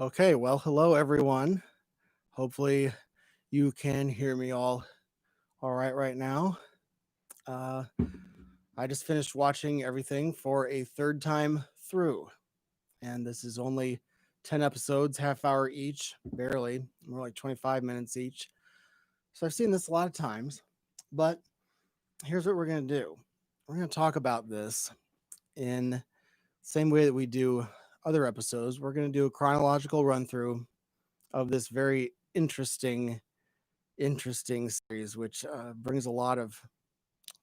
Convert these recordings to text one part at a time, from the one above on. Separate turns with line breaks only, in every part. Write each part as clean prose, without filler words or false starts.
Okay, well, hello everyone. Hopefully you can hear me all right now. Uh, I just finished watching everything for a third time through, and this is only 10 episodes, half hour each, barely, more like 25 minutes each. So I've seen this a lot of times, but here's what we're going to do. We're going to talk about this in the same way that we do other episodes. We're going to do a chronological run through of this very interesting series, which brings a lot of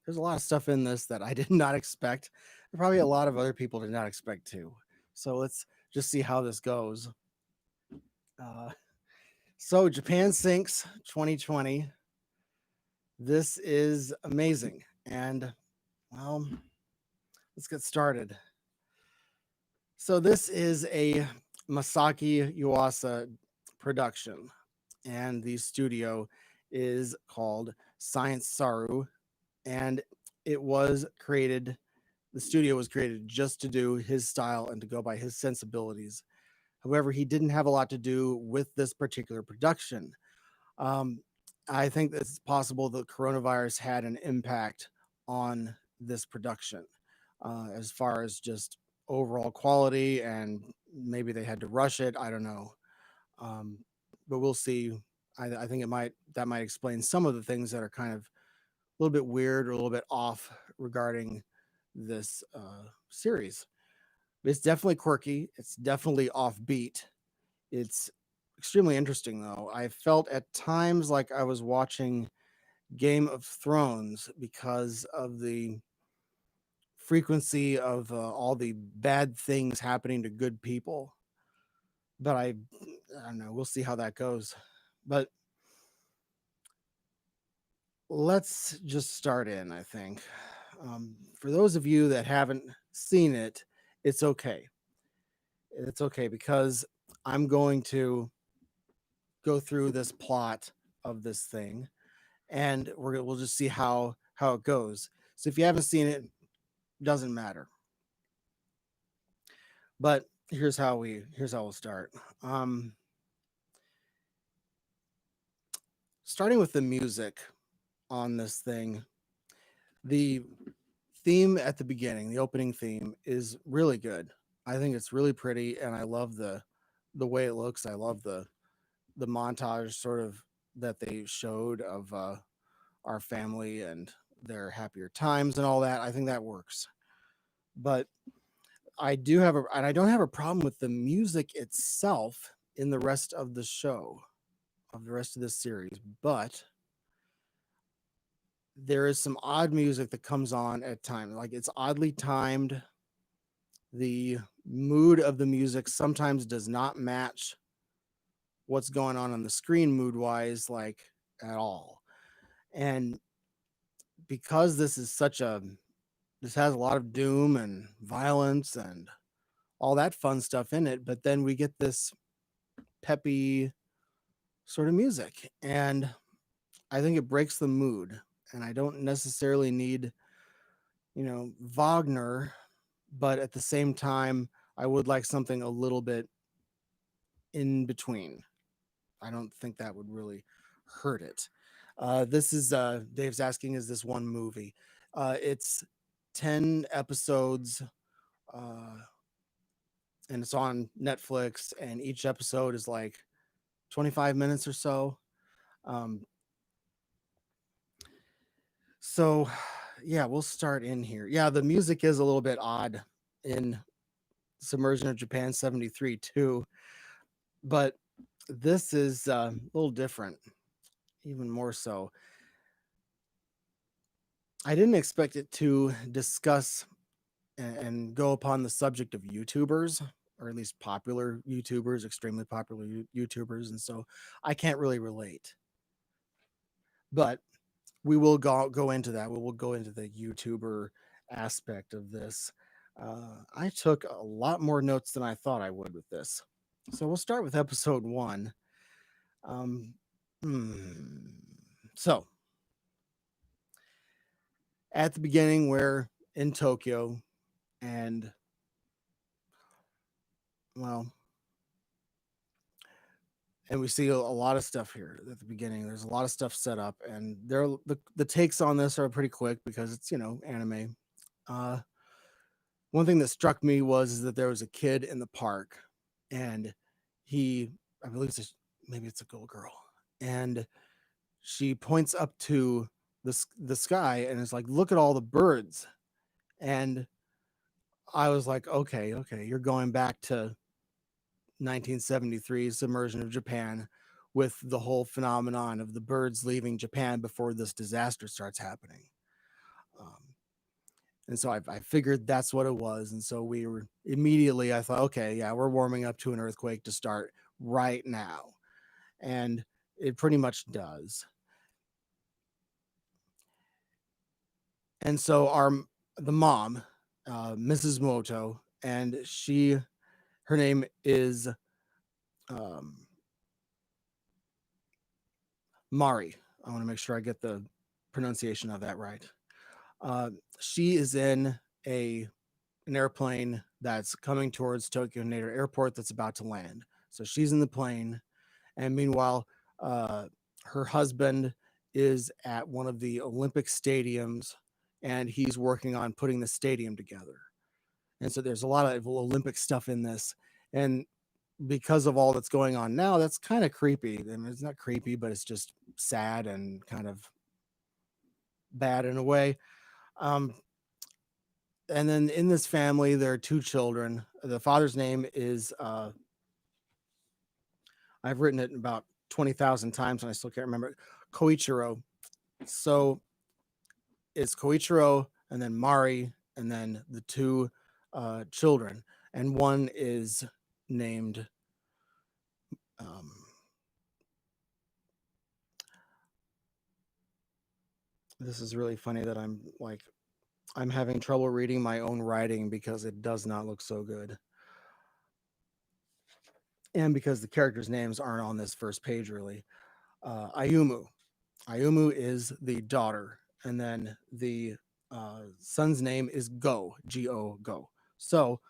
there's a lot of stuff in this that I did not expect. Probably a lot of other people did not expect too. So let's just see how this goes. Uh, so Japan Sinks 2020. This is amazing, and well, let's get started. So this is a Masaaki Yuasa production, and the studio is called Science Saru, and it was created the studio was created just to do his style and to go by his sensibilities. However, he didn't have a lot to do with this particular production. um, I think that it's possible that coronavirus had an impact on this production, as far as just overall quality, and maybe they had to rush it. I don't know. um, but we'll see. I think that might explain some of the things that are kind of a little bit weird or a little bit off regarding this series. It's definitely quirky. It's definitely offbeat. It's extremely interesting, though. I felt at times like I was watching Game of Thrones because of the frequency of all the bad things happening to good people. But I don't know. We'll see how that goes. But let's just start in, I think. For those of you that haven't seen it, it's okay. It's okay because I'm going to go through this plot of this thing, and we'll just see how it goes. So if you haven't seen it, doesn't matter. But here's how we'll start. Starting with the music on this thing, the theme at the beginning, the opening theme, is really good. I think it's really pretty, and I love the way it looks. I love the montage sort of that they showed of our family and their happier times and all that. I think that works. But I don't have a problem with the music itself in the rest of the show, of the rest of this series. But there is some odd music that comes on at times. Like, it's oddly timed. The mood of the music sometimes does not match what's going on the screen mood wise, like, at all. And because this has a lot of doom and violence and all that fun stuff in it, but then we get this peppy sort of music, and I think it breaks the mood. And I don't necessarily need, Wagner, but at the same time, I would like something a little bit in between. I don't think that would really hurt it. This is Dave's asking, is this one movie? It's 10 episodes, uh, and it's on Netflix, and each episode is like 25 minutes or so. Um, so, yeah, we'll start in here. Yeah, the music is a little bit odd in Submersion of Japan 73 too, but this is a little different, even more so. I didn't expect it to discuss and go upon the subject of YouTubers, or at least popular YouTubers, extremely popular YouTubers, and so I can't really relate. But we will go into that. We will go into the YouTuber aspect of this. I took a lot more notes than I thought I would with this. So we'll start with episode 1. Um, hmm. So at the beginning, we're in Tokyo, and well, and we see a lot of stuff here at the beginning. There's a lot of stuff set up, and the takes on this are pretty quick because it's, anime. Uh, One thing that struck me was that there was a kid in the park, and he, I believe maybe it's a little girl, and she points up to the sky and is like, "Look at all the birds." And I was like, okay, you're going back to 1973 submersion of Japan with the whole phenomenon of the birds leaving Japan before this disaster starts happening. Um, and so I figured that's what it was. And so we were immediately, I thought, okay, yeah, we're warming up to an earthquake to start right now. And it pretty much does. And so the mom, Mrs. Moto, and her name is um, Mari. I want to make sure I get the pronunciation of that right. She is in an airplane that's coming towards Tokyo Haneda Airport that's about to land. So she's in the plane, and meanwhile, uh, her husband is at one of the Olympic stadiums, and he's working on putting the stadium together. And so there's a lot of Olympic stuff in this, and because of all that's going on now, that's kind of creepy. I mean, it's not creepy, but it's just sad and kind of bad in a way. Um, and then in this family, there are two children. The father's name is I've written it about 20,000 times and I still can't remember it. Koichiro. So it's Koichiro and then Mari and then the two children. And one is named um, this is really funny that I'm having trouble reading my own writing because it does not look so good. And because the characters' names aren't on this first page, really. Ayumu. Ayumu is the daughter. And then the son's name is Go, Go. So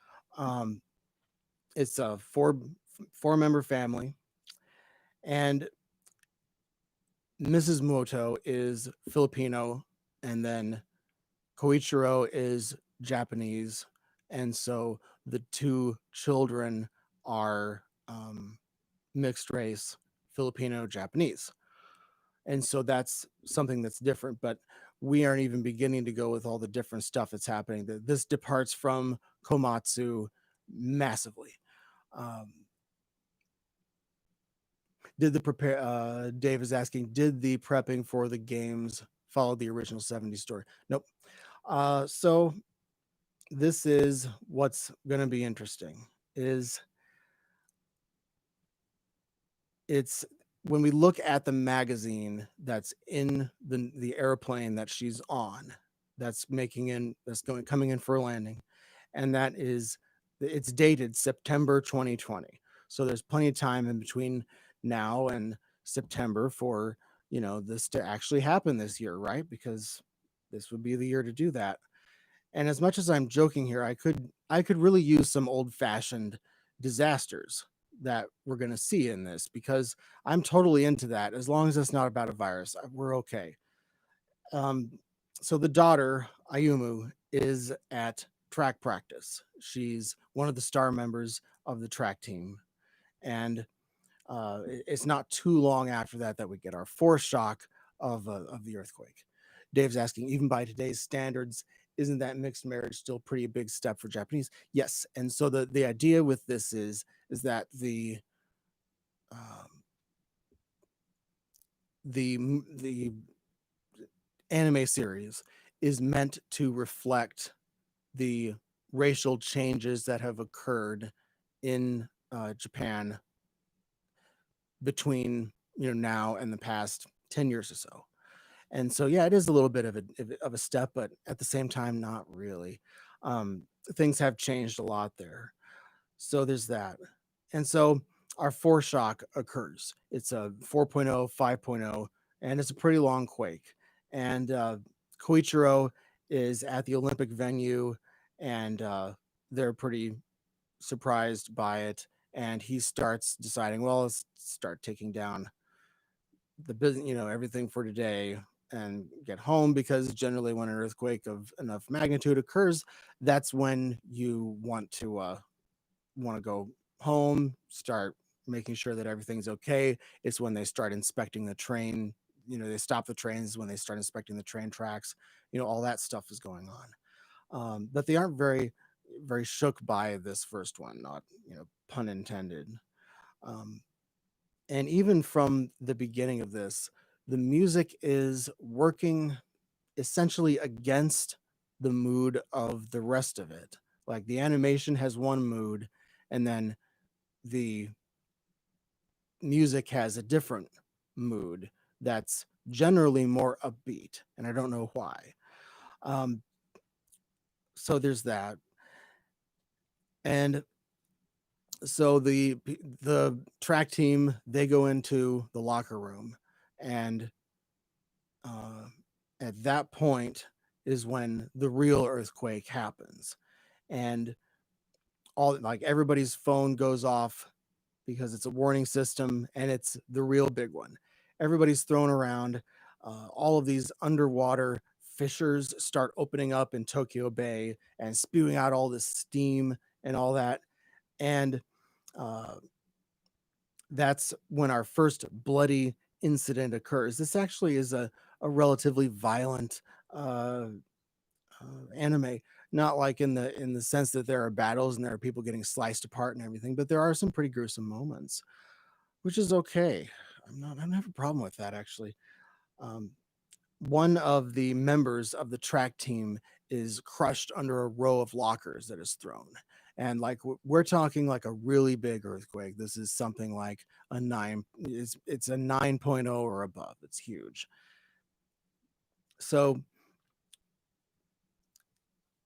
it's a four-member family. And Mrs. Moto is Filipino. And then Koichiro is Japanese, and so the two children are mixed race, Filipino Japanese, and so that's something that's different. But we aren't even beginning to go with all the different stuff that's happening. This departs from Komatsu massively. Um, did the prepare? Dave is asking, did the prepping for the games follow the original '70s story? Nope. So this is what's going to be interesting is it's when we look at the magazine that's in the airplane that she's on, that's coming in for a landing, and it's dated September 2020. So there's plenty of time in between now and September for this to actually happen this year, right? Because this would be the year to do that. And as much as I'm joking here, I could really use some old-fashioned disasters that we're going to see in this because I'm totally into that. As long as it's not about a virus, we're okay. Um, so the daughter, Ayumu, is at track practice. She's one of the star members of the track team. And it's not too long after that we get our foreshock of the earthquake. Dave's asking, even by today's standards, isn't that mixed marriage still pretty big step for Japanese? Yes. And so the idea with this is that um, the anime series is meant to reflect the racial changes that have occurred in Japan between now and the past 10 years or so. And so, yeah, it is a little bit of a step, but at the same time, not really. Um, Things have changed a lot there. So there's that. And so our foreshock occurs. It's a 4.0, 5.0, and it's a pretty long quake. And Koichiro is at the Olympic venue, and they're pretty surprised by it. and he starts deciding, well, let's start taking down the business, everything for today, and get home, because generally when an earthquake of enough magnitude occurs, that's when you want to go home, start making sure that everything's okay. It's when they start inspecting the train. They stop the trains when they start inspecting the train tracks. All that stuff is going on. But they aren't very, very shook by this first one, not, pun intended. Um, and even from the beginning of this, the music is working essentially against the mood of the rest of it. Like the animation has one mood, and then the music has a different mood that's generally more upbeat, and I don't know why. Um, so there's that. And so the track team, they go into the locker room, and uh, at that point is when the real earthquake happens, and all, like, everybody's phone goes off because it's a warning system, and it's the real big one. Everybody's thrown around. All of these underwater fissures start opening up in Tokyo Bay and spewing out all this steam and all that. And uh, that's when our first bloody incident occurs. This actually is a relatively violent uh, anime, not like in the sense that there are battles and there are people getting sliced apart and everything, but there are some pretty gruesome moments, which is okay. I don't have a problem with that, actually. Um, One of the members of the track team is crushed under a row of lockers that is thrown. And like we're talking like a really big earthquake. This is something like a 9, it's a 9.0 or above. It's huge. So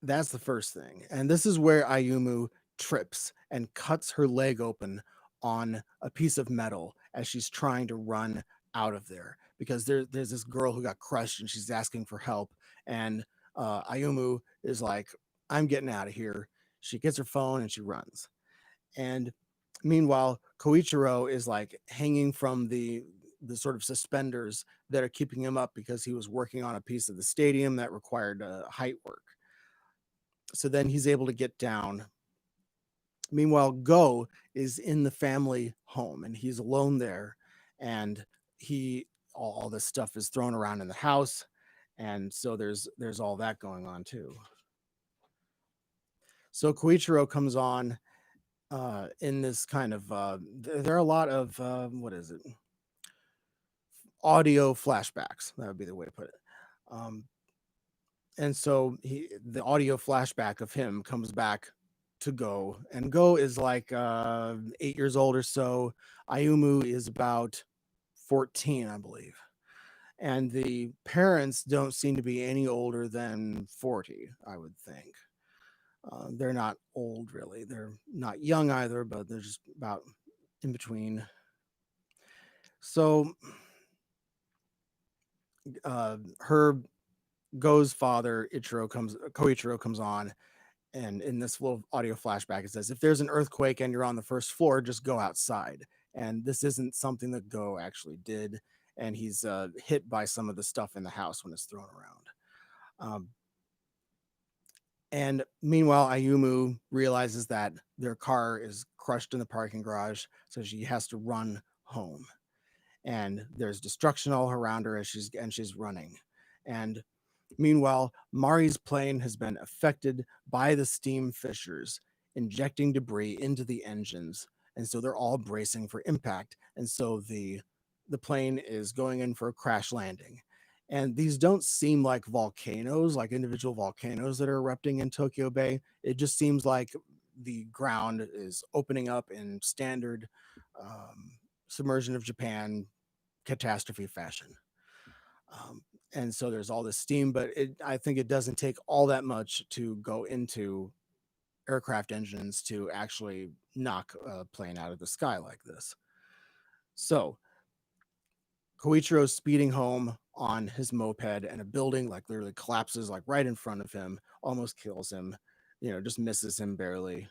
that's the first thing. And this is where Ayumu trips and cuts her leg open on a piece of metal as she's trying to run out of there, because there's this girl who got crushed and she's asking for help. And Ayumu is like, I'm getting out of here. She gets her phone and she runs. And meanwhile, Koichiro is like hanging from the sort of suspenders that are keeping him up, because he was working on a piece of the stadium that required height work. So then he's able to get down. Meanwhile, Go is in the family home and he's alone there, and he all this stuff is thrown around in the house, and so there's all that going on too. So Koichiro comes on in this kind of there are a lot of what is it, audio flashbacks, that would be the way to put it. um, and so the audio flashback of him comes back to Go, and Go is like 8 years old or so. Ayumu is about 14, I believe, and the parents don't seem to be any older than 40, I would think. They're not old, really. They're not young either, but they're just about in between. So her Go's father, Koichiro comes on, and in this little audio flashback, it says, if there's an earthquake and you're on the first floor, just go outside. And this isn't something that Go actually did. And he's hit by some of the stuff in the house when it's thrown around. And meanwhile, Ayumu realizes that their car is crushed in the parking garage, so she has to run home. And there's destruction all around her as she's running. And meanwhile, Mari's plane has been affected by the steam fissures, injecting debris into the engines, and so they're all bracing for impact. And so the plane is going in for a crash landing. And these don't seem like volcanoes, like individual volcanoes that are erupting in Tokyo Bay. It just seems like the ground is opening up in standard submersion of Japan catastrophe fashion. Um, and so there's all this steam, but I think it doesn't take all that much to go into aircraft engines to actually knock a plane out of the sky like this. So Koichiro's speeding home on his moped, and a building like literally collapses like right in front of him, almost kills him, just misses him barely.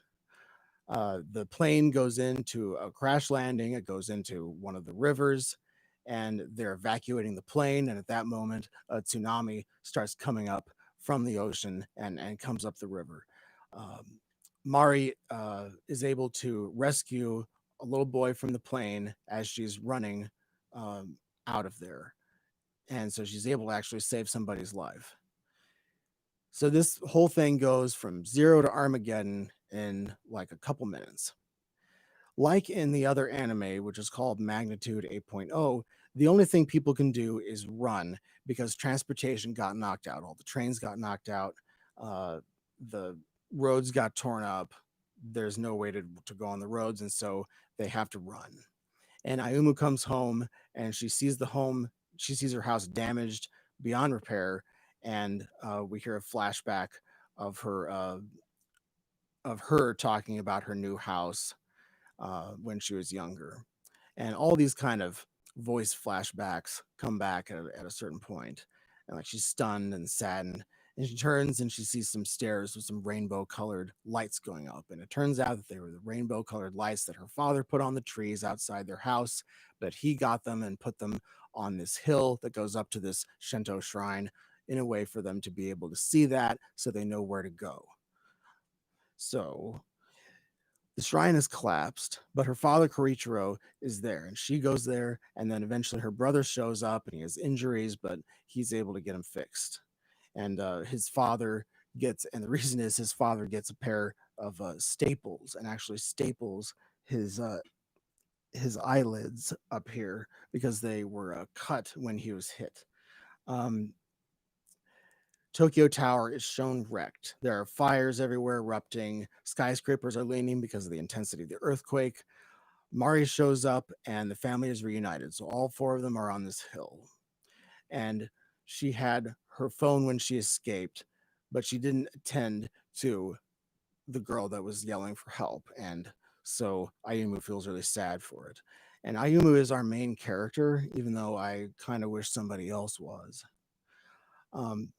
The plane goes into a crash landing. It goes into one of the rivers, and they're evacuating the plane. And at that moment, a tsunami starts coming up from the ocean and comes up the river. Um, Mari is able to rescue a little boy from the plane as she's running um, out of there. And so she's able to actually save somebody's life. So this whole thing goes from zero to Armageddon in like a couple minutes. Like in the other anime, which is called Magnitude 8.0, the only thing people can do is run because transportation got knocked out. All the trains got knocked out. The roads got torn up. There's no way to go on the roads. And so they have to run. And Ayumu comes home and she sees her house damaged beyond repair. And we hear a flashback of her talking about her new house when she was younger. And all these kind of voice flashbacks come back at a certain point. And like she's stunned and saddened. And she turns and she sees some stairs with some rainbow colored lights going up. And it turns out that they were the rainbow colored lights that her father put on the trees outside their house, but he got them and put them on this hill that goes up to this Shinto shrine in a way for them to be able to see that so they know where to go. So the shrine has collapsed, but her father Corichiro is there, and she goes there, and then eventually her brother shows up, and he has injuries, but he's able to get him fixed. And his father and the reason is his father gets a pair of staples, and actually staples his eyelids up here because they were cut when he was hit. Um, Tokyo Tower is shown wrecked. There are fires everywhere erupting. Skyscrapers are leaning because of the intensity of the earthquake. Mari shows up and the family is reunited. So all four of them are on this hill. And she had her phone when she escaped, but she didn't attend to the girl that was yelling for help. And so Ayumu feels really sad for it. And Ayumu is our main character, even though I kind of wish somebody else was. Um,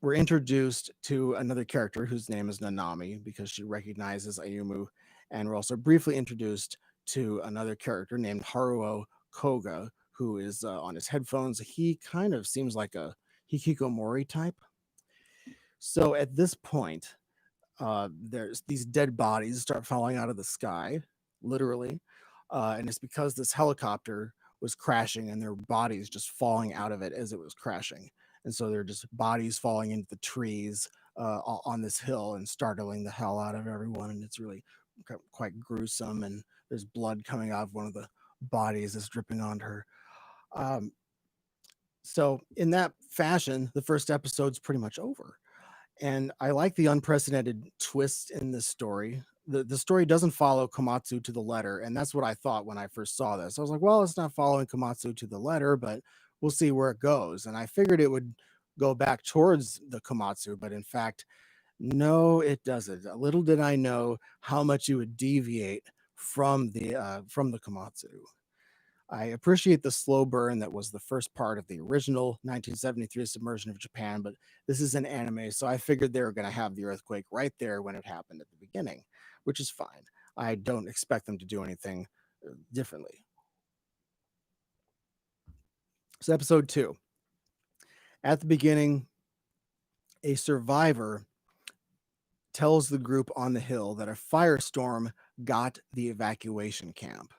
we're introduced to another character whose name is Nanami because she recognizes Ayumu. And we're also briefly introduced to another character named Haruo Koga, who is on his headphones. He kind of seems like a hikikomori type. So at this point, there's these dead bodies start falling out of the sky, literally. And it's because this helicopter was crashing and their bodies just falling out of it as it was crashing. And so they're just bodies falling into the trees on this hill and startling the hell out of everyone. And it's really quite gruesome. And there's blood coming out of one of the bodies that's dripping onto her. Um, so in that fashion, the first episode's pretty much over. And I like the unprecedented twist in this story. The story doesn't follow Komatsu to the letter, and that's what I thought when I first saw this. I was like, well, it's not following Komatsu to the letter, but we'll see where it goes. And I figured it would go back towards the Komatsu, but in fact, no, it doesn't. Little did I know how much you would deviate from the Komatsu. I appreciate the slow burn that was the first part of the original 1973 submersion of Japan, but this is an anime, so I figured they were going to have the earthquake right there when it happened at the beginning, which is fine. I don't expect them to do anything differently. So, episode 2. At the beginning, a survivor tells the group on the hill that a firestorm got the evacuation camp.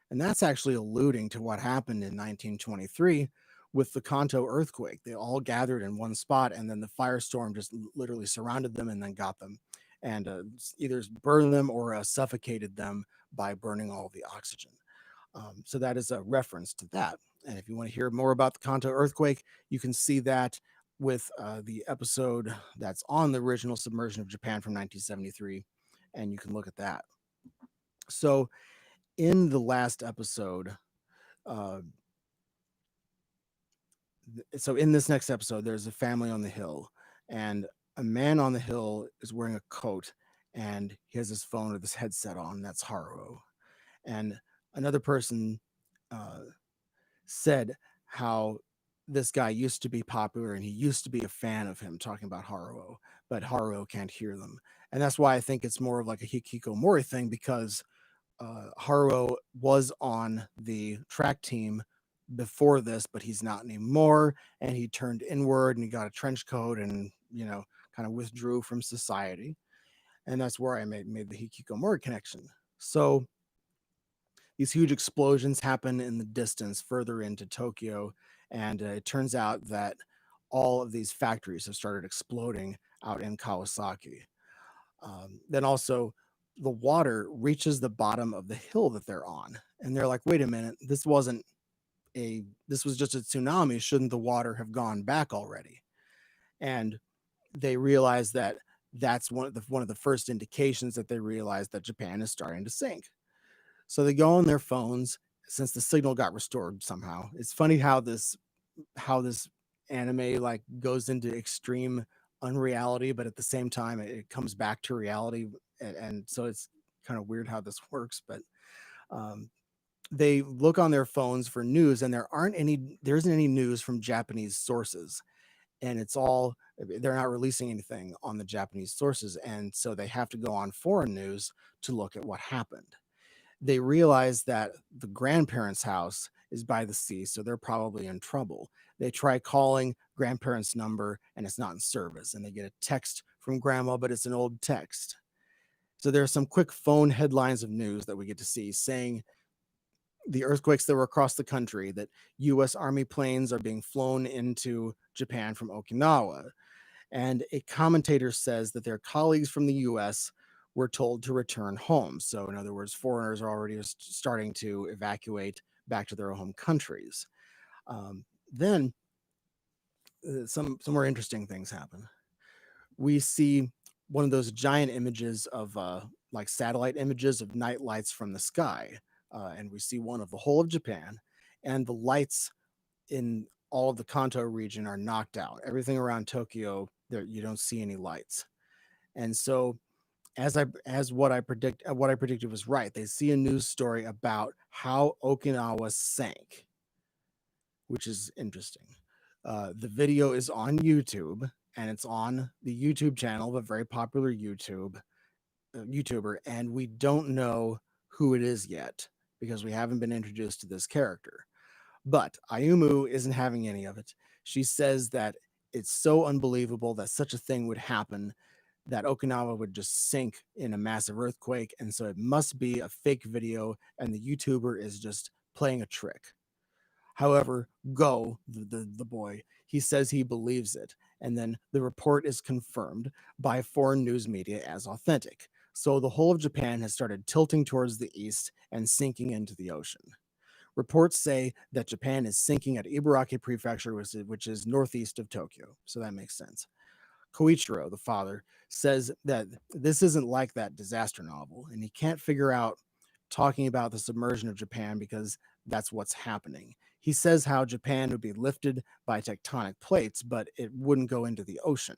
And that's actually alluding to what happened in 1923 with the Kanto earthquake. They all gathered in one spot, and then the firestorm just literally surrounded them and then got them and either burned them or suffocated them by burning all the oxygen. So that is a reference to that. And if you want to hear more about the Kanto earthquake, you can see that with the episode that's on the original submersion of Japan from 1973, and you can look at that. So in the last episode, uh, so in this next episode, there's a family on the hill, and a man on the hill is wearing a coat, and he has his phone with his headset on. That's Haruo. And another person uh, said how this guy used to be popular and he used to be a fan of him talking about Haruo, but Haruo can't hear them. And that's why I think it's more of like a hikikomori thing, because Haruo was on the track team before this, but he's not anymore. And he turned inward and he got a trench coat and, kind of withdrew from society. And that's where I made the hikikomori connection. So these huge explosions happen in the distance further into Tokyo. And it turns out that all of these factories have started exploding out in Kawasaki. Then also, the water reaches the bottom of the hill that they're on. And they're like, wait a minute, this was just a tsunami. Shouldn't the water have gone back already? And they realize that that's one of the first indications that they realize that Japan is starting to sink. So they go on their phones since the signal got restored somehow. It's funny how this anime like goes into extreme unreality, but at the same time it comes back to reality, and so it's kind of weird how this works. But um, they look on their phones for news, and there isn't any news from Japanese sources, and they're not releasing anything on the Japanese sources, and so they have to go on foreign news to look at what happened. They realize that the grandparents' house is by the sea, so they're probably in trouble. They try calling grandparents' number and it's not in service, and they get a text from grandma, but it's an old text. So there are some quick phone headlines of news that we get to see saying the earthquakes that were across the country, that US Army planes are being flown into Japan from Okinawa. And a commentator says that their colleagues from the US were told to return home. So, in other words, foreigners are already starting to evacuate back to their home countries. Then some more interesting things happen. We see one of those giant images of like satellite images of night lights from the sky, and we see one of the whole of Japan, and the lights in all of the Kanto region are knocked out. Everything around Tokyo, there you don't see any lights. And so as what I predicted was right. They see a news story about how Okinawa sank, which is interesting. The video is on YouTube, and it's on the YouTube channel of a very popular YouTuber, and we don't know who it is yet because we haven't been introduced to this character. But Ayumu isn't having any of it. She says that it's so unbelievable that such a thing would happen, that Okinawa would just sink in a massive earthquake. And so it must be a fake video, and the YouTuber is just playing a trick. However, the boy, he says he believes it. And then the report is confirmed by foreign news media as authentic. So the whole of Japan has started tilting towards the east and sinking into the ocean. Reports say that Japan is sinking at Ibaraki Prefecture, which is northeast of Tokyo. So that makes sense. Koichiro, the father, says that this isn't like that disaster novel, and he can't figure out talking about the submersion of Japan because that's what's happening. He says how Japan would be lifted by tectonic plates, but it wouldn't go into the ocean.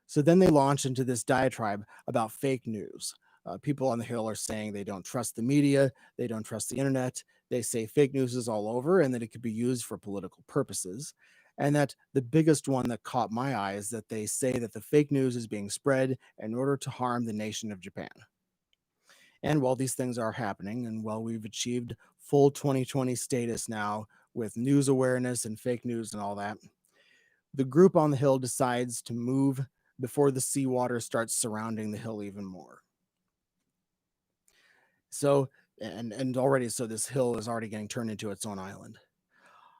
So then they launch into this diatribe about fake news. People on the Hill are saying they don't trust the media, they don't trust the internet. They say fake news is all over and that it could be used for political purposes. And that the biggest one that caught my eye is that they say that the fake news is being spread in order to harm the nation of Japan. And while these things are happening, and while we've achieved full 2020 status now with news awareness and fake news and all that, the group on the hill decides to move before the seawater starts surrounding the hill even more. So, and already, so this hill is already getting turned into its own island.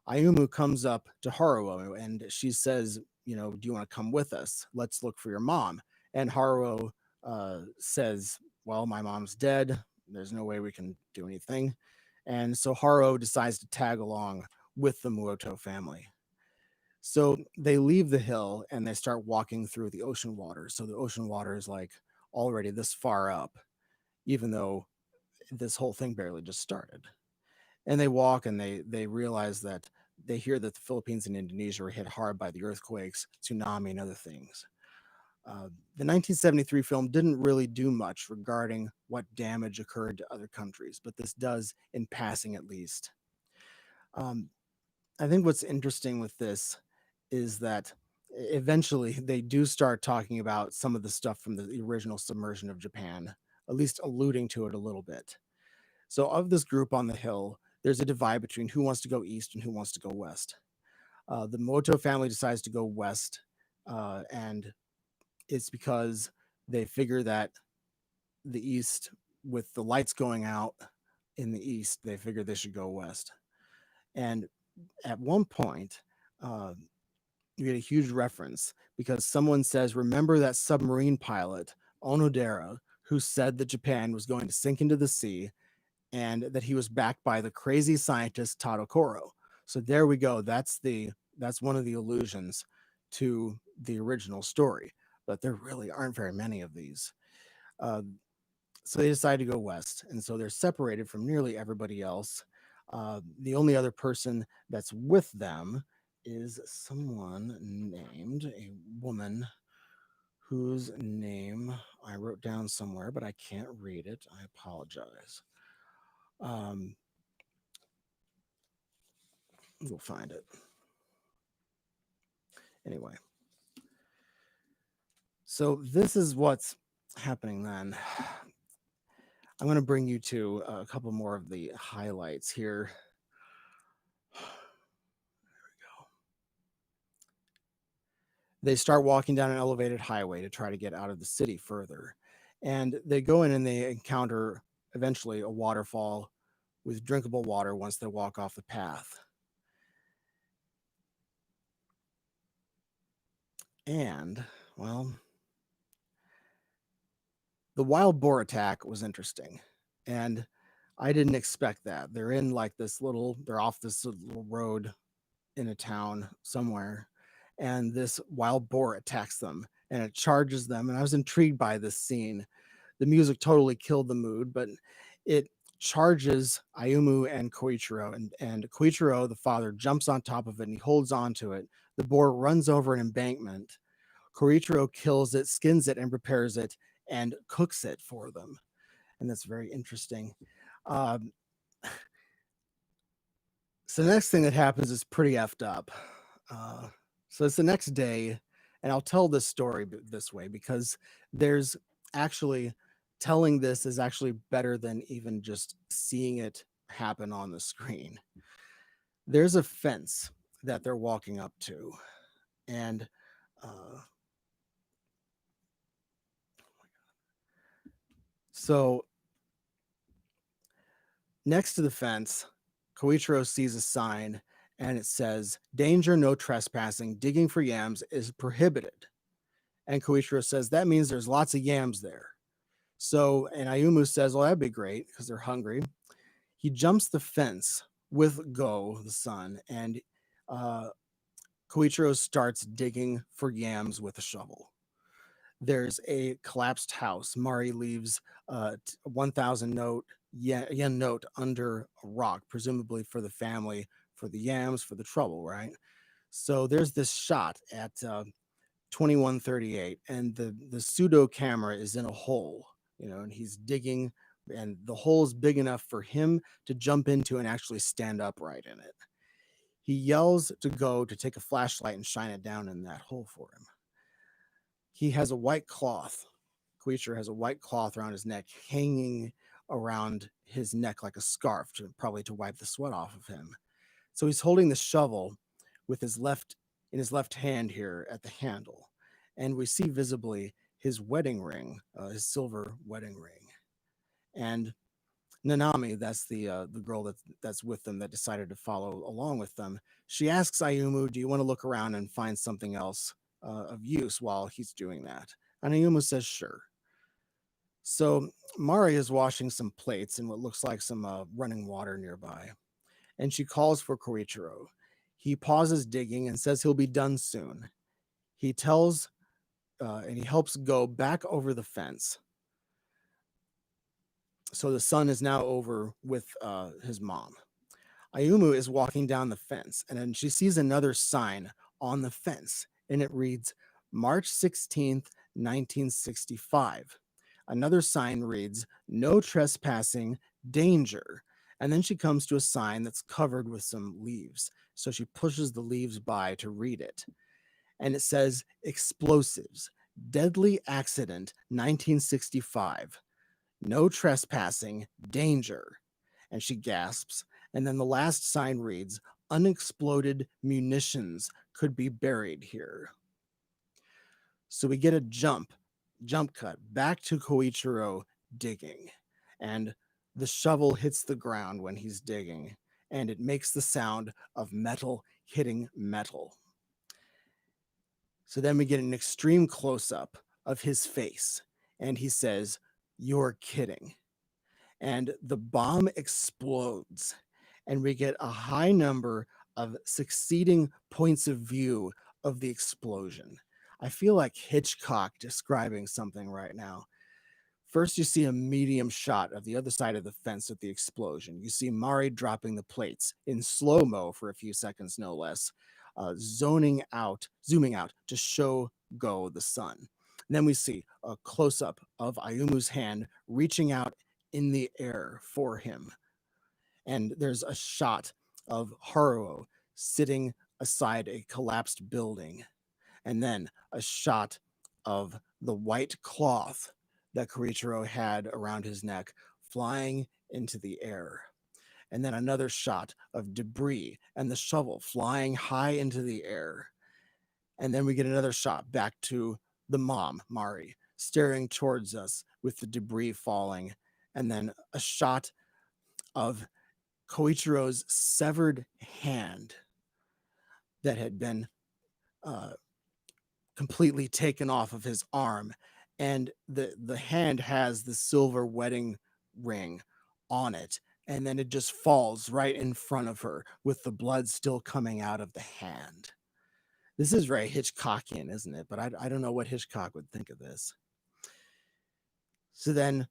Ayumu comes up to Haruo and she says, do you want to come with us? Let's look for your mom. And Haruo says, well, my mom's dead. There's no way we can do anything. And so Haruo decides to tag along with the Muoto family. So they leave the hill and they start walking through the ocean water. So the ocean water is like already this far up, even though this whole thing barely just started. And they walk and they realize that they hear that the Philippines and Indonesia were hit hard by the earthquakes, tsunami, and other things. The 1973 film didn't really do much regarding what damage occurred to other countries, but this does in passing at least. I think what's interesting with this is that eventually they do start talking about some of the stuff from the original submersion of Japan, at least alluding to it a little bit. So, of this group on the hill, there's a divide between who wants to go east and who wants to go west. The Moto family decides to go west, and it's because they figure that the east, with the lights going out in the east, they figured they should go west. And at one point, uh, you get a huge reference because someone says, "Remember that submarine pilot, Onodera, who said that Japan was going to sink into the sea and that he was backed by the crazy scientist Tadokoro." So there we go. That's one of the allusions to the original story, but there really aren't very many of these. Uh, so they decide to go west, and so they're separated from nearly everybody else. The only other person that's with them is someone named a woman whose name I wrote down somewhere, but I can't read it. I apologize. Um, we'll find it. Anyway, so this is what's happening then. I'm going to bring you to a couple more of the highlights here. They start walking down an elevated highway to try to get out of the city further. And they go in and they encounter eventually a waterfall with drinkable water once they walk off the path. And, well, the wild boar attack was interesting. And I didn't expect that. They're in like they're off this little road in a town somewhere, and this wild boar attacks them and it charges them. And I was intrigued by this scene. The music totally killed the mood, but it charges Ayumu and Koichiro, and Koichiro, the father, jumps on top of it and he holds on to it. The boar runs over an embankment. Koichiro kills it, skins it, and prepares it and cooks it for them. And that's very interesting. Um, so the next thing that happens is pretty effed up. So it's the next day, and I'll tell this story this way because there's actually telling this is actually better than even just seeing it happen on the screen. There's a fence that they're walking up to, and so next to the fence, Koichiro sees a sign and it says, "Danger, no trespassing, digging for yams is prohibited." And Koichiro says, "That means there's lots of yams there." So, and Ayumu says, "Well, that'd be great," because they're hungry. He jumps the fence with Go, the son, and uh, Koichiro starts digging for yams with a shovel. There's a collapsed house. Mari leaves a 1,000 yen note under a rock, presumably for the family, for the yams, for the trouble, right? So there's this shot at 2138, and the pseudo camera is in a hole, and he's digging, and the hole is big enough for him to jump into and actually stand upright in it. He yells to Go to take a flashlight and shine it down in that hole for him. He has a white cloth. Koichiro has a white cloth around his neck, hanging around his neck like a scarf, probably to wipe the sweat off of him. So he's holding the shovel with his left hand here at the handle, and we see visibly his wedding ring, his silver wedding ring. And Nanami, that's the girl that's with them, that decided to follow along with them. She asks Ayumu, "Do you want to look around and find something else of use while he's doing that?" And Ayumu says, "Sure." So Mari is washing some plates in what looks like some running water nearby, and she calls for Corichiro. He pauses digging and says he'll be done soon. He tells and he helps Go back over the fence. So the son is now over with his mom. Ayumu is walking down the fence, and then she sees another sign on the fence, and it reads March 16th, 1965. Another sign reads, "No trespassing, danger." And then she comes to a sign that's covered with some leaves. So she pushes the leaves by to read it. And it says, explosives, deadly accident, 1965. No trespassing, danger. And she gasps. And then the last sign reads, unexploded munitions could be buried here. So we get a jump cut back to Koichiro digging. And the shovel hits the ground when he's digging, and it makes the sound of metal hitting metal. So then we get an extreme close-up of his face, and he says, you're kidding. And the bomb explodes, and we get a high number of succeeding points of view of the explosion. I feel like Hitchcock describing something right now. First, you see a medium shot of the other side of the fence with the explosion. You see Mari dropping the plates in slow-mo for a few seconds, no less, zooming out to show go the sun. And then we see a close-up of Ayumu's hand reaching out in the air for him. And there's a shot of Haruo sitting aside a collapsed building. And then a shot of the white cloth that Corichiro had around his neck flying into the air. And then another shot of debris and the shovel flying high into the air. And then we get another shot back to the mom, Mari, staring towards us with the debris falling. And then a shot of Koichiro's severed hand that had been completely taken off of his arm, and the hand has the silver wedding ring on it, and then it just falls right in front of her with the blood still coming out of the hand. This is very Hitchcockian, isn't it? But I don't know what Hitchcock would think of this. So then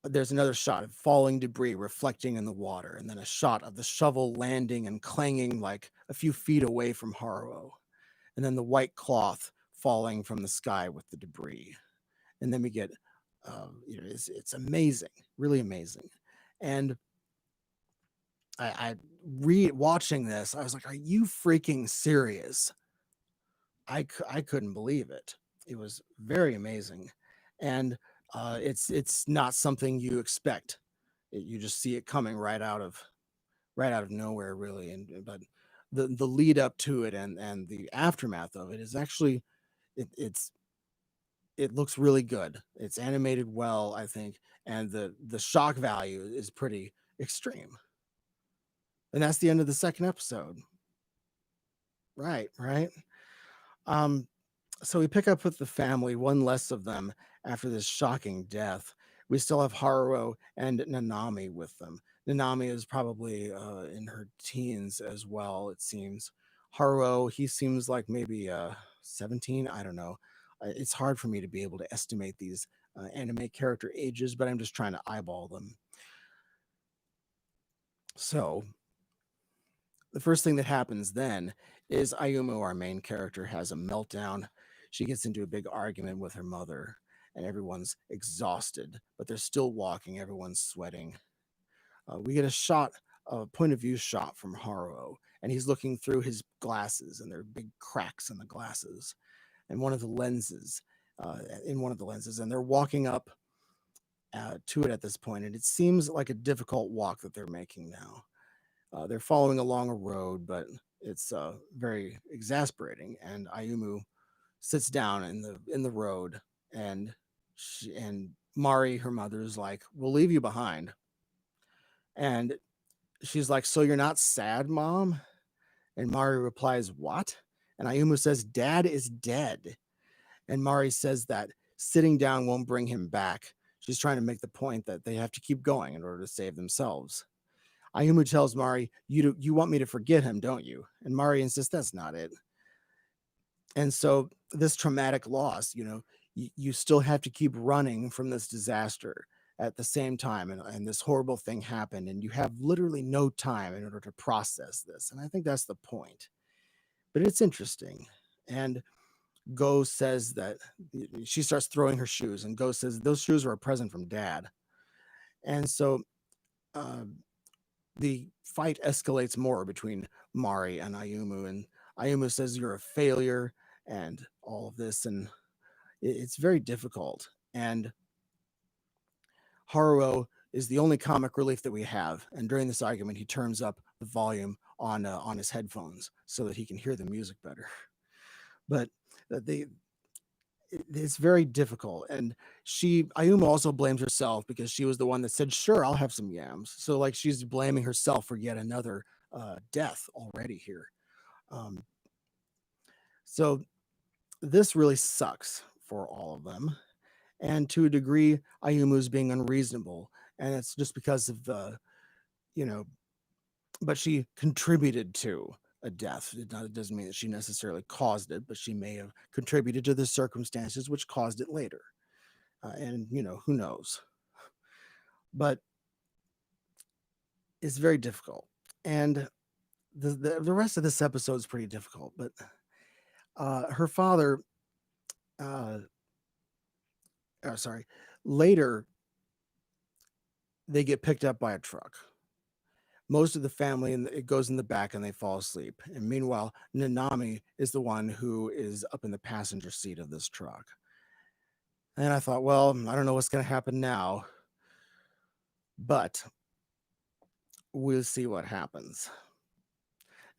there's another shot of falling debris reflecting in the water, and then a shot of the shovel landing and clanging like a few feet away from Haruo, and then the white cloth falling from the sky with the debris. And then we get, it's amazing, really amazing. And I watching this, I was like, are you freaking serious? I couldn't believe it. It was very amazing. And it's not something you expect. You just see it coming right out of nowhere, really. But the lead up to it and the aftermath of it is actually, it looks really good. It's animated well, I think, and the shock value is pretty extreme. And that's the end of the second episode. Right. So we pick up with the family, one less of them after this shocking death. We still have Haruo and Nanami with them. Nanami is probably in her teens as well, it seems. Haruo, he seems like maybe 17. I don't know. It's hard for me to be able to estimate these anime character ages, but I'm just trying to eyeball them. So the first thing that happens then is Ayumu, our main character, has a meltdown. She gets into a big argument with her mother, and everyone's exhausted, but they're still walking. Everyone's sweating. We get a point of view shot from Haruo, and he's looking through his glasses, and there are big cracks in the glasses, and in one of the lenses, and they're walking up to it at this point, and it seems like a difficult walk that they're making now. They're following along a road, but it's very exasperating. And Ayumu sits down in the road, and Mari, her mother, is like, "We'll leave you behind." And she's like, "So you're not sad, Mom?" And Mari replies, "What?" And Ayumu says, "Dad is dead." And Mari says that sitting down won't bring him back. She's trying to make the point that they have to keep going in order to save themselves. Ayumu tells Mari, you want me to forget him, don't you? And Mari insists that's not it. And so this traumatic loss, you still have to keep running from this disaster at the same time. And this horrible thing happened, and you have literally no time in order to process this. And I think that's the point. But it's interesting. And Go says that she starts throwing her shoes, and Go says those shoes were a present from Dad. And so the fight escalates more between Mari and Ayumu, and Ayumu says you're a failure and all of this, and it's very difficult. And Haruo is the only comic relief that we have, and during this argument, he turns up the volume on his headphones so that he can hear the music better. But they it's very difficult, and Ayuma also blames herself because she was the one that said, "Sure, I'll have some yams." So like she's blaming herself for yet another death already here. Um, so this really sucks for all of them, and to a degree, Ayumu's being unreasonable, and it's just because of the you know, but she contributed to a death. It doesn't mean that she necessarily caused it, but she may have contributed to the circumstances which caused it later. And who knows? But it's very difficult, and the rest of this episode is pretty difficult. But her father, uh, sorry, later they get picked up by a truck. Most of the family, and it goes in the back, and they fall asleep. And meanwhile, Nanami is the one who is up in the passenger seat of this truck. And I thought, well, I don't know what's going to happen now, but we'll see what happens.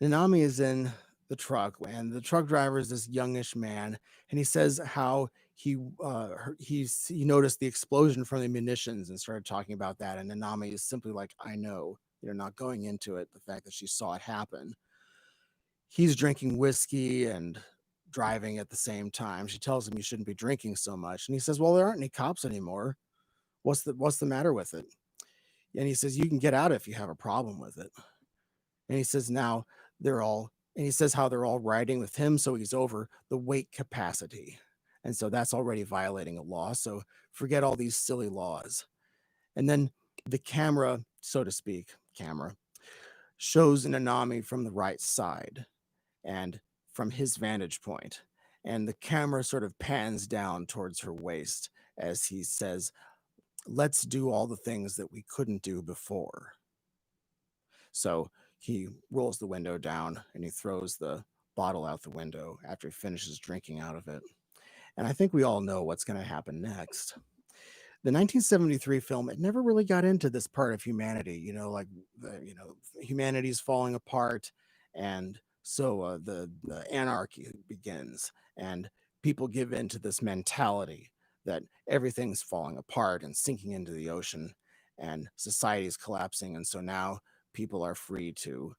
Nanami is in the truck, and the truck driver is this youngish man, and he says how he noticed the explosion from the munitions and started talking about that. And Nanami is simply like, I know, not going into it, the fact that she saw it happen. He's drinking whiskey and driving at the same time. She tells him you shouldn't be drinking so much, and he says, well, there aren't any cops anymore. What's the matter with it? And he says, you can get out if you have a problem with it. And he says now and he says how they're all riding with him, so he's over the weight capacity. And so that's already violating a law. So forget all these silly laws. And then the camera, so to speak, shows Nanami from the right side and from his vantage point. And the camera sort of pans down towards her waist as he says, let's do all the things that we couldn't do before. So he rolls the window down and he throws the bottle out the window after he finishes drinking out of it. And I think we all know what's going to happen next. The 1973 film, it never really got into this part of humanity, like humanity's falling apart, and so the anarchy begins, and people give in to this mentality that everything's falling apart and sinking into the ocean, and society is collapsing, and so now people are free to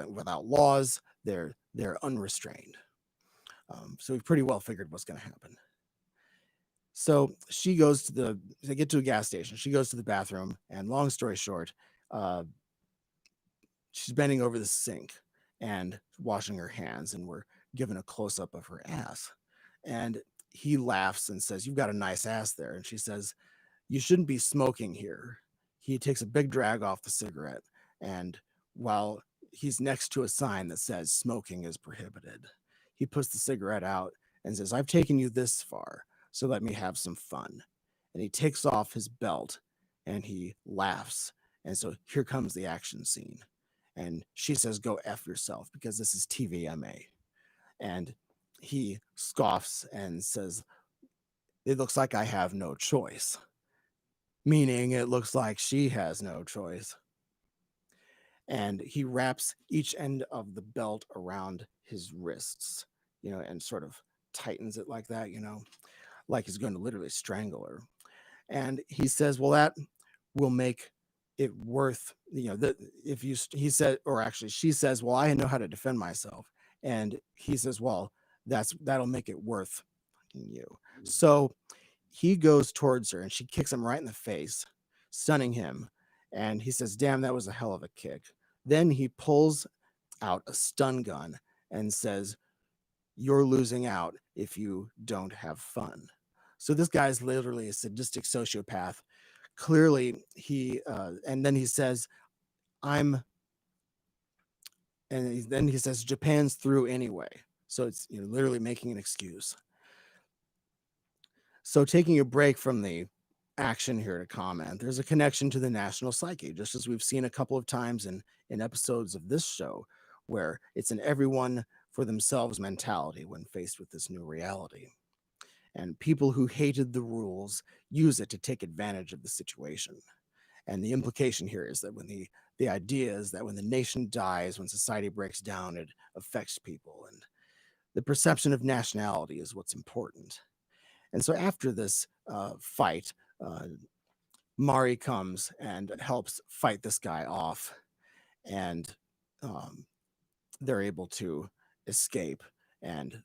without laws, they're unrestrained. So we've pretty well figured what's going to happen. So they get to a gas station. She goes to the bathroom, and long story short, she's bending over the sink and washing her hands, and we're given a close up of her ass. And he laughs and says, you've got a nice ass there. And she says, you shouldn't be smoking here. He takes a big drag off the cigarette, and while he's next to a sign that says smoking is prohibited, he puts the cigarette out and says, I've taken you this far, so let me have some fun. And he takes off his belt and he laughs. And so here comes the action scene. And she says, go F yourself, because this is TVMA. And he scoffs and says, it looks like I have no choice. Meaning it looks like she has no choice. And he wraps each end of the belt around his wrists, and sort of tightens it like that, like he's going to literally strangle her. And he says, well, that will make it worth, he said, or actually she says, well, I know how to defend myself. And he says, well, that'll make it worth you. So he goes towards her and she kicks him right in the face, stunning him. And he says, damn, that was a hell of a kick. Then he pulls out a stun gun and says, you're losing out if you don't have fun. So this guy's literally a sadistic sociopath. Clearly, and then he says, then he says, Japan's through anyway. So it's literally making an excuse. So taking a break from the action here to comment. There's a connection to the national psyche, just as we've seen a couple of times in episodes of this show, where it's an everyone for themselves mentality when faced with this new reality. And people who hated the rules use it to take advantage of the situation. And the implication here is that the idea is that when the nation dies, when society breaks down, it affects people. And the perception of nationality is what's important. And so after this fight, Mari comes and helps fight this guy off, and um, they're able to escape. And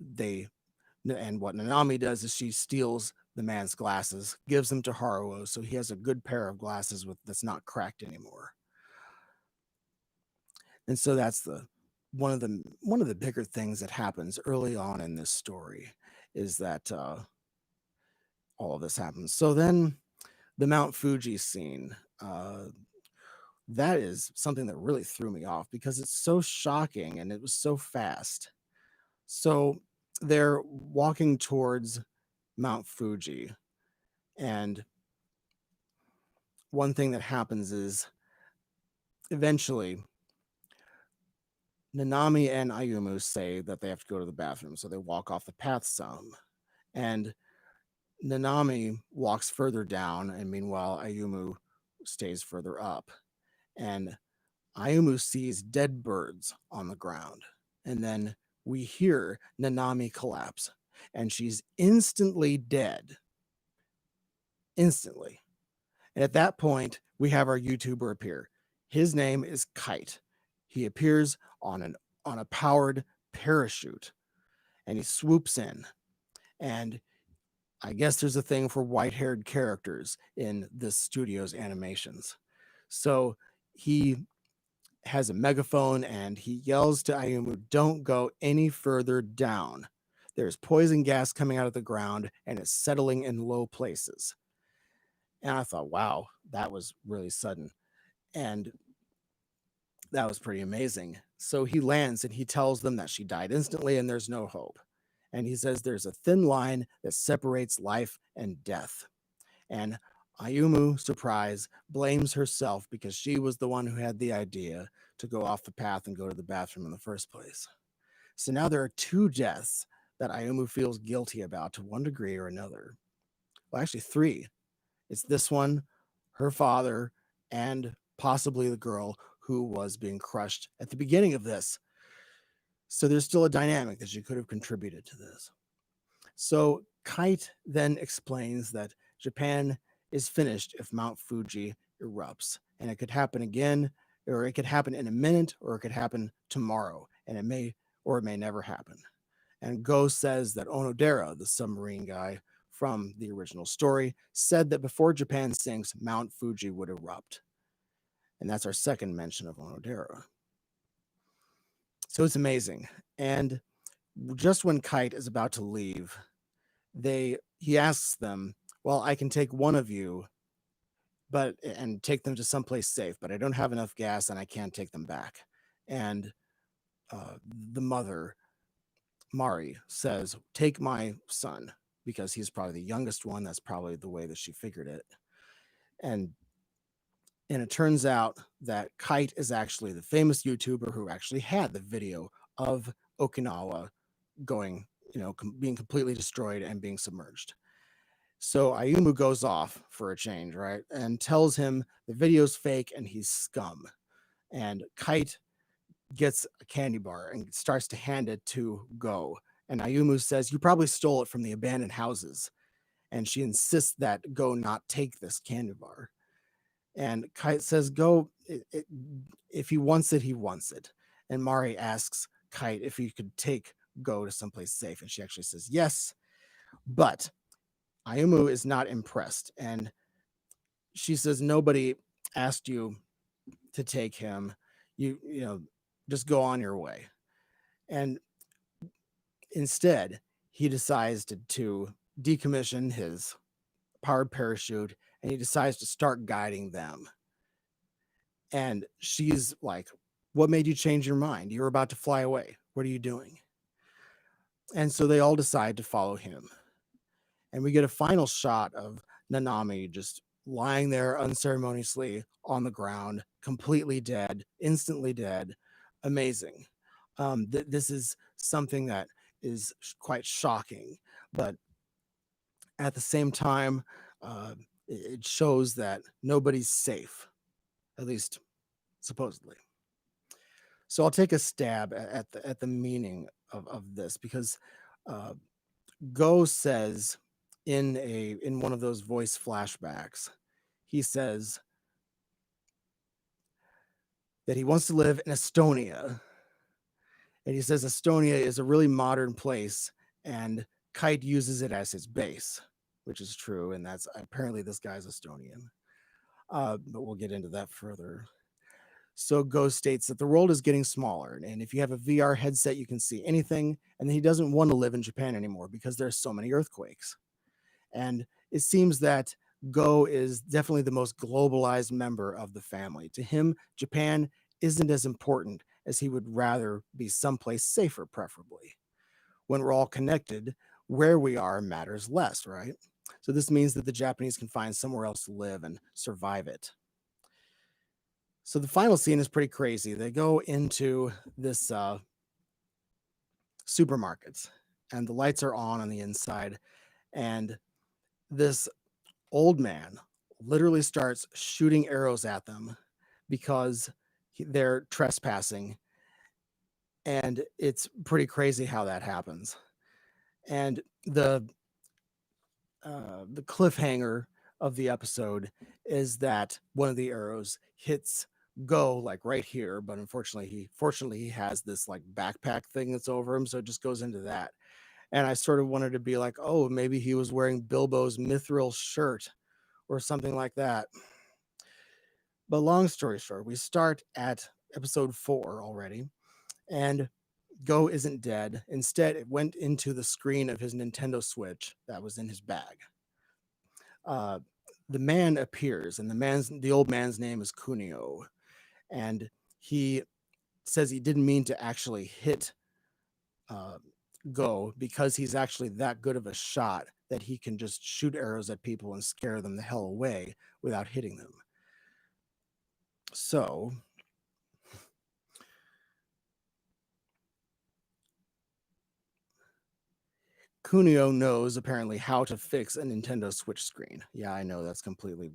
what Nanami does is she steals the man's glasses, gives them to Haruo, so he has a good pair of glasses that's not cracked anymore. And so that's one of the bigger things that happens early on in this story, is that all of this happens. So then the Mount Fuji scene, that is something that really threw me off because it's so shocking and it was so fast. So they're walking towards Mount Fuji, and one thing that happens is eventually Nanami and Ayumu say that they have to go to the bathroom, so they walk off the path some. And Nanami walks further down, and meanwhile Ayumu stays further up. And Ayumu sees dead birds on the ground. And then we hear Nanami collapse, and she's instantly dead. Instantly. And at that point, we have our YouTuber appear. His name is Kite. He appears on a powered parachute, and he swoops in. And I guess there's a thing for white-haired characters in this studio's animations. So he has a megaphone and he yells to Ayumu, "Don't go any further down. There's poison gas coming out of the ground and it's settling in low places." And I thought, wow, that was really sudden. And that was pretty amazing. So he lands and he tells them that she died instantly and there's no hope. And he says there's a thin line that separates life and death. And Ayumu, surprise, blames herself because she was the one who had the idea to go off the path and go to the bathroom in the first place. So now there are two deaths that Ayumu feels guilty about to one degree or another. Well, actually, three. It's this one, her father, and possibly the girl who was being crushed at the beginning of this. So there's still a dynamic that she could have contributed to this. So Kite then explains that Japan is finished if Mount Fuji erupts, and it could happen again, or it could happen in a minute, or it could happen tomorrow, and it may never happen. And Go says that Onodera, the submarine guy from the original story, said that before Japan sinks, Mount Fuji would erupt. And that's our second mention of Onodera. So it's amazing. And just when Kite is about to leave, he asks them, "Well, I can take one of you, and take them to someplace safe, but I don't have enough gas and I can't take them back." And the mother, Mari, says, "Take my son," because he's probably the youngest one. That's probably the way that she figured it. And it turns out that Kite is actually the famous YouTuber who actually had the video of Okinawa going, being completely destroyed and being submerged. So Ayumu goes off for a change, right? And tells him the video's fake and he's scum. And Kite gets a candy bar and starts to hand it to Go. And Ayumu says, "You probably stole it from the abandoned houses." And she insists that Go not take this candy bar. And Kite says, "Go, if he wants it, he wants it." And Mari asks Kite if he could take Go to someplace safe. And she actually says yes. But Ayumu is not impressed. And she says, "Nobody asked you to take him. Just go on your way." And instead, he decides to decommission his powered parachute, and he decides to start guiding them. And she's like, "What made you change your mind? You're about to fly away. What are you doing?" And so they all decide to follow him. And we get a final shot of Nanami just lying there unceremoniously on the ground, completely dead, instantly dead. Amazing. This is something that is quite shocking, but at the same time, it shows that nobody's safe, at least supposedly. So I'll take a stab at the meaning of this, because uh, Go says in one of those voice flashbacks, he says that he wants to live in Estonia, and he says Estonia is a really modern place, and Kite uses it as his base, which is true, and that's apparently this guy's Estonian. But we'll get into that further. So Go states that the world is getting smaller, and if you have a VR headset, you can see anything, and he doesn't want to live in Japan anymore because there's so many earthquakes. And it seems that Go is definitely the most globalized member of the family. To him, Japan isn't as important, as he would rather be someplace safer, preferably. When we're all connected, where we are matters less, right? So this means that the Japanese can find somewhere else to live and survive it. So the final scene is pretty crazy. They go into this supermarket, and the lights are on the inside, and this old man literally starts shooting arrows at them because they're trespassing, and it's pretty crazy how that happens. And the cliffhanger of the episode is that one of the arrows hits Go like right here, but fortunately he has this like backpack thing that's over him, so it just goes into that. And I sort of wanted to be like, oh, maybe he was wearing Bilbo's mithril shirt or something like that. But long story short, we start at episode 4 already, and Go isn't dead. Instead, it went into the screen of his Nintendo Switch that was in his bag. Uh, the man appears, and the old man's name is Kunio, and he says he didn't mean to actually hit uh, Go, because he's actually that good of a shot that he can just shoot arrows at people and scare them the hell away without hitting them. So Kunio knows apparently how to fix a Nintendo Switch screen. Yeah, I know that's completely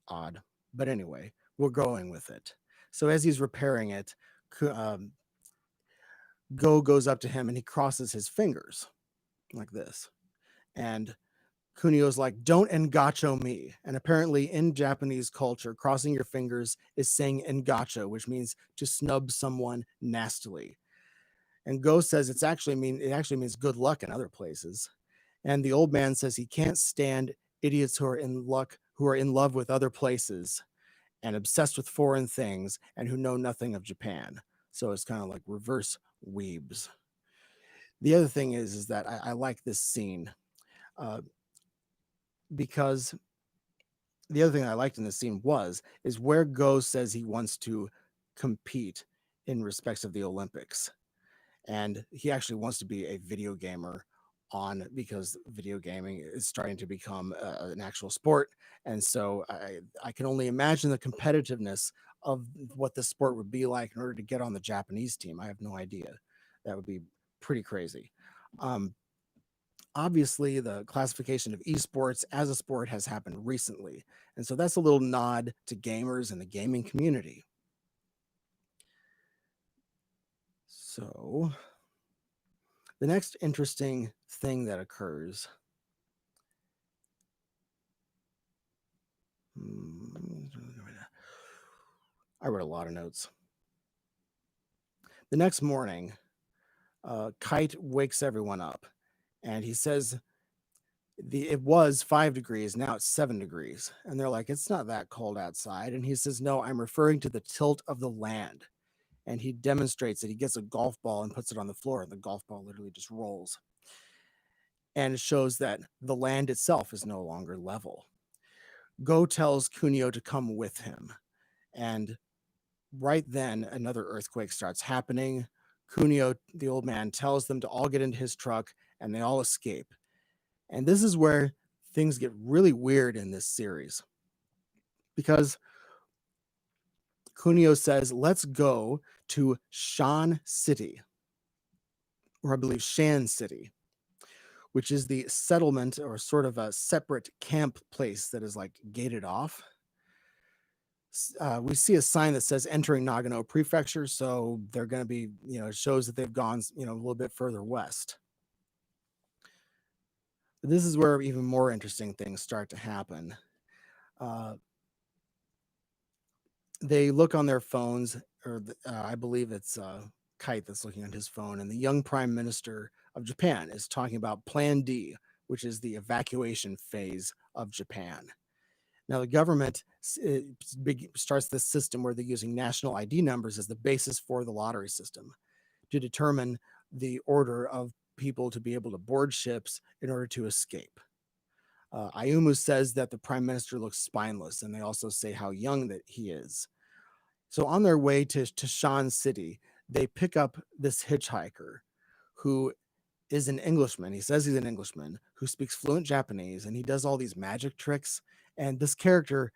odd, but anyway, we're going with it. So as he's repairing it, um, Go goes up to him and he crosses his fingers like this. And Kunio's like, don't engacho me. And apparently in Japanese culture, crossing your fingers is saying engacho, which means to snub someone nastily. And Go says it actually means good luck in other places. And the old man says he can't stand idiots who are in love with other places and obsessed with foreign things and who know nothing of Japan. So it's kind of like reverse weebs. The other thing is that I like this scene uh, because the other thing I liked in this scene is where Go says he wants to compete in respects of the Olympics, and he actually wants to be a video gamer because video gaming is starting to become an actual sport. And so I can only imagine the competitiveness of what the sport would be like in order to get on the Japanese team. I have no idea. That would be pretty crazy. um, Obviously the classification of esports as a sport has happened recently, and so that's a little nod to gamers and the gaming community. So the next interesting thing that occurs, I wrote a lot of notes. The next morning, Kite wakes everyone up, and he says it was 5 degrees, now it's 7 degrees. And they're like, it's not that cold outside. And he says, no, I'm referring to the tilt of the land. And he demonstrates that he gets a golf ball and puts it on the floor, and the golf ball literally just rolls. And it shows that the land itself is no longer level. Go tells Kunio to come with him. And right then, another earthquake starts happening. Kunio, the old man, tells them to all get into his truck, and they all escape. And this is where things get really weird in this series because Kunio says, let's go to Shan City, or I believe Shan City, which is the settlement or sort of a separate camp place that is like gated off. We see a sign that says entering Nagano Prefecture, so they're going to be, it shows that they've gone, a little bit further west. But this is where even more interesting things start to happen. They look on their phones, or I believe it's Kite that's looking on his phone, and the young prime minister of Japan is talking about Plan D, which is the evacuation phase of Japan. Now, the government starts this system where they're using national ID numbers as the basis for the lottery system to determine the order of people to be able to board ships in order to escape. Ayumu says that the prime minister looks spineless, and they also say how young that he is. So on their way to Shan City, they pick up this hitchhiker who is an Englishman. He says he's an Englishman who speaks fluent Japanese, and he does all these magic tricks. And this character,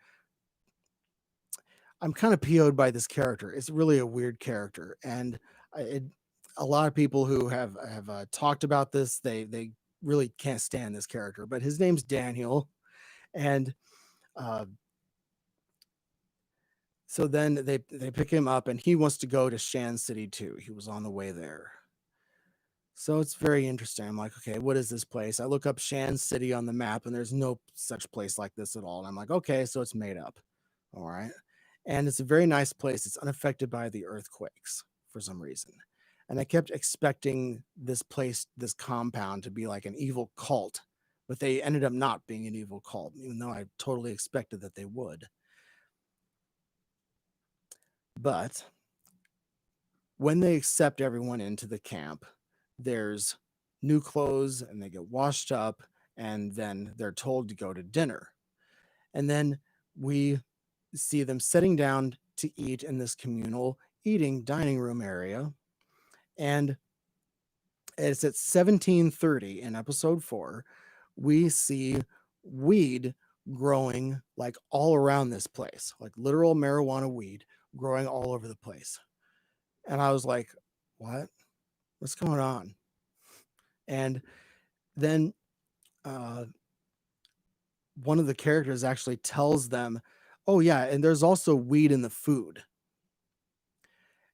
I'm kind of PO'd by this character. It's really a weird character. And a lot of people who have talked about this, they really can't stand this character. But his name's Daniel. And so then they pick him up, and he wants to go to Shan City too. He was on the way there. So it's very interesting. I'm like, okay, what is this place? I look up Shan City on the map, and there's no such place like this at all. And I'm like, okay, so it's made up. All right. And it's a very nice place. It's unaffected by the earthquakes for some reason. And I kept expecting this place, this compound, to be like an evil cult, but they ended up not being an evil cult, even though I totally expected that they would. But when they accept everyone into the camp, there's new clothes and they get washed up, and then they're told to go to dinner. And then we see them sitting down to eat in this communal eating dining room area. And it's at 17:30 in episode 4. We see weed growing like all around this place, like literal marijuana weed growing all over the place. And I was like, what? What's going on? And then one of the characters actually tells them, oh, yeah, and there's also weed in the food.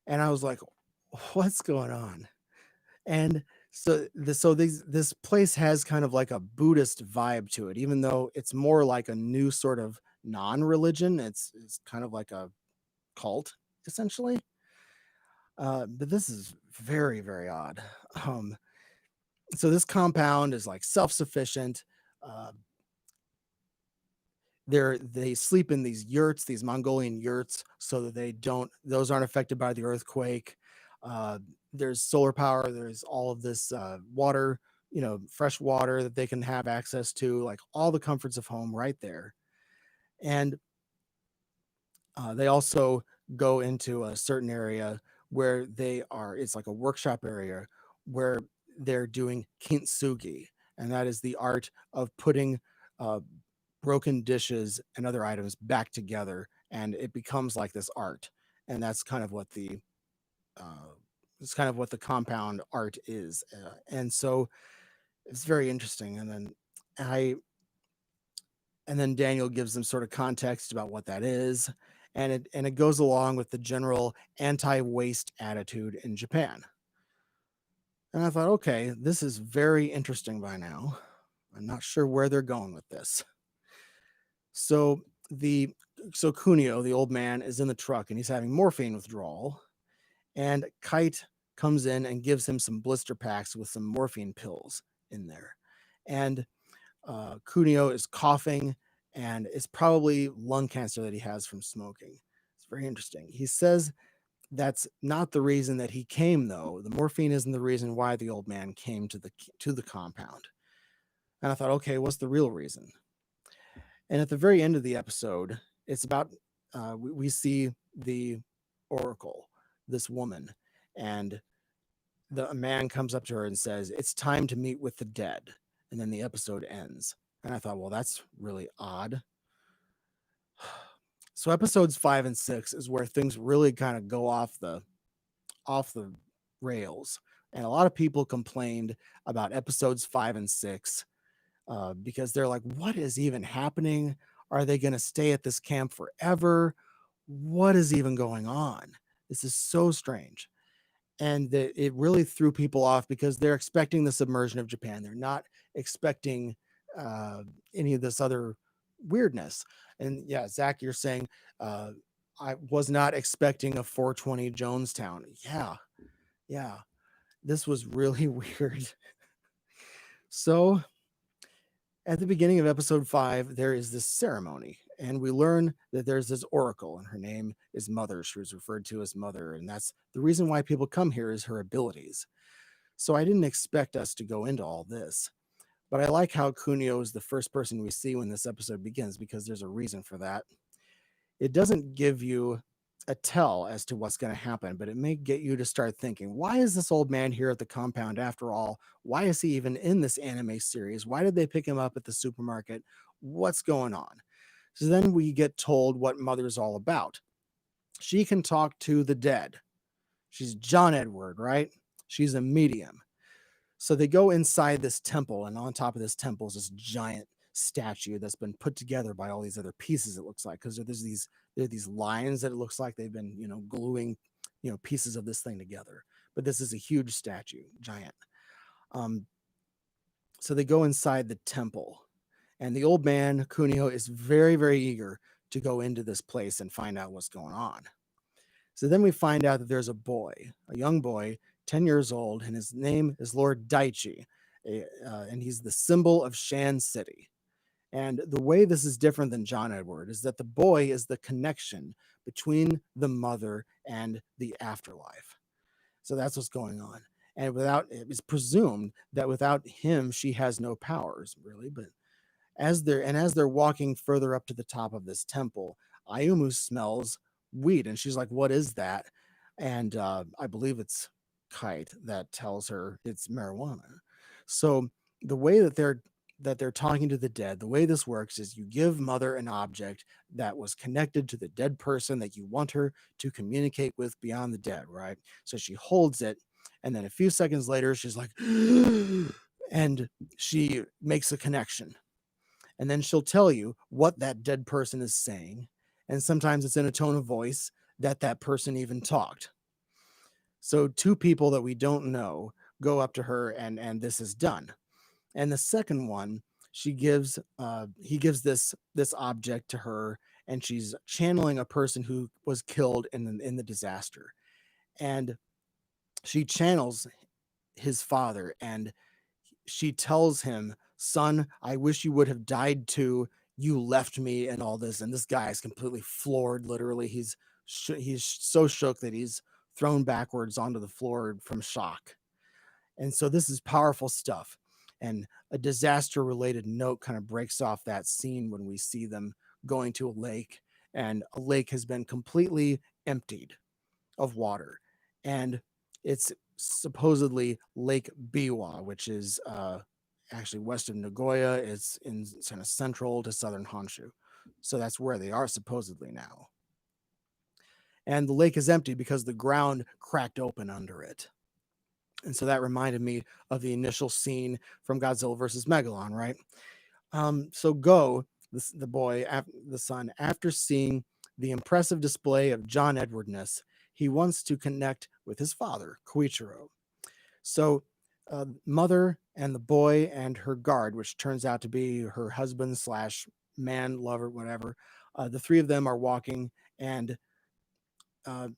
And I was like, what's going on? And so this place has kind of like a Buddhist vibe to it, even though it's more like a new sort of non-religion. It's kind of like a cult, essentially. But this is very, very odd. So this compound is like self-sufficient. They sleep in these yurts, these Mongolian yurts, so that those aren't affected by the earthquake. There's solar power. There's all of this water, fresh water that they can have access to, like all the comforts of home right there. And they also go into a certain area where it's like a workshop area where they're doing kintsugi, and that is the art of putting broken dishes and other items back together, and it becomes like this art. And that's kind of what the compound art is. And so it's very interesting. And then Daniel gives them sort of context about what that is, and it goes along with the general anti-waste attitude in Japan. And I thought, okay, this is very interesting by now. I'm not sure where they're going with this. So Kunio, the old man, is in the truck, and he's having morphine withdrawal. And Kite comes in and gives him some blister packs with some morphine pills in there. And Kunio is coughing, and it's probably lung cancer that he has from smoking. It's very interesting. He says that's not the reason that he came, though. The morphine isn't the reason why the old man came to the compound. And I thought, okay, what's the real reason? And at the very end of the episode, it's about we see the Oracle, this woman, and a man comes up to her and says, "It's time to meet with the dead." And then the episode ends. And I thought, well, that's really odd. So episodes 5 and 6 is where things really kind of go off the rails. And a lot of people complained about episodes 5 and 6 because they're like, what is even happening? Are they going to stay at this camp forever? What is even going on? This is so strange. And it really threw people off because they're expecting the submersion of Japan. They're not expecting uh, any of this other weirdness. And yeah, Zach, you're saying uh, I was not expecting a 420 Jonestown. Yeah, this was really weird. So at the beginning of episode 5, there is this ceremony, and we learn that there's this oracle, and her name is Mother. She was referred to as Mother, and that's the reason why people come here is her abilities. So I didn't expect us to go into all this, but I like how Kunio is the first person we see when this episode begins because there's a reason for that. It doesn't give you a tell as to what's going to happen, but it may get you to start thinking, why is this old man here at the compound after all? Why is he even in this anime series? Why did they pick him up at the supermarket? What's going on? So then we get told what Mother's all about. She can talk to the dead. She's John Edward, right? She's a medium. So they go inside this temple, and on top of this temple is this giant statue that's been put together by all these other pieces, it looks like, because there are these lines that it looks like they've been, gluing, pieces of this thing together. But this is a huge statue, giant. Um, so they go inside the temple, and the old man, Kunio, is very, very eager to go into this place and find out what's going on. So then we find out that there's a young boy, 10 years old, and his name is Lord Daichi, and he's the symbol of Shan City. And the way this is different than John Edward is that the boy is the connection between the mother and the afterlife. So that's what's going on. And it's presumed that without him, she has no powers, really. But as they're walking further up to the top of this temple, Ayumu smells weed, and she's like, "What is that?" And I believe it's Kite that tells her it's marijuana. So the way that they're talking to the dead, the way this works is you give Mother an object that was connected to the dead person that you want her to communicate with beyond the dead, right? So she holds it, and then a few seconds later, she's like, and she makes a connection, and then she'll tell you what that dead person is saying, and sometimes it's in a tone of voice that person even talked. So two people that we don't know go up to her, and this is done. And the second one, he gives this object to her, and she's channeling a person who was killed in the disaster, and she channels his father, and she tells him, "Son, I wish you would have died too. You left me and all this." And this guy is completely floored. Literally, he's so shook that he's thrown backwards onto the floor from shock. And so this is powerful stuff. And a disaster-related note kind of breaks off that scene when we see them going to a lake, and a lake has been completely emptied of water, and it's supposedly Lake Biwa, which is actually west of Nagoya. It's in kind of central to southern Honshu, so that's where they are supposedly now. And the lake is empty because the ground cracked open under it. And so that reminded me of the initial scene from Godzilla versus Megalon, right? So the son, after seeing the impressive display of John Edwardness, he wants to connect with his father, Koichiro. So Mother and the boy and her guard, which turns out to be her husband slash man, lover, whatever, the three of them are walking, and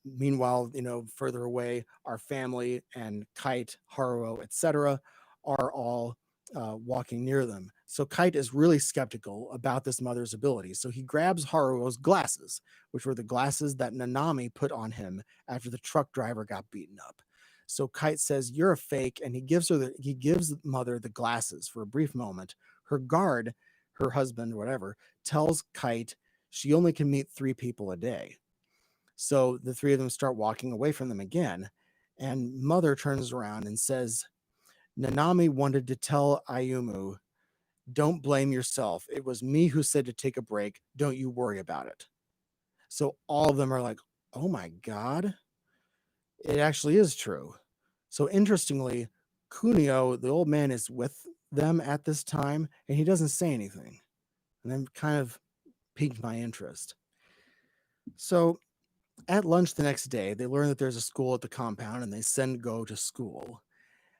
meanwhile, further away, our family and Kite, Haruo, etc., are all walking near them. So Kite is really skeptical about this mother's abilities. So he grabs Haruo's glasses, which were the glasses that Nanami put on him after the truck driver got beaten up. So Kite says, "You're a fake," and he gives Mother the glasses for a brief moment. Her guard, her husband, whatever, tells Kite she only can meet 3 people a day. So the three of them start walking away from them again, and Mother turns around and says, "Nanami wanted to tell Ayumu Don't blame yourself. It was me who said to take a break. Don't you worry about it. So all of them are like, oh my God, it actually is true. So interestingly, Kunio, the old man, is with them at this time and he doesn't say anything. And then kind of piqued my interest. So at lunch the next day, they learn that there's a school at the compound and they send Go to school.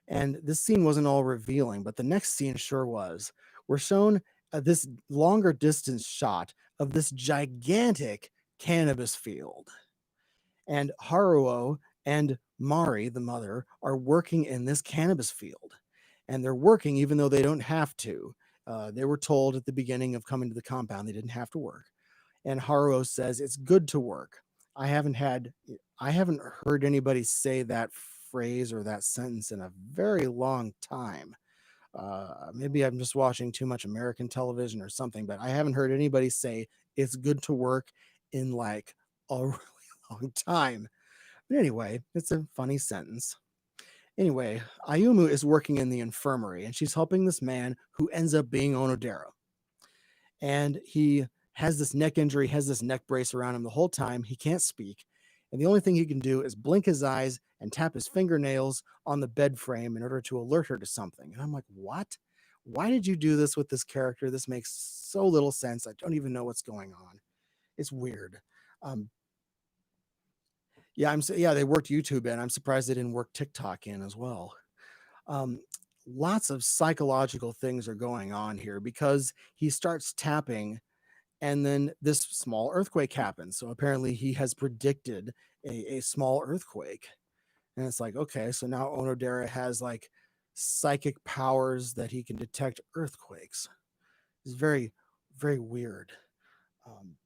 And this scene wasn't all revealing, but the next scene sure was. We're shown this longer distance shot of this gigantic cannabis field. And Haruo and Mari, the mother, are working in this cannabis field. And they're working even though they don't have to. They were told at the beginning of coming to the compound they didn't have to work. And Haruo says it's good to work. I haven't heard anybody say that phrase or that sentence in a very long time. Maybe I'm just watching too much American television or something, but I haven't heard anybody say it's good to work in like a really long time. But anyway, it's a funny sentence. Anyway, Ayumu is working in the infirmary and she's helping this man who ends up being Onodera. And he has this neck injury, has this neck brace around him the whole time. He can't speak. And the only thing he can do is blink his eyes and tap his fingernails on the bed frame in order to alert her to something. And I'm like, what? Why did you do this with this character? This makes so little sense. I don't even know what's going on. It's weird. Um, yeah, they worked YouTube in. I'm surprised they didn't work TikTok in as well. Um, Lots of psychological things are going on here because he starts tapping and then this small earthquake happens. So apparently he has predicted a small earthquake. And it's like, okay, so now Onodera has like psychic powers that he can detect earthquakes. It's very, very weird. Um,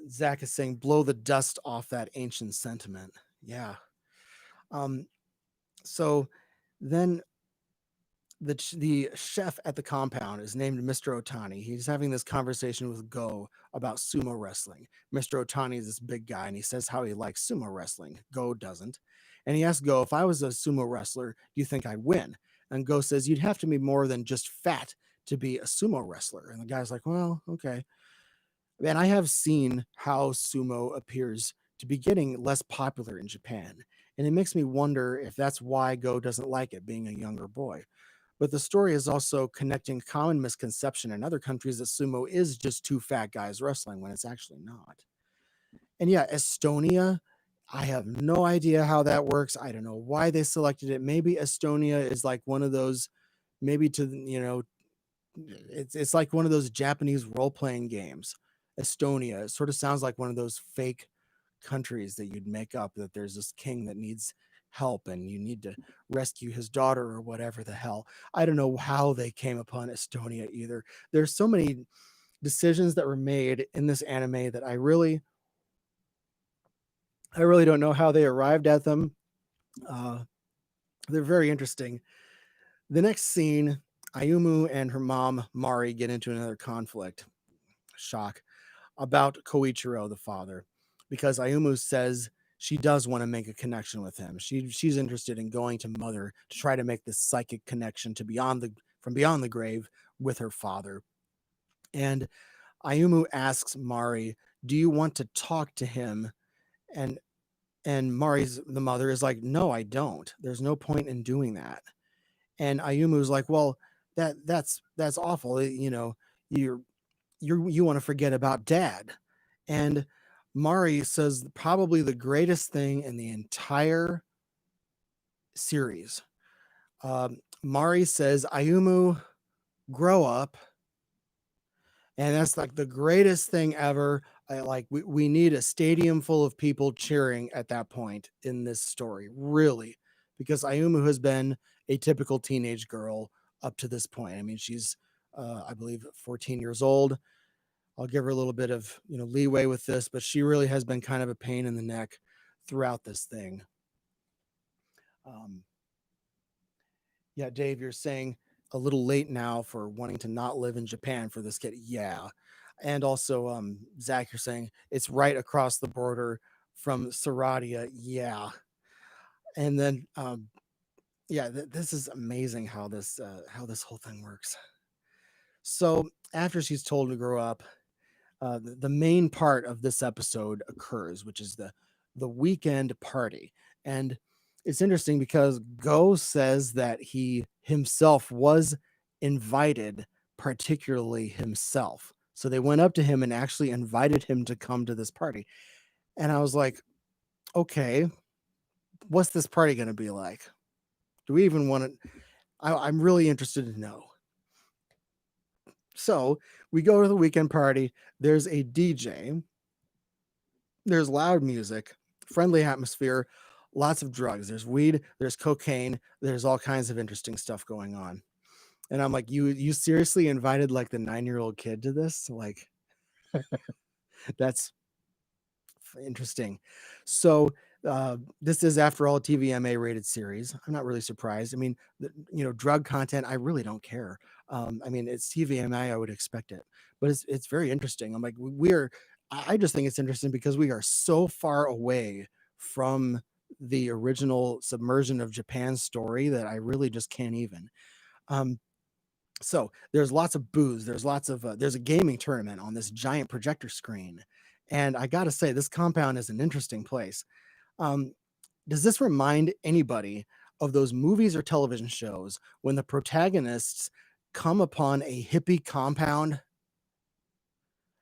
Zach is saying, blow the dust off that ancient sentiment. Yeah. Um, so then the chef at the compound is named Mr. Otani. He's having this conversation with Go about sumo wrestling. Mr. Otani is this big guy and he says how he likes sumo wrestling. Go doesn't. And he asks Go, if I was a sumo wrestler, do you think I'd win? And Go says, you'd have to be more than just fat to be a sumo wrestler. And the guy's like, well, okay. And I have seen how sumo appears to be getting less popular in Japan. And it makes me wonder if that's why Go doesn't like it, being a younger boy. But the story is also connecting common misconception in other countries that sumo is just two fat guys wrestling when it's actually not. And yeah, Estonia, I have no idea how that works. I don't know why they selected it. Maybe Estonia is like one of those, maybe to, it's like one of those Japanese role-playing games. Estonia, it sort of sounds like one of those fake countries that you'd make up, that there's this king that needs help and you need to rescue his daughter or whatever the hell. I don't know how they came upon Estonia either. There's so many decisions that were made in this anime that I really don't know how they arrived at them. Uh, they're very interesting. The next scene, Ayumu and her mom Mari get into another conflict. Shock. About Koichiro, the father, because Ayumu says she does want to make a connection with him. She's interested in going to mother to try to make this psychic connection to from beyond the grave with her father. And Ayumu asks Mari, "Do you want to talk to him?" And Mari's the mother is like, "No, I don't. There's no point in doing that." And Ayumu's like, "Well, that's awful. You're you want to forget about dad." And Mari says probably the greatest thing in the entire series. Mari says, Ayumu, grow up. And that's like the greatest thing ever. We need a stadium full of people cheering at that point in this story, really, because Ayumu has been a typical teenage girl up to this point. I mean, she's, I believe, 14 years old. I'll give her a little bit of leeway with this, but she really has been kind of a pain in the neck throughout this thing. Um, yeah, Dave, you're saying a little late now for wanting to not live in Japan for this kid. Yeah, and also Zach, you're saying it's right across the border from Saradia. Yeah, and then yeah, this is amazing how this whole thing works. So after she's told to grow up, the main part of this episode occurs, which is the weekend party. And it's interesting because Go says that he himself was invited, particularly himself. So they went up to him and actually invited him to come to this party. And I was like, okay, what's this party going to be like? Do we even want to? I'm really interested to know. So we go to the weekend party. There's a DJ. There's loud music, friendly atmosphere, lots of drugs. There's weed, there's cocaine, there's all kinds of interesting stuff going on. And I'm like, you seriously invited like the 9-year-old kid to this? Like, that's interesting. So this is, after all, TVMA rated series. I'm not really surprised. I mean, drug content, I really don't care. I mean, it's TVMA, I would expect it, but it's very interesting. I'm like, I just think it's interesting because we are so far away from the original submersion of Japan's story that I really just can't even. So there's lots of booze. There's a gaming tournament on this giant projector screen. And I got to say, this compound is an interesting place. Um, does this remind anybody of those movies or television shows when the protagonists come upon a hippie compound,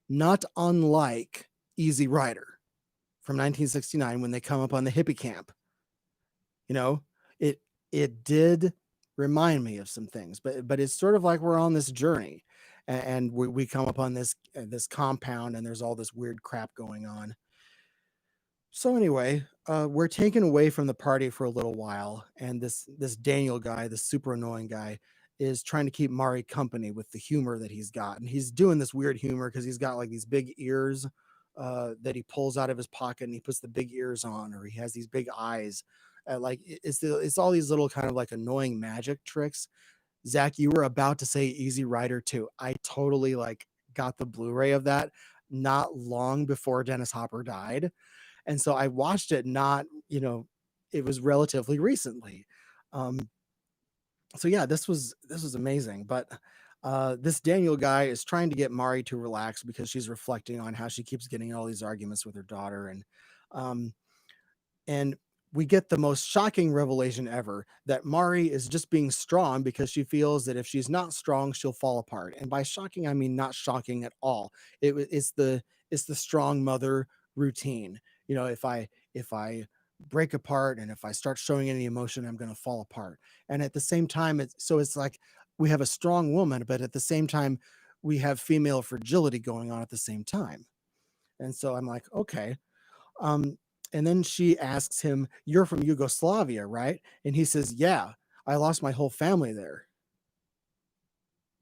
not unlike Easy Rider from 1969 when they come upon the hippie camp? You know, it it did remind me of some things, but it's sort of like we're on this journey, and we come upon this compound, and there's all this weird crap going on. So anyway, we're taken away from the party for a little while, and this Daniel guy, this super annoying guy, is trying to keep Mari company with the humor that he's got, and he's doing this weird humor because he's got like these big ears that he pulls out of his pocket, and he puts the big ears on, or he has these big eyes. It's all these little kind of like annoying magic tricks. Zach, you were about to say Easy Rider too. I totally like got the Blu-ray of that not long before Dennis Hopper died, and so I watched it not, it was relatively recently. Um, so yeah, this was amazing. But this Daniel guy is trying to get Mari to relax because she's reflecting on how she keeps getting in all these arguments with her daughter, um, and we get the most shocking revelation ever that Mari is just being strong because she feels that if she's not strong, she'll fall apart. And by shocking, I mean not shocking at all. It's the strong mother routine. If I break apart and if I start showing any emotion, I'm going to fall apart. And at the same time, it's like we have a strong woman, but at the same time, we have female fragility going on at the same time. And so I'm like, okay, um, and then she asks him, "You're from Yugoslavia, right?" And he says, "Yeah, I lost my whole family there."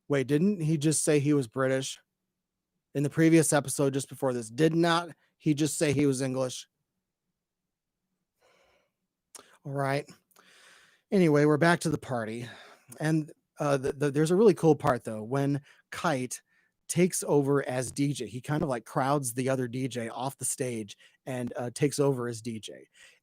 Wait, didn't he just say he was British in the previous episode just before this? Did not he just say he was English? All right. Anyway, we're back to the party. And there's a really cool part, though, when Kite takes over as DJ. He kind of like crowds the other DJ off the stage and takes over as DJ.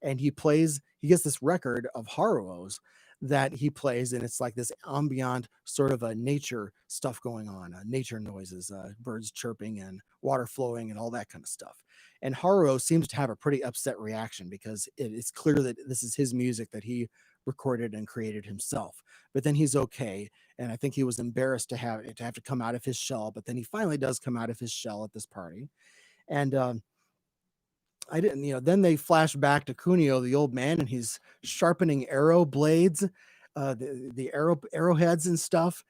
And he gets this record of Haruo's that he plays, and it's like this ambient sort of a nature stuff going on, nature noises, birds chirping and water flowing and all that kind of stuff. And Haruo seems to have a pretty upset reaction because it's clear that this is his music that he recorded and created himself. But then he's okay, and I think he was embarrassed to have to come out of his shell. But then he finally does come out of his shell at this party, and I didn't, then they flash back to Kunio, the old man, and he's sharpening arrow blades, the arrowheads and stuff,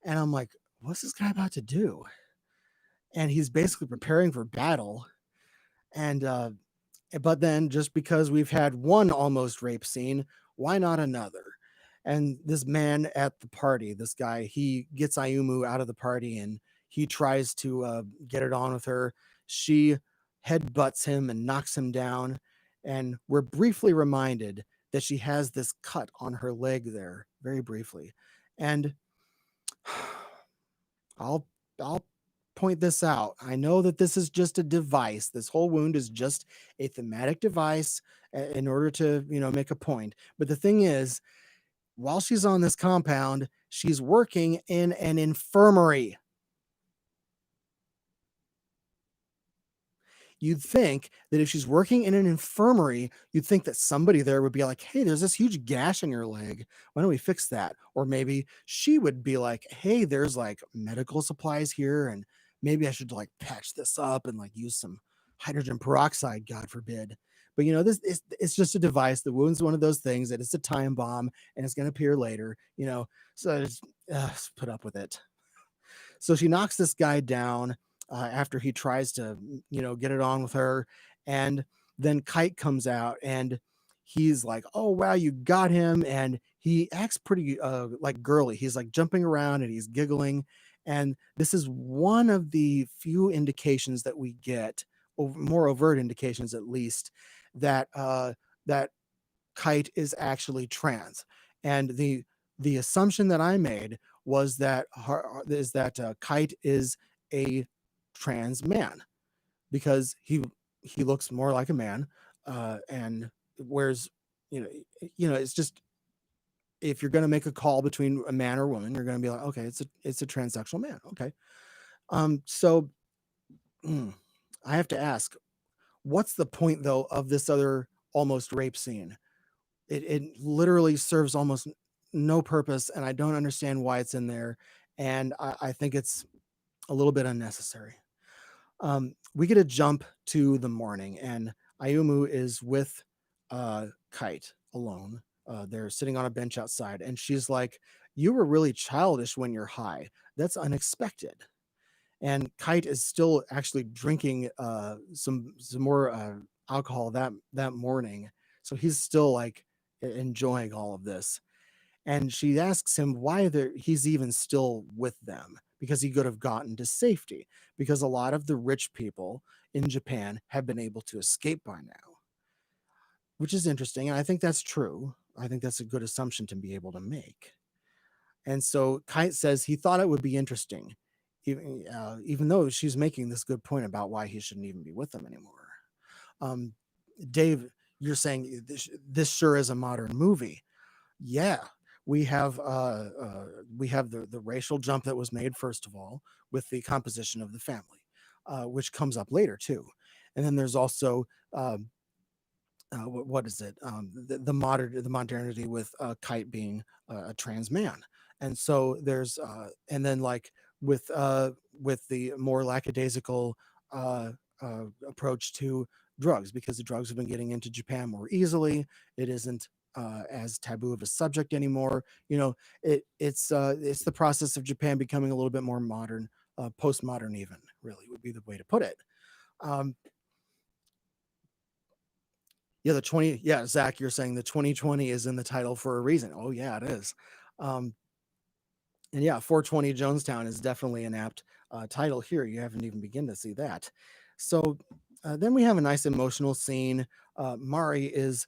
and I'm like, what's this guy about to do? And he's basically preparing for battle, and but then just because we've had one almost rape scene, why not another? And this man at the party, this guy, he gets Ayumu out of the party and he tries to get it on with her. She headbutts him and knocks him down. And we're briefly reminded that she has this cut on her leg there, very briefly. And I'll I'll point this out. I know that this is just a device. This whole wound is just a thematic device in order to, make a point. But the thing is, while she's on this compound, she's working in an infirmary. you'd think that if she's working in an infirmary, you'd think that somebody there would be like, hey, there's this huge gash in your leg. Why don't we fix that? Or maybe she would be like, hey, there's like medical supplies here, and maybe I should like patch this up and like use some hydrogen peroxide, God forbid. But this is it's just a device. The wound's one of those things that it's a time bomb and it's going to appear later, so just put up with it. So she knocks this guy down after he tries to, get it on with her. And then Kite comes out and he's like, oh, wow, you got him. And he acts pretty like girly. He's like jumping around and he's giggling. And this is one of the few indications that we get, more overt indications at least, that Kite is actually trans. And the assumption that I made was that Kite is a trans man because he looks more like a man, and wears, you know it's just, if you're going to make a call between a man or a woman, you're going to be like, okay, it's a transsexual man. Okay. So I have to ask, what's the point though of this other almost rape scene? It literally serves almost no purpose, and I don't understand why it's in there. And I think it's a little bit unnecessary. We get a jump to the morning, and Ayumu is with Kite alone. They're sitting on a bench outside, and she's like, "You were really childish when you're high. That's unexpected." And Kite is still actually drinking some more alcohol that morning, so he's still like enjoying all of this. And she asks him why he's even still with them, because he could have gotten to safety, because a lot of the rich people in Japan have been able to escape by now, which is interesting. And I think that's true. I think that's a good assumption to be able to make. And so Kite says he thought it would be interesting, even though she's making this good point about why he shouldn't even be with them anymore. Um, Dave, you're saying this sure is a modern movie. Yeah, we have the racial jump that was made first of all with the composition of the family, which comes up later too, and then there's also what is it, the modernity with Kite being a trans man. And so there's and then like with the more lackadaisical approach to drugs, because the drugs have been getting into Japan more easily. It isn't as taboo of a subject anymore. It's the process of Japan becoming a little bit more modern, postmodern even, really would be the way to put it. um, Yeah, Zach, you're saying the 2020 is in the title for a reason. Oh yeah, it is. Um, and yeah, 420 Jonestown is definitely an apt title here. You haven't even begun to see that. So then we have a nice emotional scene. Mari is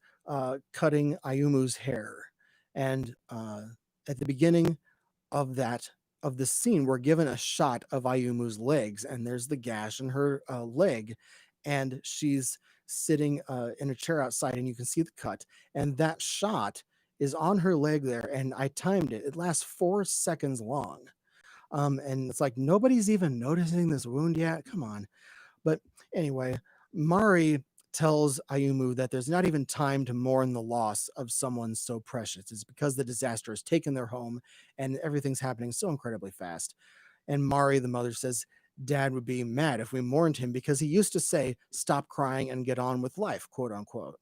cutting Ayumu's hair, and at the beginning of the scene, we're given a shot of Ayumu's legs, and there's the gash in her leg, and she's sitting in a chair outside, and you can see the cut, and that shot is on her leg there, and I timed it. It lasts 4 seconds long. And it's like nobody's even noticing this wound yet. Come on. But anyway, Mari tells Ayumu that there's not even time to mourn the loss of someone so precious. It's because the disaster has taken their home and everything's happening so incredibly fast. And Mari, the mother, says, Dad would be mad if we mourned him because he used to say, stop crying and get on with life, quote unquote.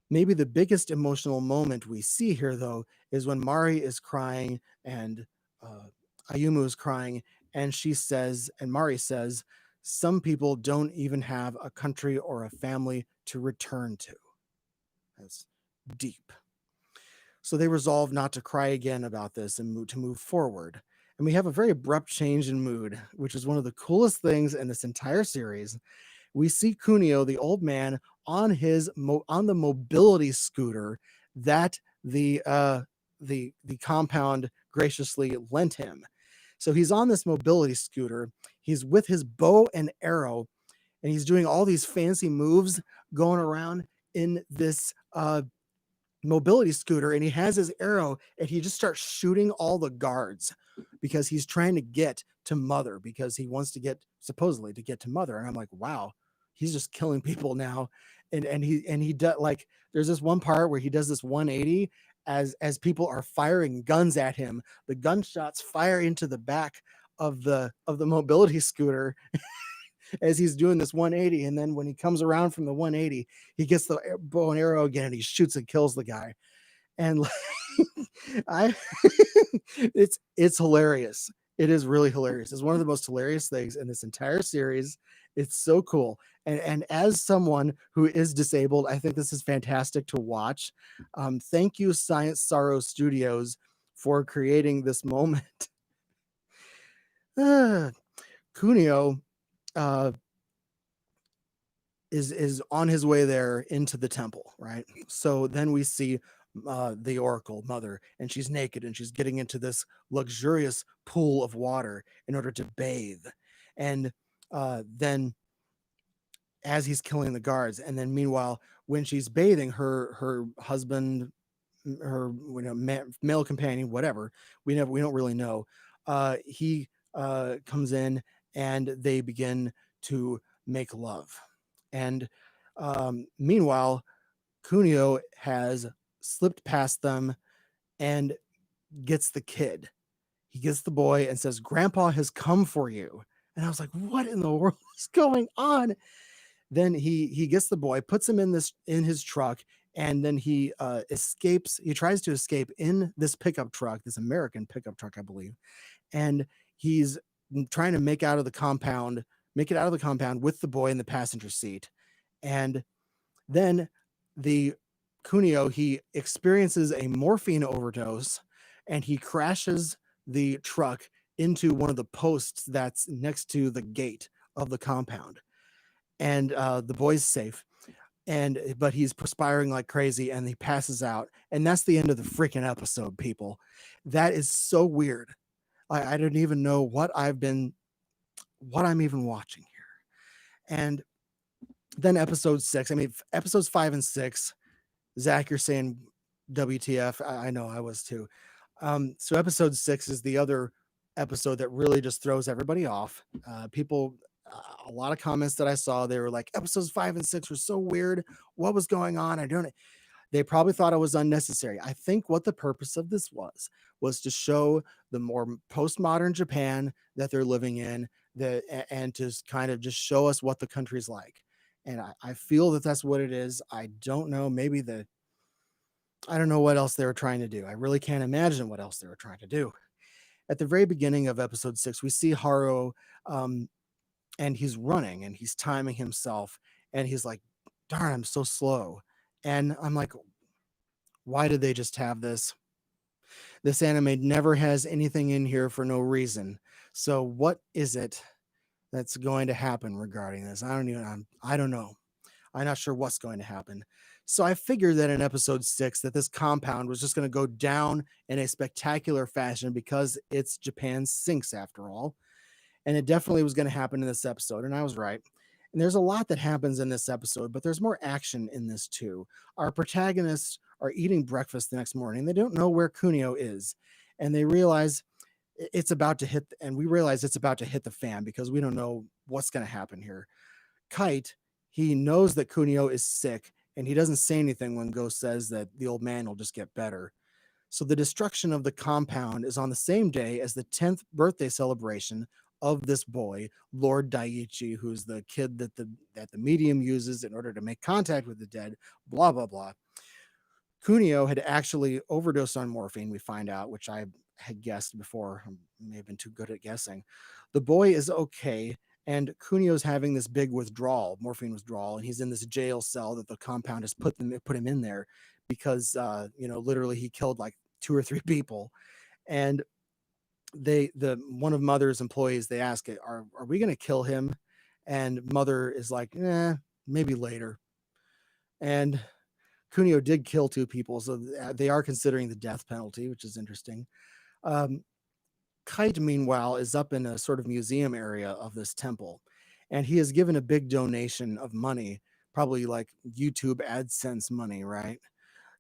Maybe the biggest emotional moment we see here, though, is when Mari is crying and uh, Ayumu is crying, and Mari says, some people don't even have a country or a family to return to. That's deep. So they resolve not to cry again about this and to move forward. And we have a very abrupt change in mood, which is one of the coolest things in this entire series. We see Kunio, the old man, on the mobility scooter that the compound graciously lent him. So he's on this mobility scooter. He's with his bow and arrow, and he's doing all these fancy moves going around in this mobility scooter, and he has his arrow, and he just starts shooting all the guards because he's trying to get to Mother, because he wants to supposedly get to Mother. And I'm like, wow, he's just killing people now. And he does, like, there's this one part where he does this 180 as people are firing guns at him. The gunshots fire into the back of the mobility scooter as he's doing this 180. And then when he comes around from the 180, he gets the bow and arrow again and he shoots and kills the guy. And like, I it's hilarious. It is really hilarious. It's one of the most hilarious things in this entire series. It's so cool. And as someone who is disabled, I think this is fantastic to watch. Thank you, Science Saru Studios, for creating this moment. Kunio uh, is on his way there into the temple, right? So then we see the Oracle Mother, and she's naked and she's getting into this luxurious pool of water in order to bathe. And then as he's killing the guards, and then meanwhile, when she's bathing, her husband, her male companion, whatever, we don't really know. He comes in and they begin to make love. And meanwhile, Kunio has slipped past them and gets the kid. He gets the boy and says, "Grandpa has come for you." And I was like, what in the world is going on? Then he gets the boy, puts him in his truck, and then he escapes. He tries to escape in this pickup truck, this American pickup truck, I believe. And he's trying to make it out of the compound with the boy in the passenger seat. And then the Kunio, he experiences a morphine overdose and he crashes the truck into one of the posts that's next to the gate of the compound. And the boy's safe. But he's perspiring like crazy and he passes out. And that's the end of the freaking episode, people. That is so weird. I don't even know what I'm even watching here. And then episode 6, episodes 5 and 6, Zach, you're saying WTF. I know I was too. So episode 6 is the other episode that really just throws everybody off. People, a lot of comments that I saw, they were like, episodes 5 and 6 were so weird. What was going on? They probably thought it was unnecessary. I think what the purpose of this was to show the more postmodern Japan that they're living in, and to kind of just show us what the country's like. And I feel that that's what it is. I don't know. I don't know what else they were trying to do. I really can't imagine what else they were trying to do. At the very beginning of episode 6, we see Haruo, and he's running and he's timing himself. And he's like, darn, I'm so slow. And I'm like, why did they just have this? This anime never has anything in here for no reason. So what is it that's going to happen regarding this? I don't know. I'm not sure what's going to happen. So I figured that in episode 6 that this compound was just going to go down in a spectacular fashion because it's Japan's sinks after all. And it definitely was going to happen in this episode. And I was right. And there's a lot that happens in this episode, but there's more action in this too. Our protagonists are eating breakfast the next morning. They don't know where Kunio is. And they realize it's about to hit, and we realize it's about to hit the fan because we don't know what's going to happen here. Kite, he knows that Kunio is sick, and he doesn't say anything when Ghost says that the old man will just get better. So the destruction of the compound is on the same day as the 10th birthday celebration of this boy, Lord Daiichi, who's the kid that the medium uses in order to make contact with the dead, blah, blah, blah. Kunio had actually overdosed on morphine, we find out, which I had guessed before. I may have been too good at guessing. The boy is okay, and Kunio's having this big morphine withdrawal, and he's in this jail cell that the compound has put him in there because, literally he killed like 2 or 3 people. And one of Mother's employees, they ask it, are we going to kill him? And Mother is like, maybe later. And Kunio did kill 2 people, so they are considering the death penalty, which is interesting. Kite, meanwhile, is up in a sort of museum area of this temple, and he has given a big donation of money, probably like YouTube AdSense money, right,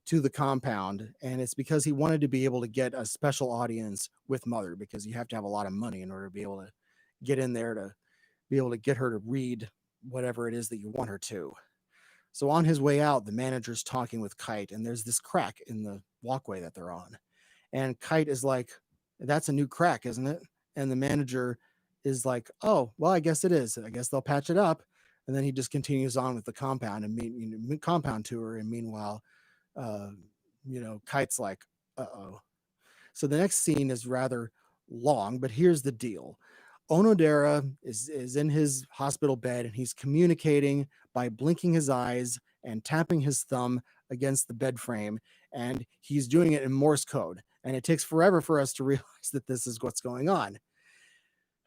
to the compound. And it's because he wanted to be able to get a special audience with Mother, because you have to have a lot of money in order to be able to get in there to be able to get her to read whatever it is that you want her to. So on his way out, the manager's talking with Kite, and there's this crack in the walkway that they're on. And Kite is like, "That's a new crack, isn't it?" And the manager is like, "Oh, well, I guess it is. I guess they'll patch it up." And then he just continues on with the compound and compound tour. And meanwhile, uh, Kite's like, "Uh-oh." So the next scene is rather long, but here's the deal. Onodera is in his hospital bed and he's communicating by blinking his eyes and tapping his thumb against the bed frame. And he's doing it in Morse code. And it takes forever for us to realize that this is what's going on.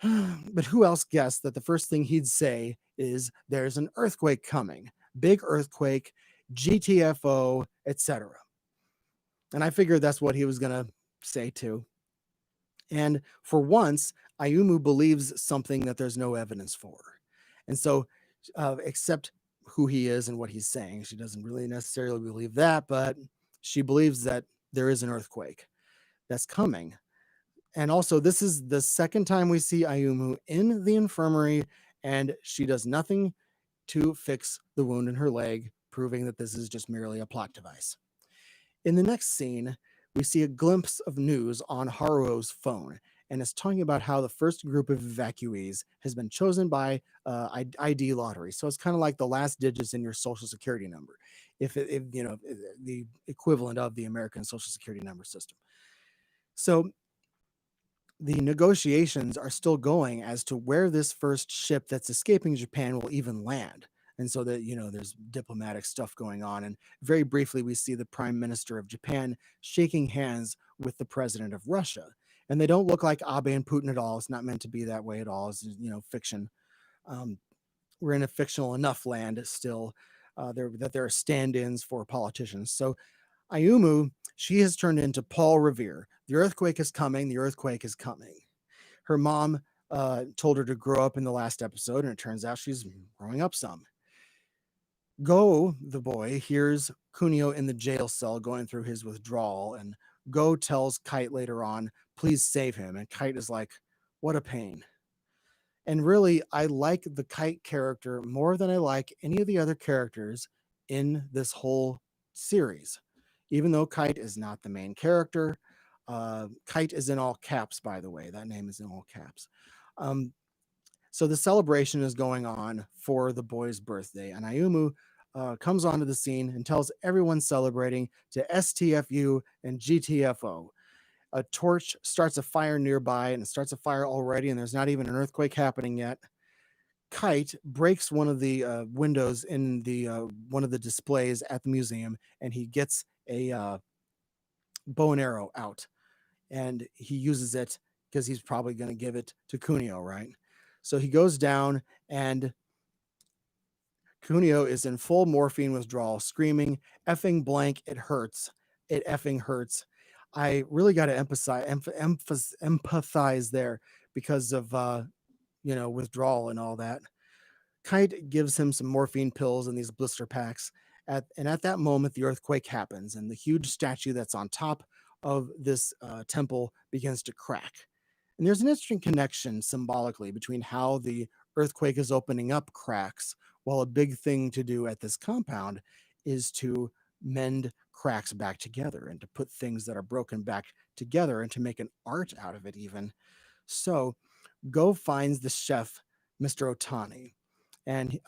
But who else guessed that the first thing he'd say is, "There's an earthquake coming, big earthquake, GTFO, etc." And I figured that's what he was going to say too. And for once, Ayumu believes something that there's no evidence for. And so, except who he is and what he's saying, she doesn't really necessarily believe that, but she believes that there is an earthquake that's coming. And also, this is the second time we see Ayumu in the infirmary, and she does nothing to fix the wound in her leg, proving that this is just merely a plot device. In the next scene, we see a glimpse of news on Haruo's phone, and it's talking about how the first group of evacuees has been chosen by ID lottery. So it's kind of like the last digits in your social security number, if the equivalent of the American social security number system. So the negotiations are still going as to where this first ship that's escaping Japan will even land. And so that, there's diplomatic stuff going on. And very briefly, we see the prime minister of Japan shaking hands with the president of Russia. And they don't look like Abe and Putin at all. It's not meant to be that way at all. It's, fiction. We're in a fictional enough land still that there are stand-ins for politicians. So Ayumu, she has turned into Paul Revere. The earthquake is coming. The earthquake is coming. Her mom told her to grow up in the last episode, and it turns out she's growing up some. Go, the boy, hears Kunio in the jail cell going through his withdrawal, and Go tells Kite later on, "Please save him." And Kite is like, "What a pain." And really, I like the Kite character more than I like any of the other characters in this whole series. Even though Kite is not the main character, Kite is in all caps, by the way. That name is in all caps. So the celebration is going on for the boy's birthday, and Ayumu comes onto the scene and tells everyone celebrating to STFU and GTFO. A torch starts a fire nearby, and it starts a fire already, and there's not even an earthquake happening yet. Kite breaks one of the windows in the one of the displays at the museum, and he gets a bow and arrow out, and he uses it because he's probably going to give it to Kunio, right? So he goes down, and Kunio is in full morphine withdrawal, screaming, "Effing blank, it hurts. It effing hurts." I really got to empathize there because of withdrawal and all that. Kite gives him some morphine pills and these blister packs. And at that moment, the earthquake happens, and the huge statue that's on top of this temple begins to crack. And there's an interesting connection symbolically between how the earthquake is opening up cracks, while a big thing to do at this compound is to mend cracks back together and to put things that are broken back together and to make an art out of it, even. So, Go finds the chef, Mr. Otani, and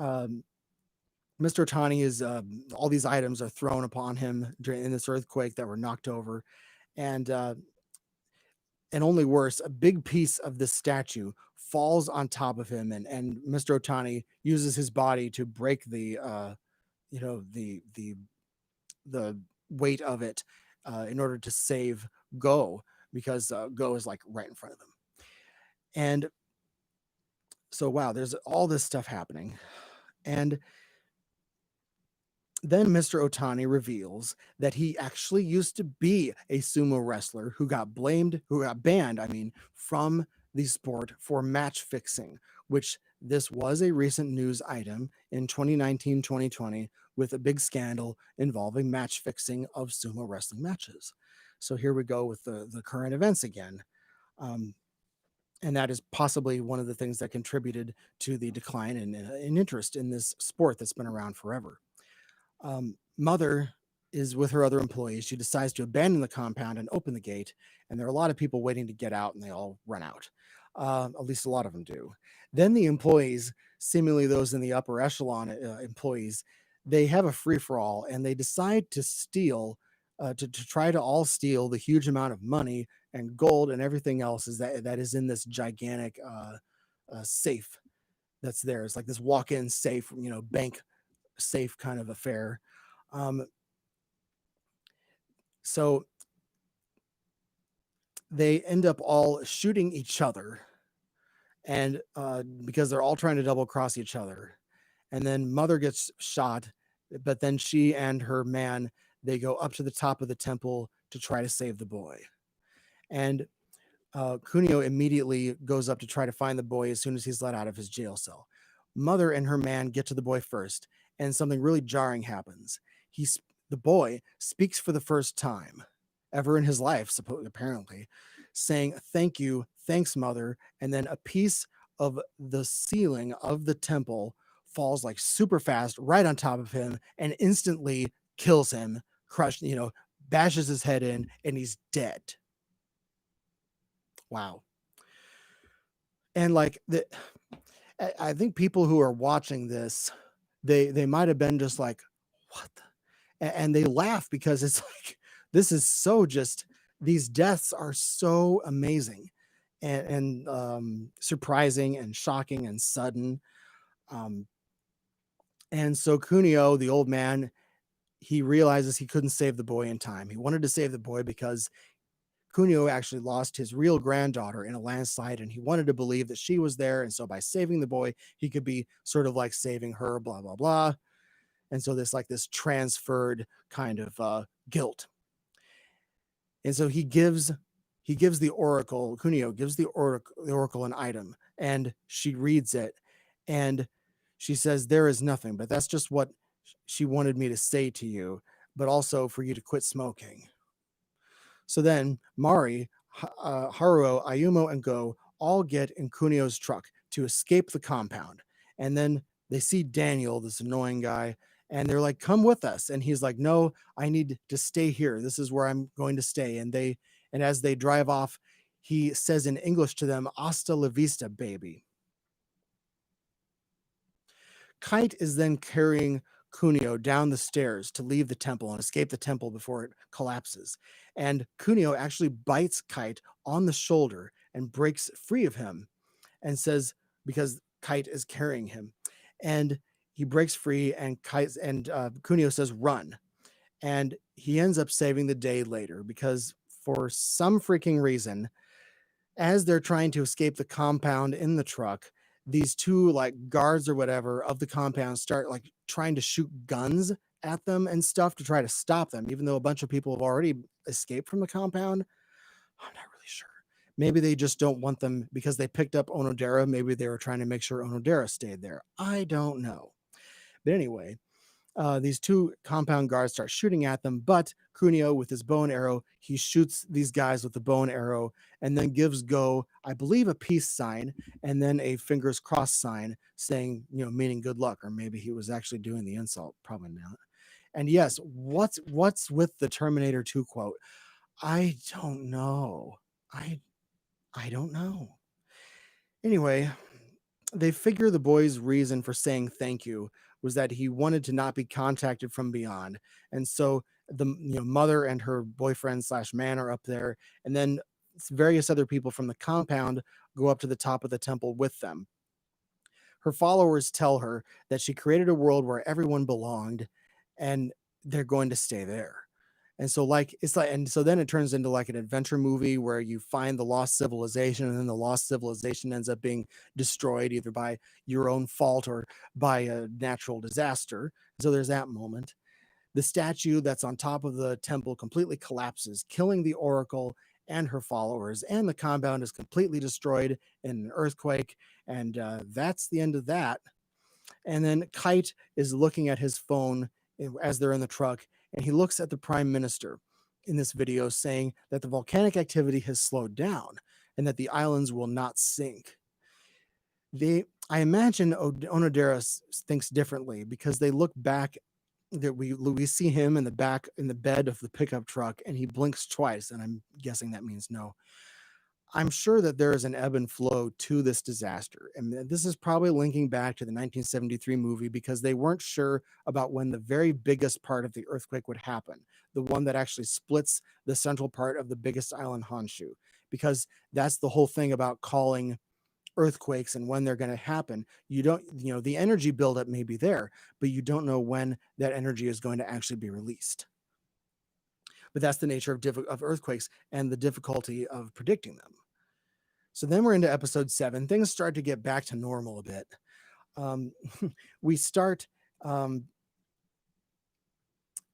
Mr. Otani is all these items are thrown upon him in this earthquake that were knocked over, and only worse, a big piece of this statue falls on top of him, and Mr. Otani uses his body to break the the weight of it in order to save Go, because Go is like right in front of him. And so, wow, there's all this stuff happening. And then Mr. Otani reveals that he actually used to be a sumo wrestler who got banned, from the sport for match fixing, which this was a recent news item in 2019-2020 with a big scandal involving match fixing of sumo wrestling matches. So here we go with the current events again. Um, And that is possibly one of the things that contributed to the decline in interest in this sport that's been around forever. Mother is with her other employees. She decides to abandon the compound and open the gate. And there are a lot of people waiting to get out, and they all run out. At least a lot of them do. Then the employees, seemingly those in the upper echelon employees, they have a free for all, and they decide to steal, to try to all steal the huge amount of money and gold and everything else that is in this gigantic safe that's there. It's like this walk-in safe, bank safe kind of affair. Um, so they end up all shooting each other, and because they're all trying to double cross each other. And then Mother gets shot, but then she and her man, they go up to the top of the temple to try to save the boy. And Kunio immediately goes up to try to find the boy as soon as he's let out of his jail cell. Mother and her man get to the boy first, and something really jarring happens. The boy speaks for the first time ever in his life, apparently, saying, "Thank you, thanks, Mother." And then a piece of the ceiling of the temple falls like super fast right on top of him and instantly kills him, bashes his head in, and he's dead. Wow. And like I think people who are watching this, they might have been just like, what and they laugh because it's like, this is so just, these deaths are so amazing and surprising and shocking and sudden. um and so Kunio, the old man, he realizes he couldn't save the boy in time. He wanted to save the boy because Kunio actually lost his real granddaughter in a landslide, and he wanted to believe that she was there. And so by saving the boy, he could be sort of like saving her, blah, blah, blah. And so this like this transferred kind of guilt. And so he gives the oracle, Kunio gives the oracle an item, and she reads it, and she says, "There is nothing, but that's just what she wanted me to say to you, but also for you to quit smoking." So then Mari, Haruo, Ayumu, and Go all get in Kunio's truck to escape the compound. And then they see Daniel, this annoying guy, and they're like, "Come with us." And he's like, "No, I need to stay here. This is where I'm going to stay." And as they drive off, he says in English to them, "Hasta la vista, baby." Kite is then carrying Kunio down the stairs to leave the temple and escape the temple before it collapses. And Kunio actually bites Kite on the shoulder and breaks free of him and says, because Kite is carrying him, and he breaks free, and Kunio says, "Run." And he ends up saving the day later because for some freaking reason, as they're trying to escape the compound in the truck, these two like guards or whatever of the compound start like trying to shoot guns at them and stuff to try to stop them, even though a bunch of people have already escaped from the compound. I'm not really sure. Maybe they just don't want them because they picked up Onodera. Maybe they were trying to make sure Onodera stayed there. I don't know. But anyway, these two compound guards start shooting at them, but Kunio, with his bow and arrow, he shoots these guys with the bow and arrow and then gives Go, I believe, a peace sign and then a fingers crossed sign saying, meaning good luck, or maybe he was actually doing the insult. Probably not. And yes, what's with the Terminator 2 quote? I don't know. I I don't know. Anyway, they figure the boy's reason for saying thank you was that he wanted to not be contacted from beyond. And so the mother and her boyfriend slash man are up there, and then various other people from the compound go up to the top of the temple with them. Her followers tell her that she created a world where everyone belonged, and they're going to stay there. And so like it's like and so then it turns into like an adventure movie where you find the lost civilization, and then the lost civilization ends up being destroyed either by your own fault or by a natural disaster. So there's that moment. The statue that's on top of the temple completely collapses, killing the oracle and her followers, and the compound is completely destroyed in an earthquake. And that's the end of that. And then Kite is looking at his phone as they're in the truck, and he looks at the prime minister in this video saying that the volcanic activity has slowed down. and that the islands will not sink. I imagine Onodera thinks differently because they look back that we see him in the back in the bed of the pickup truck and he blinks twice, and I'm guessing that means no. I'm sure that there is an ebb and flow to this disaster. And this is probably linking back to the 1973 movie because they weren't sure about when the very biggest part of the earthquake would happen, the one that actually splits the central part of the biggest island, Honshu, because that's the whole thing about calling earthquakes and when they're going to happen. You don't, the energy buildup may be there, but you don't know when that energy is going to actually be released. But that's the nature of earthquakes and the difficulty of predicting them. So then we're into episode 7. Things start to get back to normal a bit. Um, we start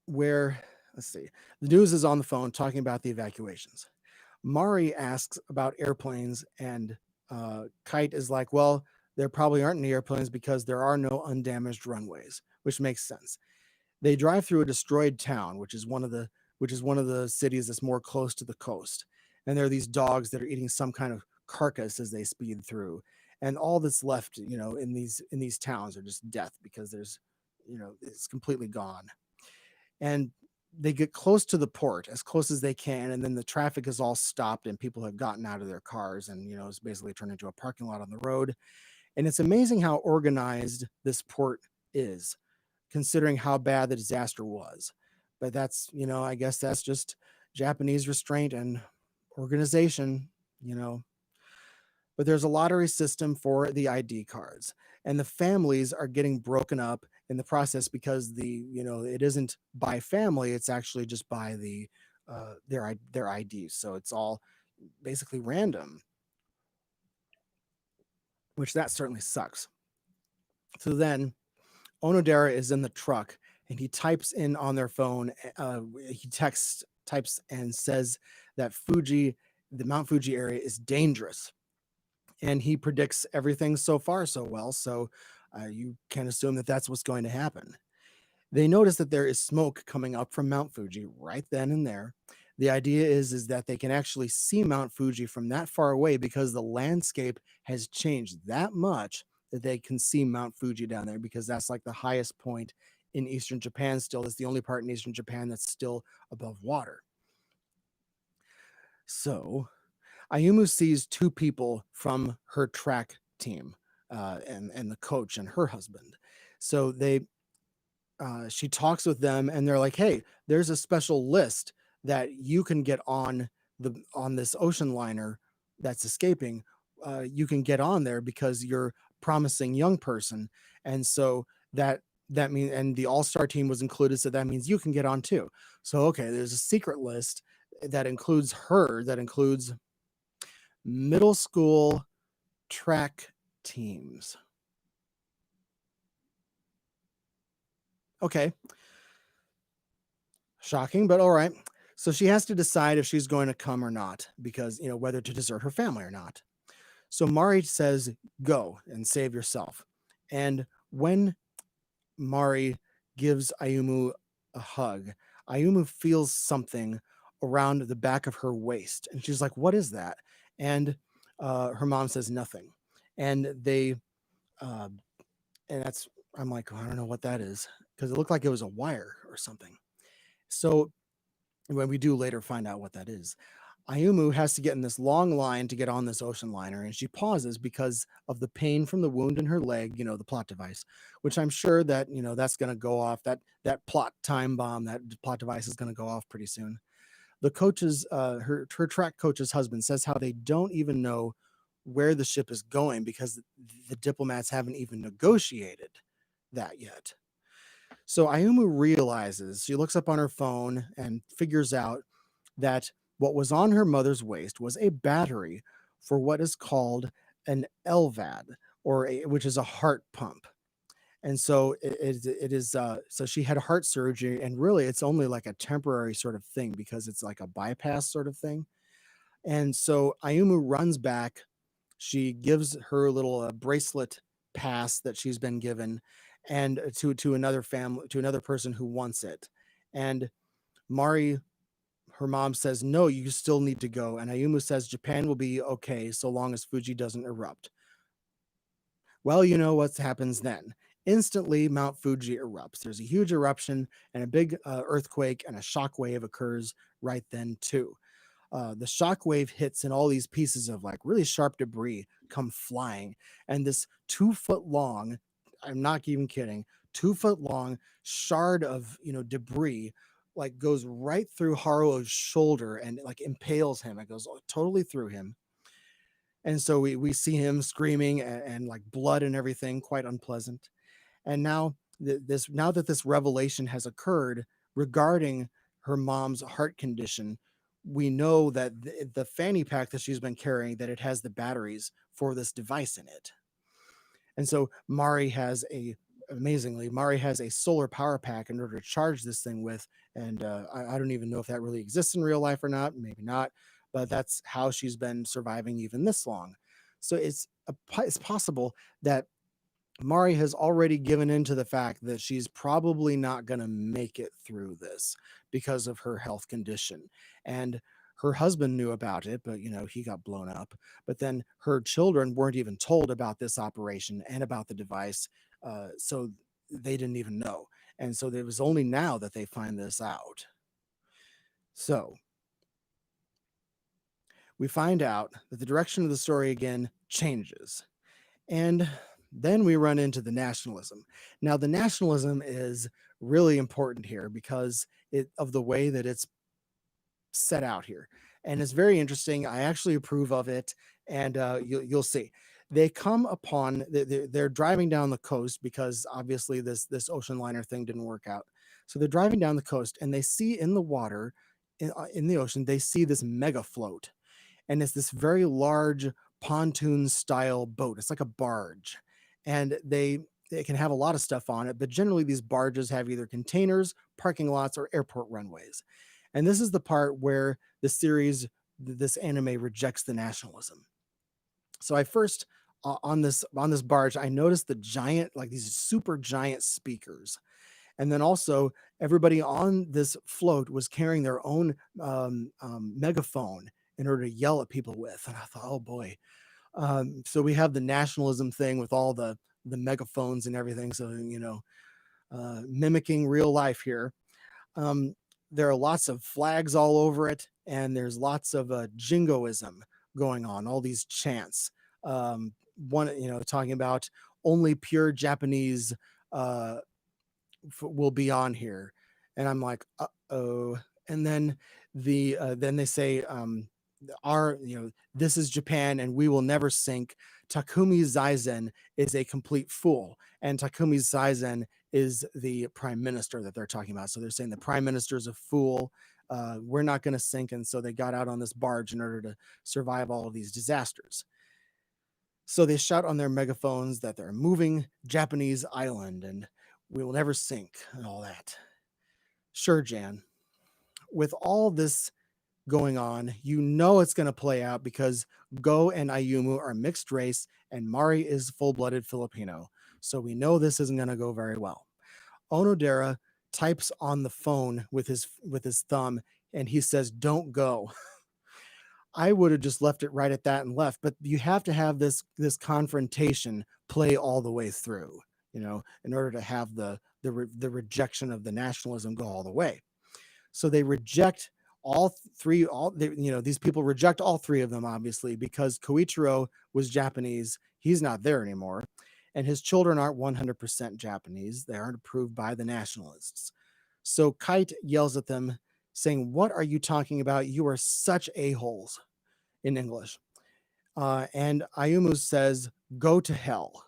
where, let's see, the news is on the phone talking about the evacuations. Mari asks about airplanes, and Kite is like, well, there probably aren't any airplanes because there are no undamaged runways, which makes sense. They drive through a destroyed town, which is one of the cities that's more close to the coast. And there are these dogs that are eating some kind of carcass as they speed through. And all that's left, in these towns are just death because there's, it's completely gone. And they get close to the port, as close as they can, and then the traffic is all stopped and people have gotten out of their cars, and it's basically turned into a parking lot on the road. And it's amazing how organized this port is, considering how bad the disaster was. But that's, I guess that's just Japanese restraint and organization, But there's a lottery system for the ID cards, and the families are getting broken up in the process because it isn't by family, it's actually just by their IDs. So it's all basically random, which that certainly sucks. So then Onodera is in the truck and he types in on their phone. He types and says that the Mount Fuji area is dangerous. And he predicts everything so far so well. So you can assume that that's what's going to happen. They notice that there is smoke coming up from Mount Fuji right then and there. The idea is that they can actually see Mount Fuji from that far away because the landscape has changed that much that they can see Mount Fuji down there, because that's like the highest point in eastern Japan still. It's the only part in eastern Japan that's still above water. So Ayumu sees 2 people from her track team, and the coach and her husband. So she talks with them and they're like, hey, there's a special list that you can get on this ocean liner that's escaping. You can get on there because you're a promising young person. And so that means, and the all-star team was included, so that means you can get on too. So okay, there's a secret list that includes middle school track teams. Okay. Shocking, but all right. So she has to decide if she's going to come or not, because, whether to desert her family or not. So Mari says, go and save yourself. And when Mari gives Ayumu a hug, Ayumu feels something around the back of her waist. And she's like, what is that? And her mom says nothing. And I'm like, I don't know what that is, because it looked like it was a wire or something. So when we do later find out what that is, Ayumu has to get in this long line to get on this ocean liner, and she pauses because of the pain from the wound in her leg, the plot device, which I'm sure that, that's going to go off, that plot time bomb, that plot device is going to go off pretty soon. The coach's, her track coach's husband says how they don't even know where the ship is going because the diplomats haven't even negotiated that yet. So Ayumu realizes, she looks up on her phone and figures out that what was on her mother's waist was a battery for what is called an LVAD, which is a heart pump. And so it is, so she had heart surgery, and really it's only like a temporary sort of thing because it's like a bypass sort of thing. And so Ayumu runs back. She gives her little bracelet pass that she's been given, and to another person who wants it. And Mari her mom says, no, you still need to go. And Ayumu says, Japan will be okay so long as Fuji doesn't erupt. Well, you know what happens then. Instantly, Mount Fuji erupts. There's a huge eruption and a big earthquake, and a shock wave occurs right then, too. The shock wave hits, and all these pieces of like really sharp debris come flying. And this 2 foot long, I'm not even kidding, 2 foot long shard of debris like goes right through Haruo's shoulder and like impales him. It goes totally through him. And so we see him screaming and like blood and everything, quite unpleasant. And now now that this revelation has occurred regarding her mom's heart condition, we know that the fanny pack that she's been carrying, that it has the batteries for this device in it. And so Mari has a solar power pack in order to charge this thing with. And I don't even know if that really exists in real life or not, maybe not, but that's how she's been surviving even this long. So it's possible that Mari has already given in to the fact that she's probably not going to make it through this because of her health condition. And her husband knew about it, but he got blown up. But then her children weren't even told about this operation and about the device. So they didn't even know. And so it was only now that they find this out. So we find out that the direction of the story again changes. And then we run into the nationalism. Now, the nationalism is really important here because of the way that it's set out here. And it's very interesting. I actually approve of it. And you'll see. They come upon, they're driving down the coast because obviously this ocean liner thing didn't work out. So they're driving down the coast and they see in the water, in the ocean, they see this mega float. And it's this very large pontoon style boat. It's like a barge, and it can have a lot of stuff on it, but generally these barges have either containers, parking lots, or airport runways. And this is the part where this anime rejects the nationalism. So I first on this barge, I noticed the giant, like these super giant speakers. And then also everybody on this float was carrying their own megaphone in order to yell at people with. And I thought, oh boy. So we have the nationalism thing with all the megaphones and everything. So, mimicking real life here. Um, there are lots of flags all over it, and there's lots of jingoism going on, all these chants. One, talking about only pure Japanese will be on here. And I'm like, uh-oh. And then then they say, this is Japan and we will never sink. Takumi Zaizen is a complete fool. And Takumi Zaizen is the prime minister that they're talking about. So they're saying the prime minister is a fool. We're not going to sink. And so they got out on this barge in order to survive all of these disasters. So they shout on their megaphones that they're a moving Japanese island and we will never sink and all that. Sure, Jan. With all this going on, it's going to play out because Go and Ayumu are mixed race and Mari is full-blooded Filipino. So we know this isn't going to go very well. Onodera types on the phone with his thumb and he says, "Don't go." I would have just left it right at that and left, but you have to have this confrontation play all the way through, in order to have the rejection of the nationalism go all the way. So they reject these people reject all three of them, obviously, because Koichiro was Japanese. He's not there anymore. And his children aren't 100% Japanese. They aren't approved by the nationalists. So Kite yells at them saying, "What are you talking about? You are such a-holes," in English. And Ayumu says, "Go to hell."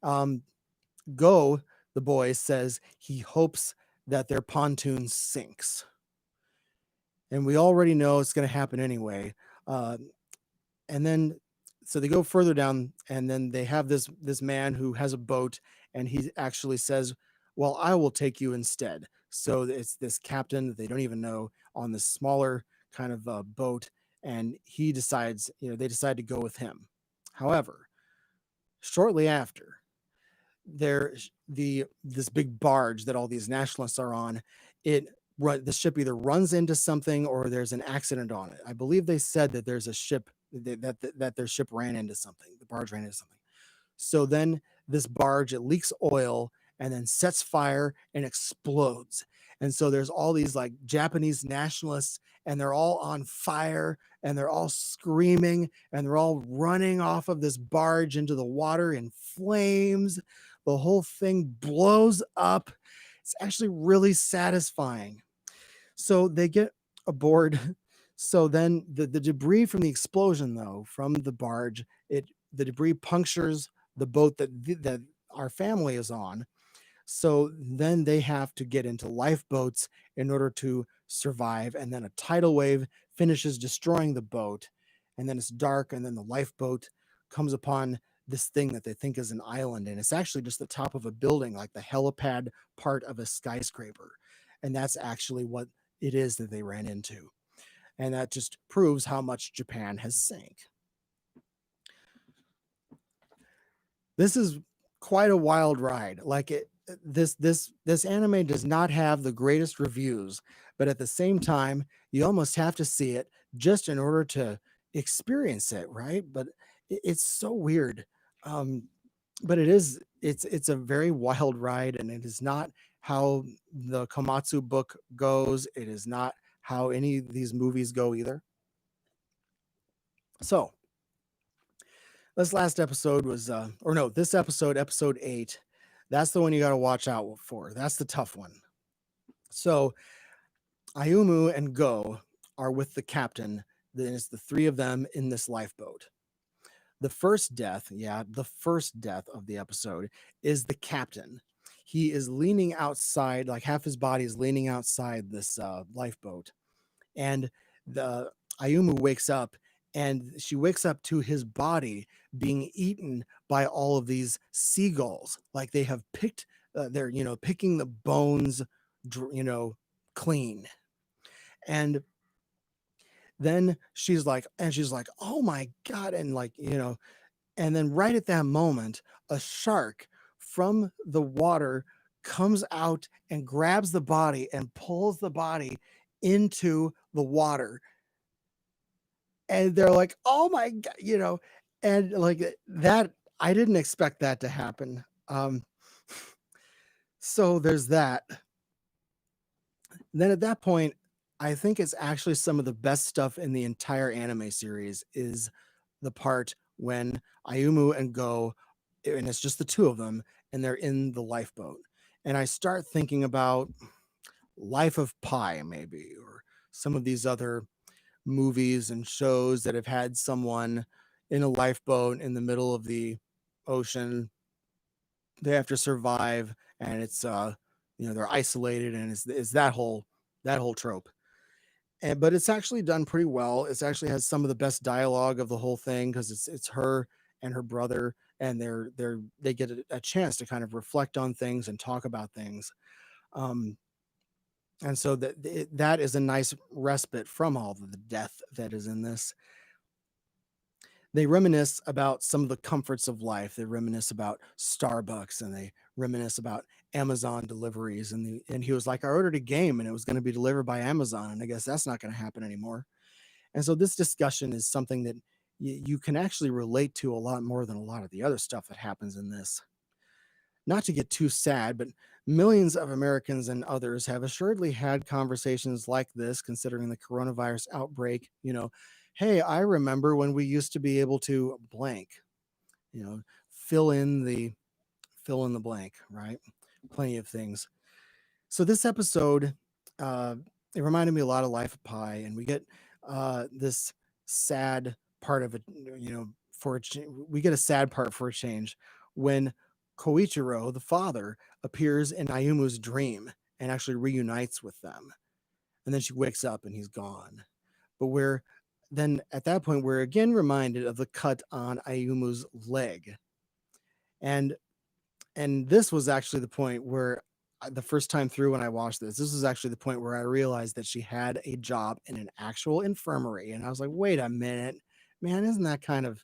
Go, the boy says he hopes that their pontoon sinks. And we already know it's going to happen anyway. And then, so they go further down, and then they have this man who has a boat, and he actually says, "Well, I will take you instead." So it's this captain that they don't even know on this smaller kind of boat, and he decides, they decide to go with him. However, shortly after, this big barge that all these nationalists are on, it the ship either runs into something or there's an accident on it. I believe they said that there's a ship that their ship ran into something. The barge ran into something. So then this barge, it leaks oil and then sets fire and explodes. And so there's all these like Japanese nationalists, and they're all on fire and they're all screaming and they're all running off of this barge into the water in flames. The whole thing blows up. It's actually really satisfying. So they get aboard. So then the debris from the explosion, though, from the barge, the debris punctures the boat that our family is on. So then they have to get into lifeboats in order to survive. And then a tidal wave finishes destroying the boat. And then it's dark. And then the lifeboat comes upon this thing that they think is an island. And it's actually just the top of a building, like the helipad part of a skyscraper. And that's actually what it is that they ran into. And that just proves how much Japan has sank. This is quite a wild ride. Like this anime does not have the greatest reviews, but at the same time, you almost have to see it just in order to experience it, right? But it's so weird. But it's a very wild ride, and it is not how the Komatsu book goes. It is not how any of these movies go either. So this last episode was this episode 8, that's the one you got to watch out for. That's the tough one. So Ayumu and Go are with the captain. Then it's the three of them in this lifeboat. The first death of the episode is the captain. He is leaning outside, like half his body is leaning outside this lifeboat, and the Ayumu wakes up, and she wakes up to his body being eaten by all of these seagulls. Like they have picked, they're picking the bones, clean. And then she's like, oh my God. And and then right at that moment, a shark from the water comes out and grabs the body and pulls the body into the water. And they're like, oh my God, and like that, I didn't expect that to happen. So there's that. Then at that point, I think it's actually some of the best stuff in the entire anime series is the part when Ayumu and Go, and it's just the two of them, and they're in the lifeboat. And I start thinking about Life of Pi, maybe, or some of these other movies and shows that have had someone in a lifeboat in the middle of the ocean. They have to survive, and it's they're isolated, and it's that whole trope. But it's actually done pretty well. It actually has some of the best dialogue of the whole thing, because it's her and her brother, and they get a chance to kind of reflect on things and talk about things. And so that is a nice respite from all of the death that is in this. They reminisce about some of the comforts of life. They reminisce about Starbucks, and they reminisce about Amazon deliveries. And he was like, I ordered a game and it was going to be delivered by Amazon, and I guess that's not going to happen anymore. And so this discussion is something that you can actually relate to a lot more than a lot of the other stuff that happens in this. Not to get too sad, but millions of Americans and others have assuredly had conversations like this, considering the coronavirus outbreak. Hey, I remember when we used to be able to blank, fill in the blank, right? Plenty of things. So this episode, it reminded me a lot of Life of Pi, and we get this sad part of it, we get a sad part for a change when Koichiro, the father, appears in Ayumu's dream and actually reunites with them. And then she wakes up and he's gone. But then at that point, we're again reminded of the cut on Ayumu's leg. And this was actually the point where the first time through when I watched this was actually the point where I realized that she had a job in an actual infirmary. And I was like, wait a minute, man, isn't that kind of,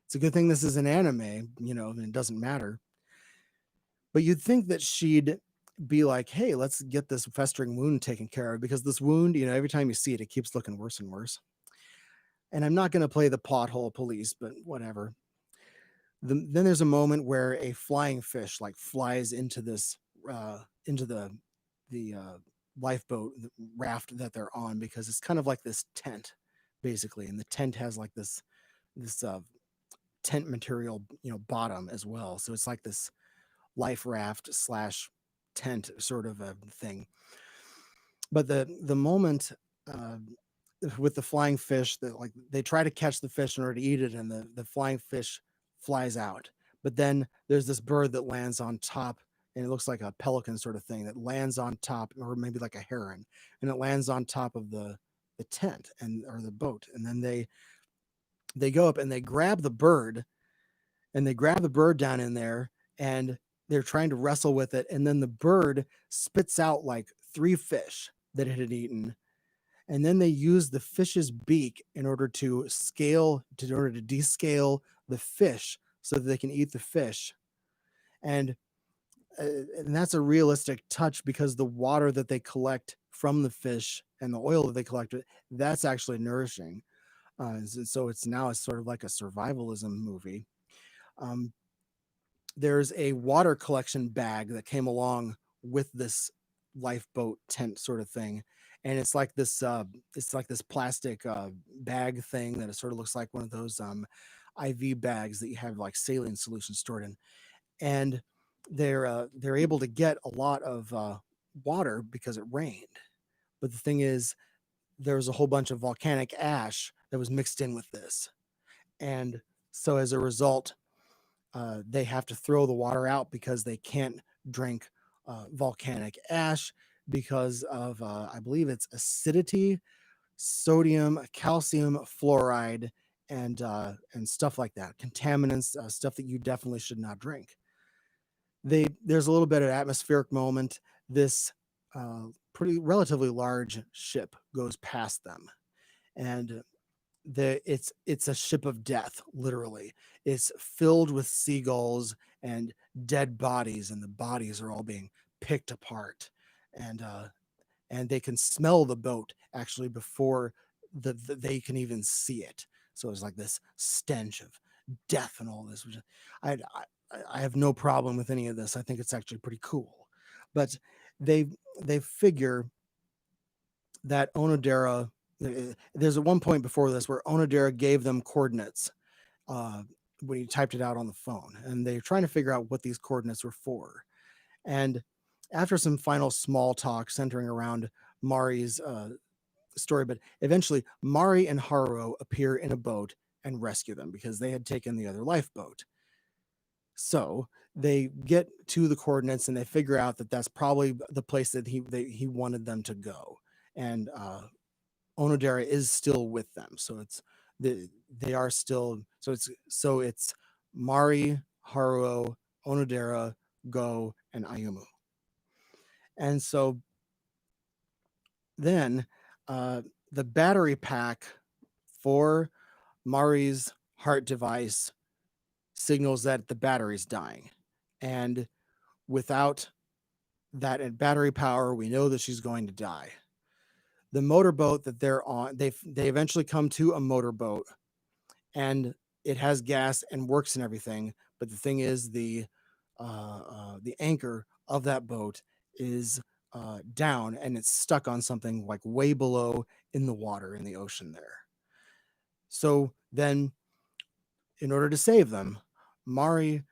it's a good thing this is an anime, and it doesn't matter. But you'd think that she'd be like, hey, let's get this festering wound taken care of, because this wound, every time you see it, it keeps looking worse and worse. And I'm not going to play the plot hole police, but whatever. Then there's a moment where a flying fish like flies into this into the lifeboat raft that they're on, because it's kind of like this tent basically, and the tent has like this tent material bottom as well, so it's like this life raft slash tent sort of a thing. But the moment uh, with the flying fish, that like they try to catch the fish in order to eat it, and the flying fish flies out. But then there's this bird that lands on top, and it looks like a pelican sort of thing that lands on top, or maybe like a heron, and it lands on top of the tent and or the boat. And then they go up and they grab the bird, and they grab the bird down in there, and they're trying to wrestle with it, and then the bird spits out like 3 fish that it had eaten, and then they use the fish's beak in order to descale the fish so that they can eat the fish. And uh, and that's a realistic touch, because the water that they collect from the fish and the oil that they collect, that's actually nourishing. So it's now a sort of like a survivalism movie. um, there's a water collection bag that came along with this lifeboat tent sort of thing, and it's like this plastic bag thing that it sort of looks like one of those IV bags that you have like saline solution stored in. And they're able to get a lot of water because it rained. But the thing is, there was a whole bunch of volcanic ash that was mixed in with this, and so as a result, they have to throw the water out because they can't drink volcanic ash because of, I believe it's acidity, sodium, calcium, fluoride, and stuff like that. Contaminants, stuff that you definitely should not drink. There's a little bit of atmospheric moment. This pretty relatively large ship goes past them, and it's a ship of death, literally. It's filled with seagulls and dead bodies, and the bodies are all being picked apart, and and they can smell the boat actually before they can even see it. So it's like this stench of death and all this, which I, I I have no problem with any of this. I think it's actually pretty cool. But they they figure that Onodera, there's at one point before this where Onodera gave them coordinates uh, when he typed it out on the phone, and they're trying to figure out what these coordinates were for. And after some final small talk centering around Mari's story, but eventually Mari and Haruo appear in a boat and rescue them because they had taken the other lifeboat. So they get to the coordinates and they figure out that that's probably the place that he wanted them to go. And Onodera is still with them. So they are still, so it's Mari, Haruo, Onodera, Go, and Ayumu. And so then the battery pack for Mari's heart device signals that the battery's dying. And without that battery power, we know that she's going to die. The motorboat that they're on, they eventually come to a motorboat, and it has gas and works and everything. But the thing is, the anchor of that boat is down, and it's stuck on something like way below in the water in the ocean there. So then, in order to save them, Mari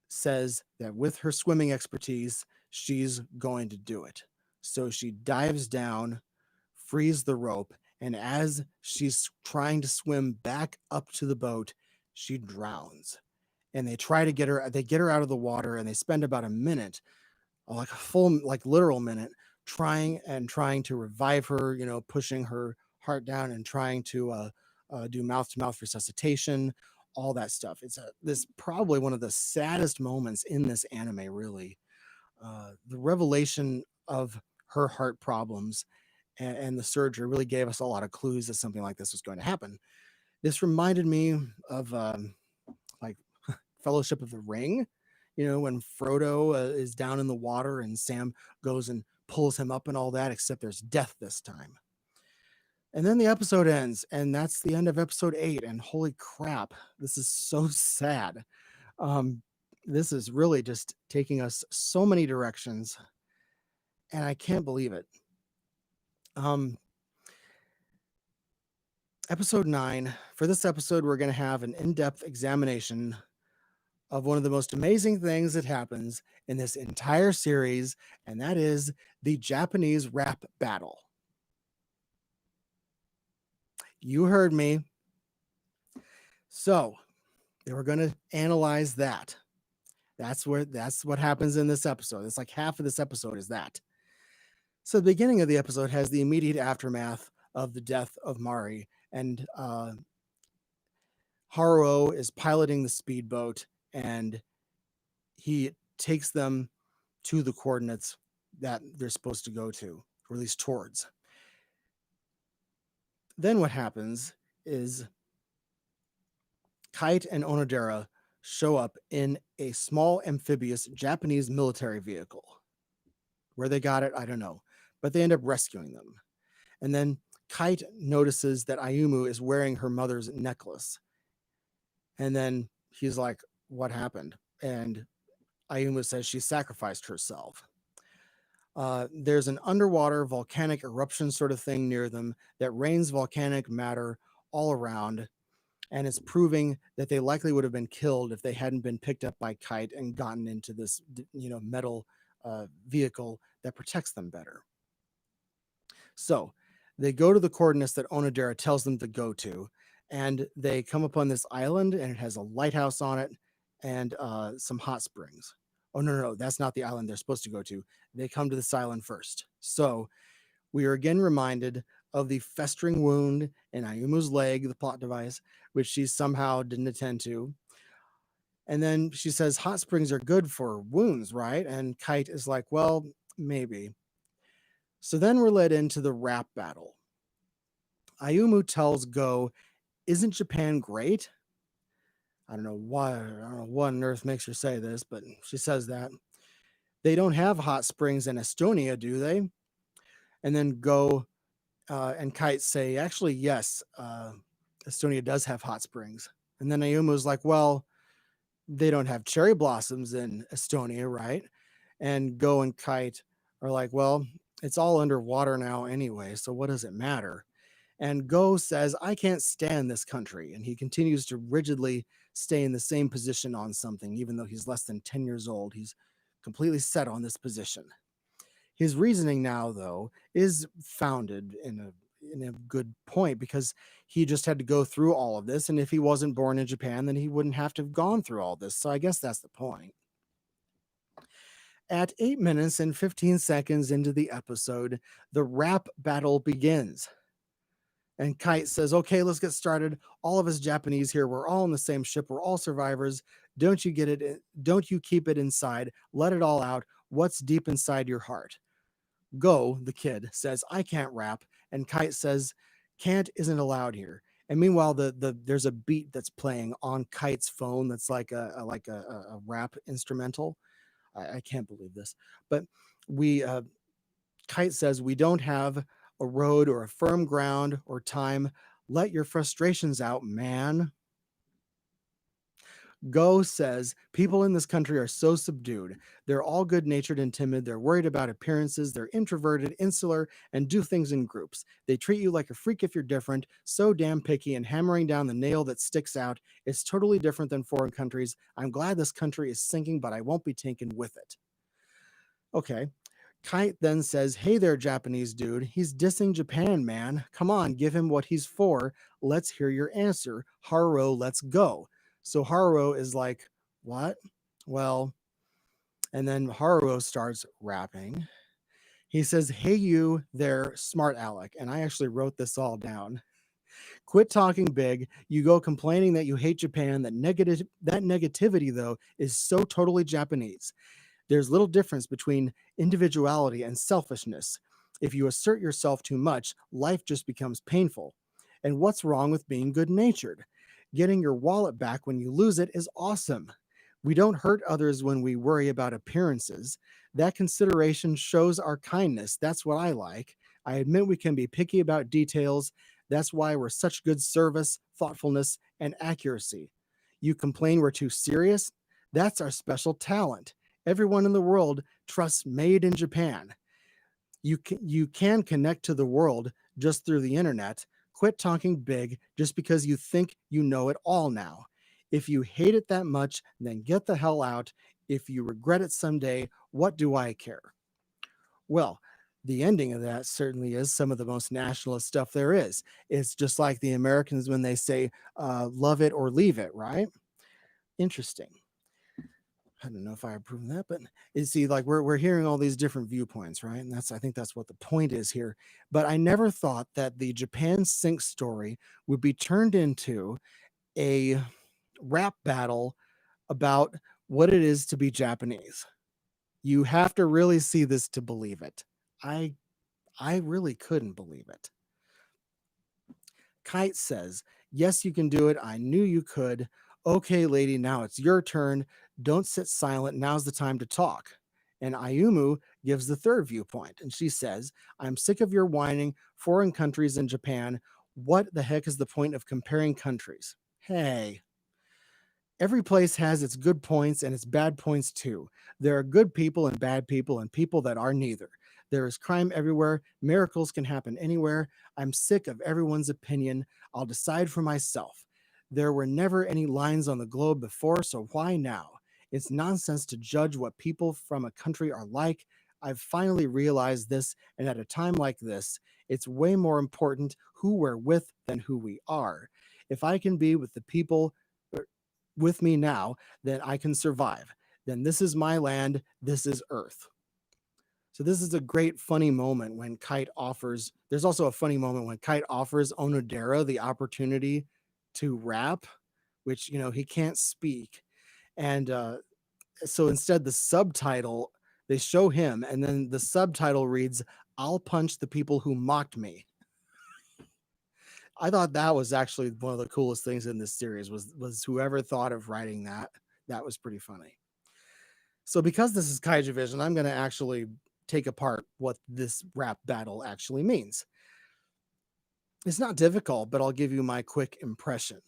says that with her swimming expertise, she's going to do it. So she dives down, frees the rope, and as she's trying to swim back up to the boat, she drowns. And they get her out of the water, and they spend about a minute, like a full, like literal minute, trying to revive her, pushing her heart down and trying to do mouth to mouth resuscitation, all that stuff. This probably one of the saddest moments in this anime, really. The revelation of her heart problems and the surgery really gave us a lot of clues that something like this was going to happen. This reminded me of like Fellowship of the Ring, when Frodo is down in the water and Sam goes and pulls him up and all that, except there's death this time. And then the episode ends, and that's the end of episode 8. And holy crap, this is so sad. Um, this is really just taking us so many directions, and I can't believe it. Episode 9. For this episode, we're going to have an in-depth examination of one of the most amazing things that happens in this entire series, and that is the Japanese rap battle. You heard me. So, we're going to analyze that. That's what happens in this episode. It's like half of this episode is that. So the beginning of the episode has the immediate aftermath of the death of Mari, and Haruo is piloting the speedboat, and he takes them to the coordinates that they're supposed to go to, or at least towards. Then what happens is Kite and Onodera show up in a small amphibious Japanese military vehicle. Where they got it, I don't know, but they end up rescuing them. And then Kite notices that Ayumu is wearing her mother's necklace. And then he's like, what happened? And Ayumu says she sacrificed herself. There's an underwater volcanic eruption sort of thing near them that rains volcanic matter all around. And it's proving that they likely would have been killed if they hadn't been picked up by Kite and gotten into this, metal vehicle that protects them better. So they go to the coordinates that Onodera tells them to go to, and they come upon this island, and it has a lighthouse on it and some hot springs. Oh, no, that's not the island they're supposed to go to. They come to this island first. So we are again reminded of the festering wound in Ayumu's leg, the plot device, which she somehow didn't attend to. And then she says, hot springs are good for wounds, right? And Kite is like, well, maybe. So then we're led into the rap battle. Ayumu tells Go, isn't Japan great? I don't know what on earth makes her say this, but she says that. They don't have hot springs in Estonia, do they? And then Go and Kite say, actually, yes, Estonia does have hot springs. And then Ayumu's like, well, they don't have cherry blossoms in Estonia, right? And Go and Kite are like, well, it's all underwater now anyway, so what does it matter? And Go says, I can't stand this country. And he continues to rigidly stay in the same position on something, even though he's less than 10 years old. He's completely set on this position. His reasoning now, though, is founded in a good point, because he just had to go through all of this. And if he wasn't born in Japan, then he wouldn't have to have gone through all this. So I guess that's the point. At 8 minutes and 15 seconds into the episode, the rap battle begins. And Kite says, okay, let's get started. All of us Japanese here, we're all on the same ship. We're all survivors. Don't you get it? Don't you keep it inside. Let it all out. What's deep inside your heart? Go, the kid, says, I can't rap. And Kite says, can't isn't allowed here. And meanwhile, there's a beat that's playing on Kite's phone that's like a rap instrumental. I can't believe this. But Kite says, we don't have a road or a firm ground or time. Let your frustrations out, man. Go says, people in this country are so subdued. They're all good-natured and timid. They're worried about appearances. They're introverted, insular, and do things in groups. They treat you like a freak if you're different, so damn picky and hammering down the nail that sticks out. It's totally different than foreign countries. I'm glad this country is sinking, but I won't be taken with it. Okay. Kite then says, hey there, Japanese dude. He's dissing Japan, man. Come on, give him what he's for. Let's hear your answer. Haruo, let's go. So Haruo is like, what? Well, and then Haruo starts rapping. He says, hey, you there, smart aleck. And I actually wrote this all down. Quit talking big. You go complaining that you hate Japan. That negativity, though, is so totally Japanese. There's little difference between individuality and selfishness. If you assert yourself too much, life just becomes painful. And what's wrong with being good-natured? Getting your wallet back when you lose it is awesome. We don't hurt others when we worry about appearances. That consideration shows our kindness. That's what I like. I admit we can be picky about details. That's why we're such good service, thoughtfulness, and accuracy. You complain we're too serious? That's our special talent. Everyone in the world trusts Made in Japan. You can connect to the world just through the internet. Quit talking big just because you think you know it all now. If you hate it that much, then get the hell out. If you regret it someday, what do I care? Well, the ending of that certainly is some of the most nationalist stuff there is. It's just like the Americans when they say, love it or leave it, right? Interesting. I don't know if I approve of that, but you see, like we're hearing all these different viewpoints, right? And I think that's what the point is here. But I never thought that the Japan Sink story would be turned into a rap battle about what it is to be Japanese. You have to really see this to believe it. I I really couldn't believe it. Kite says, "Yes, you can do it. I knew you could. Okay, lady, now it's your turn. Don't sit silent. Now's the time to talk." And Ayumu gives the third viewpoint, and she says, "I'm sick of your whining. Foreign countries in Japan. What the heck is the point of comparing countries?" Hey, every place has its good points and its bad points too. There are good people and people that are neither. There is crime everywhere. Miracles can happen anywhere. I'm sick of everyone's opinion. I'll decide for myself. There were never any lines on the globe before, so why now? It's nonsense to judge what people from a country are like. I've finally realized this, and at a time like this, it's way more important who we're with than who we are. If I can be with the people with me now, then I can survive. Then this is my land, this is Earth. So this is a great funny moment when Kite offers. There's also a funny moment when Kite offers Onodera the opportunity to rap, which he can't speak, and so instead the subtitle they show him, and then the subtitle reads, "I'll punch the people who mocked me." I thought that was actually one of the coolest things in this series was whoever thought of writing that. That was pretty funny. So because this is Kaijuvision, I'm going to actually take apart what this rap battle actually means. It's not difficult, but I'll give you my quick impression.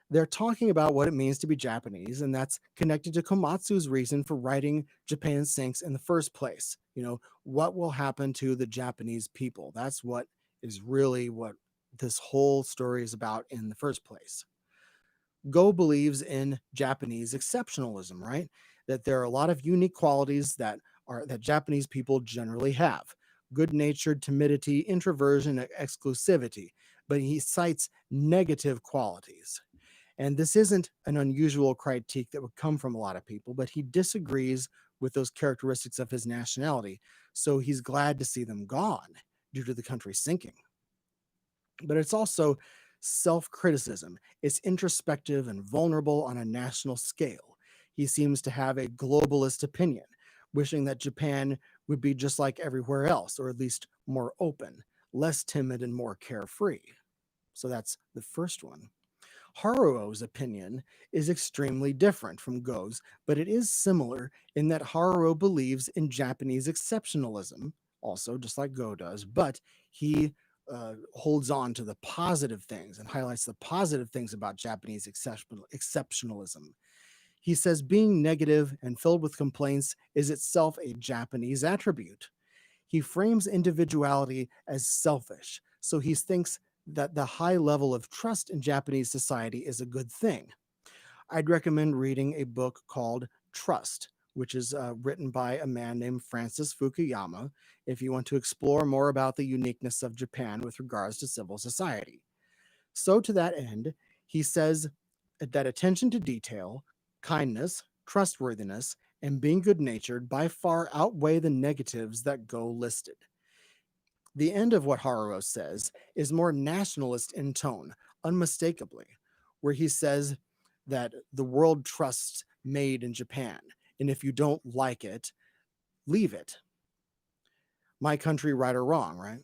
They're talking about what it means to be Japanese, and that's connected to Komatsu's reason for writing Japan Sinks in the first place. What will happen to the Japanese people? That's what is really what this whole story is about in the first place. Go believes in Japanese exceptionalism, right? That there are a lot of unique qualities that Japanese people generally have. Good-natured, timidity, introversion, exclusivity, but he cites negative qualities. And this isn't an unusual critique that would come from a lot of people, but he disagrees with those characteristics of his nationality. So he's glad to see them gone due to the country sinking. But it's also self criticism. It's introspective and vulnerable on a national scale. He seems to have a globalist opinion, wishing that Japan would be just like everywhere else, or at least more open, less timid, and more carefree. So that's the first one. Haruo's opinion is extremely different from Go's, but it is similar in that Haruo believes in Japanese exceptionalism, also just like Go does, but he holds on to the positive things and highlights the positive things about Japanese exceptionalism. He says being negative and filled with complaints is itself a Japanese attribute. He frames individuality as selfish, so he thinks that the high level of trust in Japanese society is a good thing. I'd recommend reading a book called Trust, which is written by a man named Francis Fukuyama, if you want to explore more about the uniqueness of Japan with regards to civil society. So, to that end, he says that attention to detail, kindness, trustworthiness, and being good natured by far outweigh the negatives that go listed. The end of what Haruo says is more nationalist in tone, unmistakably, where he says that the world trusts Made in Japan, and if you don't like it, leave it. My country, right or wrong, right?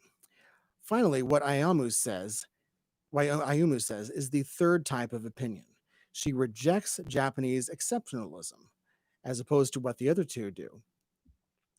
Finally, what Ayumu says is the third type of opinion. She rejects Japanese exceptionalism, as opposed to what the other two do.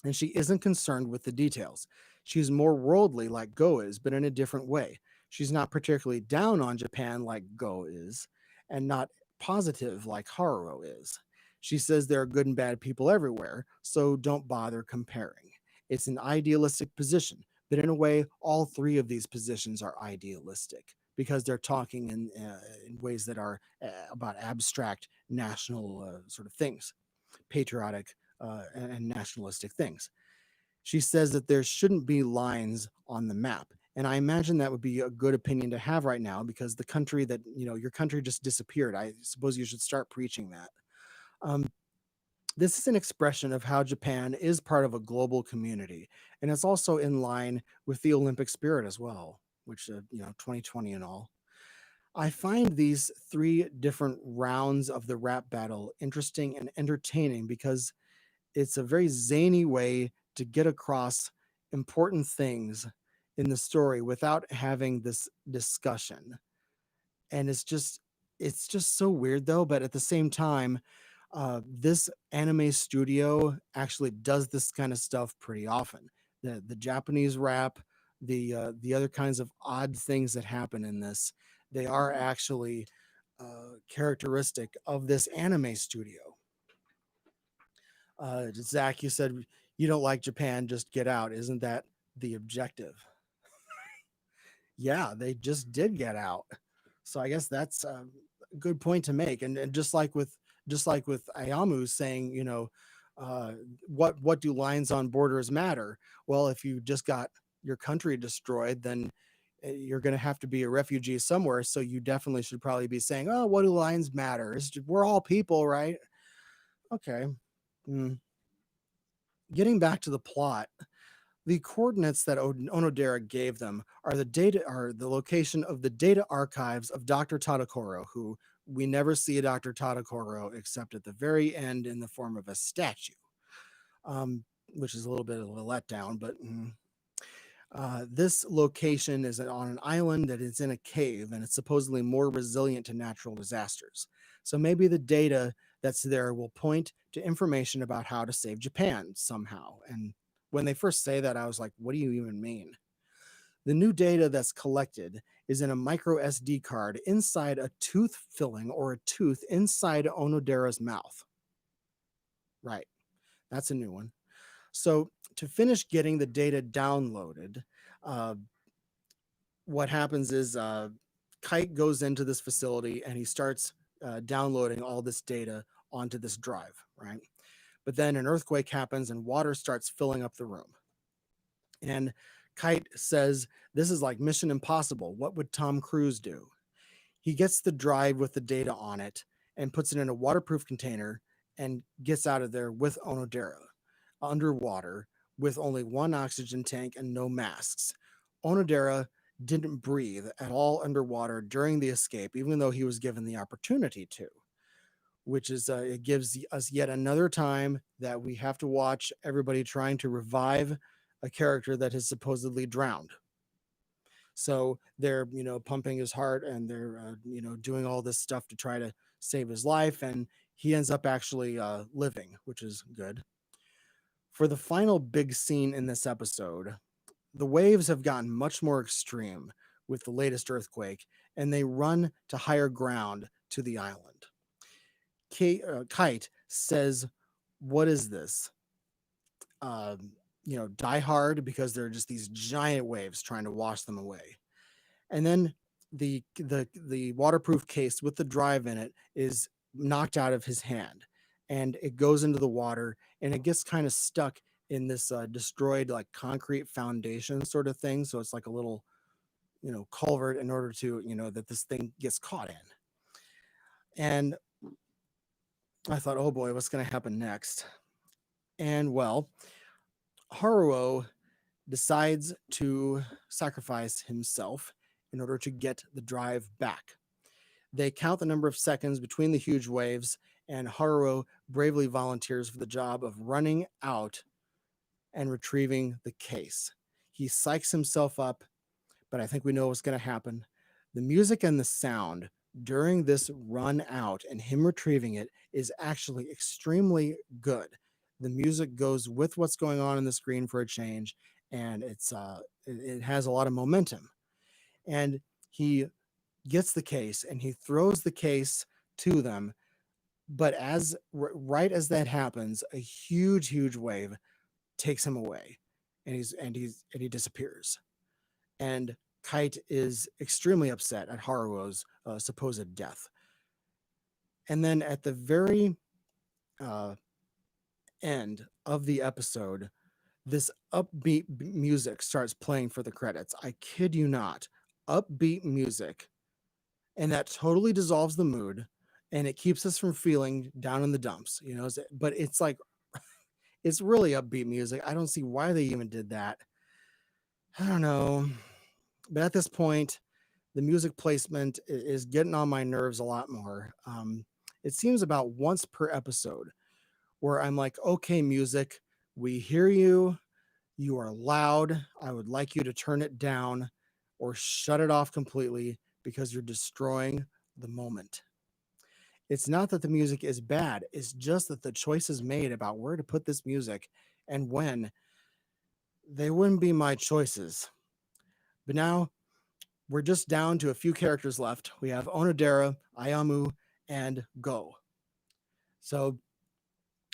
And she isn't concerned with the details. She's more worldly like Go is, but in a different way. She's not particularly down on Japan like Go is, and not positive like Haruo is. She says there are good and bad people everywhere, so don't bother comparing. It's an idealistic position, but in a way, all three of these positions are idealistic because they're talking in ways that are about abstract national sort of things, patriotic and nationalistic things. She says that there shouldn't be lines on the map. And I imagine that would be a good opinion to have right now because the country that, your country just disappeared. I suppose you should start preaching that. Um, this is an expression of how Japan is part of a global community. And it's also in line with the Olympic spirit as well, which, 2020 and all. I find these three different rounds of the rap battle interesting and entertaining because it's a very zany way to get across important things in the story without having this discussion. And it's just so weird though, but at the same time, this anime studio actually does this kind of stuff pretty often. The Japanese rap, the other kinds of odd things that happen in this, they are actually characteristic of this anime studio. Zach, you said you don't like Japan, just get out. Isn't that the objective? Yeah, they just did get out. So I guess that's a good point to make. And just like with Ayamu saying, uh, what do lines on borders matter? Well, if you just got your country destroyed, then you're going to have to be a refugee somewhere. So you definitely should probably be saying, oh, what do lines matter? We're all people, right? Okay. Mm. Getting back to the plot, the coordinates that Onodera gave them are the location of the data archives of Dr. Tadakoro, who we never see a Dr. Tadakoro except at the very end in the form of a statue, which is a little bit of a letdown. But this location is on an island that is in a cave, and it's supposedly more resilient to natural disasters. So maybe the data that's there will point to information about how to save Japan somehow. And when they first say that, I was like, what do you even mean? The new data that's collected is in a micro SD card inside a tooth filling or a tooth inside Onodera's mouth. Right. That's a new one. So to finish getting the data downloaded, uh, what happens is Kite goes into this facility and he starts downloading all this data onto this drive, right? But then an earthquake happens and water starts filling up the room. And Kite says, this is like Mission Impossible. What would Tom Cruise do? He gets the drive with the data on it and puts it in a waterproof container and gets out of there with Onodera underwater with only one oxygen tank and no masks. Onodera didn't breathe at all underwater during the escape, even though he was given the opportunity to, which is it gives us yet another time that we have to watch everybody trying to revive a character that has supposedly drowned. So they're, pumping his heart and they're, doing all this stuff to try to save his life. And he ends up actually living, which is good. For the final big scene in this episode, the waves have gotten much more extreme with the latest earthquake, and they run to higher ground to the island. Kite says, what is this? Die hard, because there are just these giant waves trying to wash them away. And then the waterproof case with the drive in it is knocked out of his hand, and it goes into the water, and it gets kind of stuck in this destroyed like concrete foundation sort of thing. So it's like a little, culvert in order to, that this thing gets caught in. And I thought, oh boy, what's going to happen next? And well, Haruo decides to sacrifice himself in order to get the drive back. They count the number of seconds between the huge waves, and Haruo bravely volunteers for the job of running out and retrieving the case. He psychs himself up, but I think we know what's going to happen. The music and the sound during this run out and him retrieving it is actually extremely good. The music goes with what's going on in the screen for a change, and it has a lot of momentum. And he gets the case and he throws the case to them, but right as that happens, a huge wave takes him away, and he disappears. And Kite is extremely upset at Haruo's supposed death. And then at the very uh, end of the episode, this upbeat music starts playing for the credits. I kid you not. Upbeat music. And that totally dissolves the mood, and it keeps us from feeling down in the dumps, but it's like, it's really upbeat music. I don't see why they even did that. I don't know. But at this point, the music placement is getting on my nerves a lot more. It seems about once per episode where I'm like, okay, music, we hear you. You are loud. I would like you to turn it down or shut it off completely because you're destroying the moment. It's not that the music is bad. It's just that the choices made about where to put this music and when, they wouldn't be my choices. But now we're just down to a few characters left. We have Onodera, Ayumu, and Go. So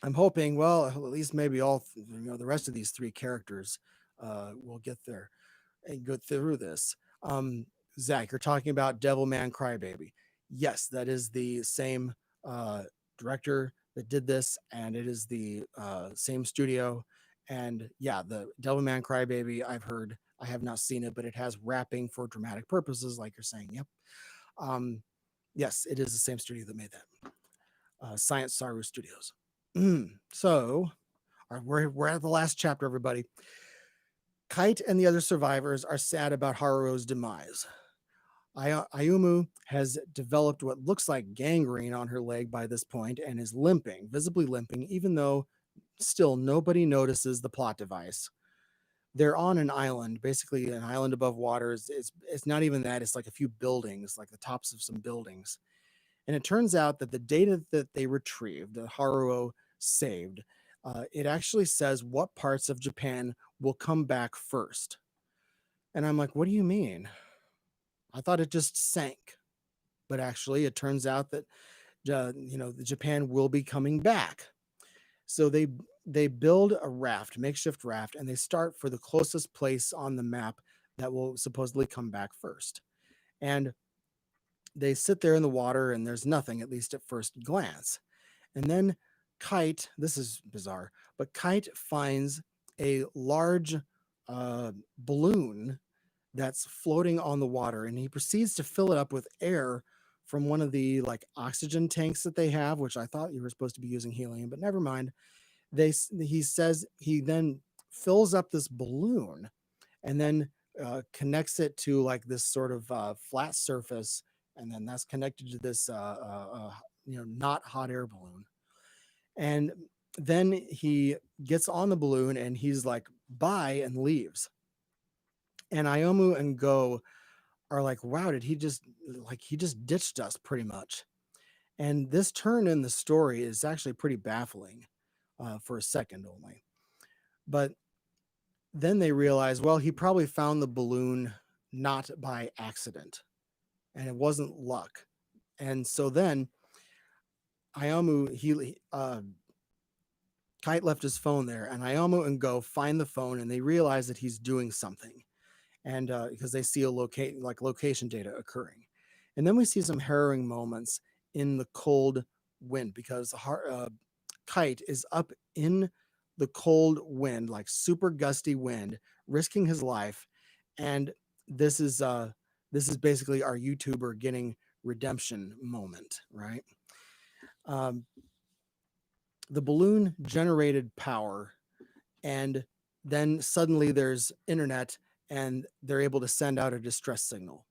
I'm hoping, well, at least maybe the rest of these three characters will get there and go through this. Zach, you're talking about Devilman Crybaby. Yes, that is the same director that did this, and it is the same studio. And yeah, the Devilman Crybaby, I've heard, I have not seen it, but it has rapping for dramatic purposes, like you're saying. Yep. Yes, it is the same studio that made that. Science Saru Studios. So, we're at the last chapter, everybody. Kite and the other survivors are sad about Haruo's demise. Ayumu has developed what looks like gangrene on her leg by this point and is limping, visibly limping, even though still nobody notices the plot device. They're on an island, basically an island above water. It's not even that, it's like a few buildings, like the tops of some buildings. And it turns out that the data that they retrieved, that Haruo saved, it actually says what parts of Japan will come back first. And I'm like, what do you mean? I thought it just sank. But actually, it turns out that the Japan will be coming back. So they build a raft, makeshift raft, and they start for the closest place on the map that will supposedly come back first. And they sit there in the water, and there's nothing, at least at first glance. And then Kite, this is bizarre, but Kite finds a large balloon that's floating on the water, and he proceeds to fill it up with air from one of the like oxygen tanks that they have, which I thought you were supposed to be using helium, but never mind. He says he then fills up this balloon and then connects it to like this sort of flat surface, and then that's connected to this not hot air balloon. And then he gets on the balloon and he's like, bye, and leaves. And Ayumu and Go are like, wow, he just ditched us pretty much. And this turn in the story is actually pretty baffling for a second only. But then they realize, well, he probably found the balloon not by accident, and it wasn't luck. And so then Ayumu, Kite left his phone there, and Ayumu and Go find the phone, and they realize that he's doing something. And because they see location data occurring. And then we see some harrowing moments in the cold wind because Kite is up in the cold wind, like super gusty wind, risking his life. And this is basically our YouTuber getting redemption moment, right? The balloon generated power, and then suddenly there's internet, and they're able to send out a distress signal.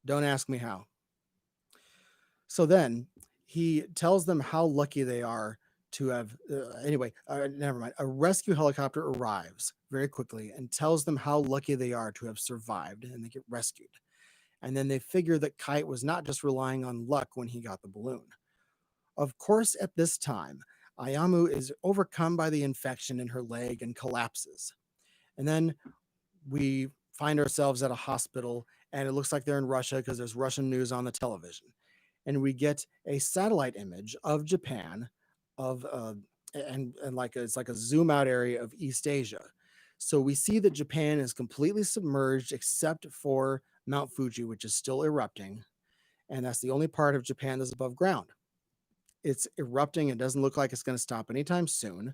Don't ask me how. So then he tells them how lucky they are to have, never mind. A rescue helicopter arrives very quickly and tells them how lucky they are to have survived, and they get rescued. And then they figure that Kite was not just relying on luck when he got the balloon. Of course, at this time, Ayamu is overcome by the infection in her leg and collapses. And then we find ourselves at a hospital, and it looks like they're in Russia because there's Russian news on the television. And we get a satellite image of Japan, of and like it's like a zoom out area of East Asia. So we see that Japan is completely submerged except for Mount Fuji, which is still erupting, and that's the only part of Japan that's above ground. It's erupting. It doesn't look like it's going to stop anytime soon.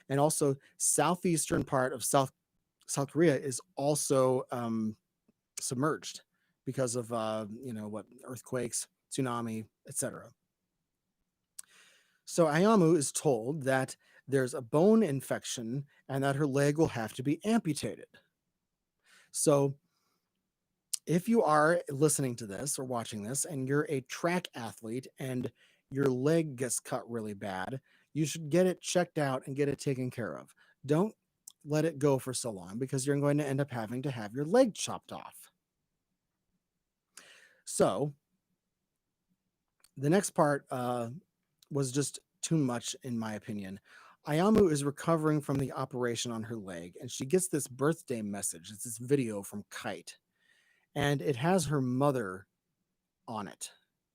And also, southeastern part of South Korea is also submerged because of what earthquakes, tsunami, etc. So Ayamu is told that there's a bone infection and that her leg will have to be amputated. So if you are listening to this or watching this and you're a track athlete and your leg gets cut really bad, you should get it checked out and get it taken care of. Don't let it go for so long because you're going to end up having to have your leg chopped off. So the next part was just too much, in my opinion. Ayamu is recovering from the operation on her leg, and she gets this birthday message. It's this video from Kite, and it has her mother on it.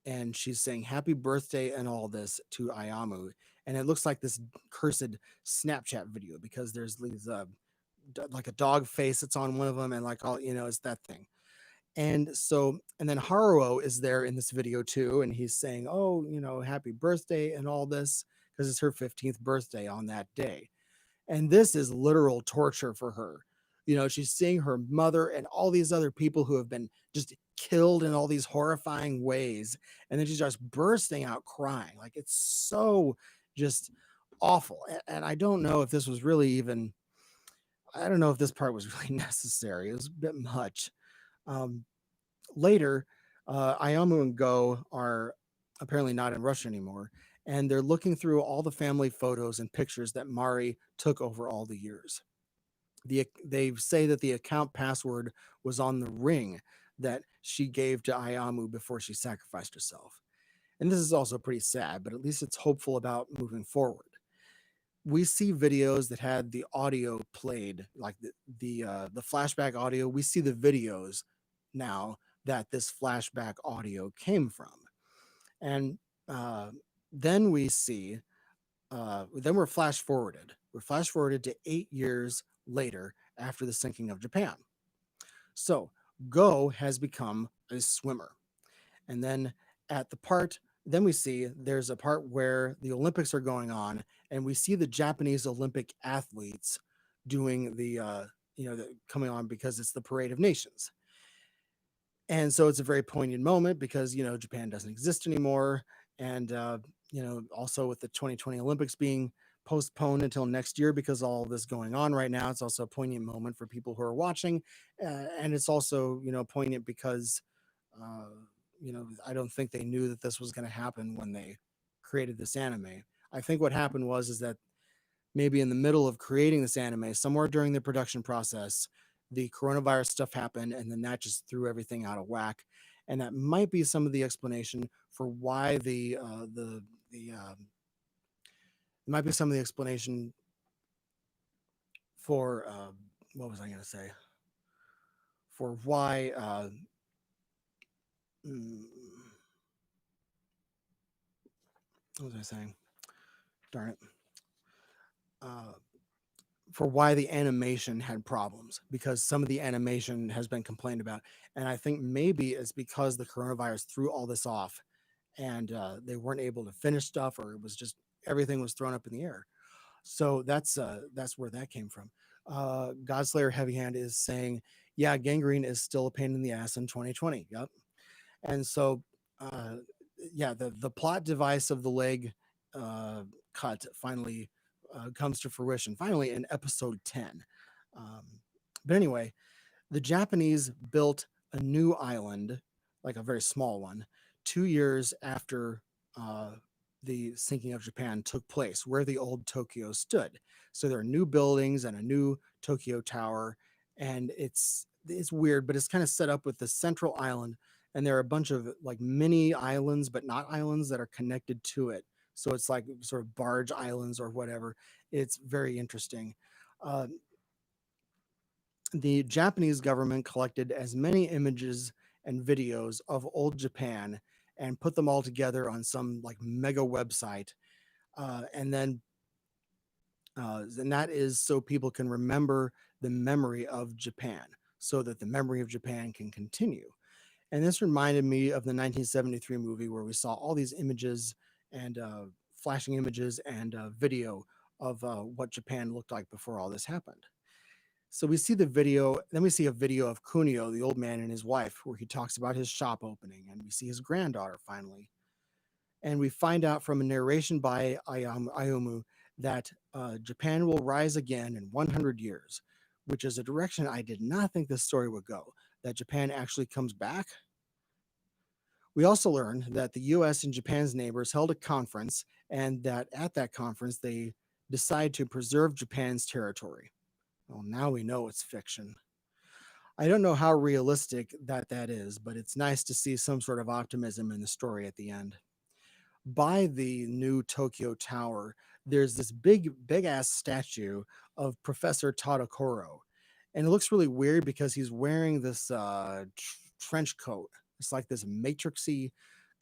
And she's saying happy birthday and all this to Ayamu. And it looks like this cursed Snapchat video because there's these like a dog face that's on one of them, and like all it's that thing. And so, and then Haruo is there in this video too, and he's saying, "Oh, happy birthday and all this," because it's her 15th birthday on that day. And this is literal torture for her. She's seeing her mother and all these other people who have been just killed in all these horrifying ways, and then she's just bursting out crying. Like, it's so just awful. And I don't know if this was really even, I don't know if this part was really necessary. It was a bit much. Later, Ayamu and Go are apparently not in Russia anymore, and they're looking through all the family photos and pictures that Mari took over all the years. They say that the account password was on the ring that she gave to Ayamu before she sacrificed herself. And this is also pretty sad, but at least it's hopeful about moving forward. We see videos that had the audio played, like the flashback audio. We see the videos now that this flashback audio came from, and then we see, then we're flash forwarded. We're flash forwarded to 8 years later after the sinking of Japan. So Go has become a swimmer, and then at the part then we see there's a part where the Olympics are going on, and we see the Japanese Olympic athletes doing coming on because it's the Parade of Nations. And so it's a very poignant moment because Japan doesn't exist anymore, and also with the 2020 Olympics being postponed until next year because all this going on right now, it's also a poignant moment for people who are watching, and it's also poignant because uh, I don't think they knew that this was going to happen when they created this anime. I think what happened is that maybe in the middle of creating this anime, somewhere during the production process, the coronavirus stuff happened, and then that just threw everything out of whack. And that might be some of the explanation for why it might be some of the explanation for what was I going to say? For why what was I saying? Darn it. For why the animation had problems, because some of the animation has been complained about. And I think maybe it's because the coronavirus threw all this off, and they weren't able to finish stuff, or it was just everything was thrown up in the air. So that's where that came from. Godslayer Heavy Hand is saying, yeah, gangrene is still a pain in the ass in 2020. Yep. And so yeah, the plot device of the leg cut finally comes to fruition, finally in episode 10. But anyway, the Japanese built a new island, like a very small one, 2 years after the sinking of Japan took place, where the old Tokyo stood. So there are new buildings and a new Tokyo Tower, and it's weird, but it's kind of set up with the central island and there are a bunch of like mini islands, but not islands that are connected to it. So it's like sort of barge islands or whatever. It's very interesting. Uh, the Japanese government collected as many images and videos of old Japan and put them all together on some like mega website. And that is so people can remember the memory of Japan, so that the memory of Japan can continue. And this reminded me of the 1973 movie where we saw all these images and flashing images and video of what Japan looked like before all this happened. So we see the video, then we see a video of Kunio, the old man, and his wife, where he talks about his shop opening, and we see his granddaughter finally. And we find out from a narration by Ayumu that Japan will rise again in 100 years, which is a direction I did not think this story would go, that Japan actually comes back. We also learned that the US and Japan's neighbors held a conference, and that at that conference they decide to preserve Japan's territory. Well, now we know it's fiction. I don't know how realistic that is, but it's nice to see some sort of optimism in the story at the end. By the new Tokyo Tower, there's this big ass statue of Professor Tadokoro. And it looks really weird because he's wearing this trench coat. It's like this matrixy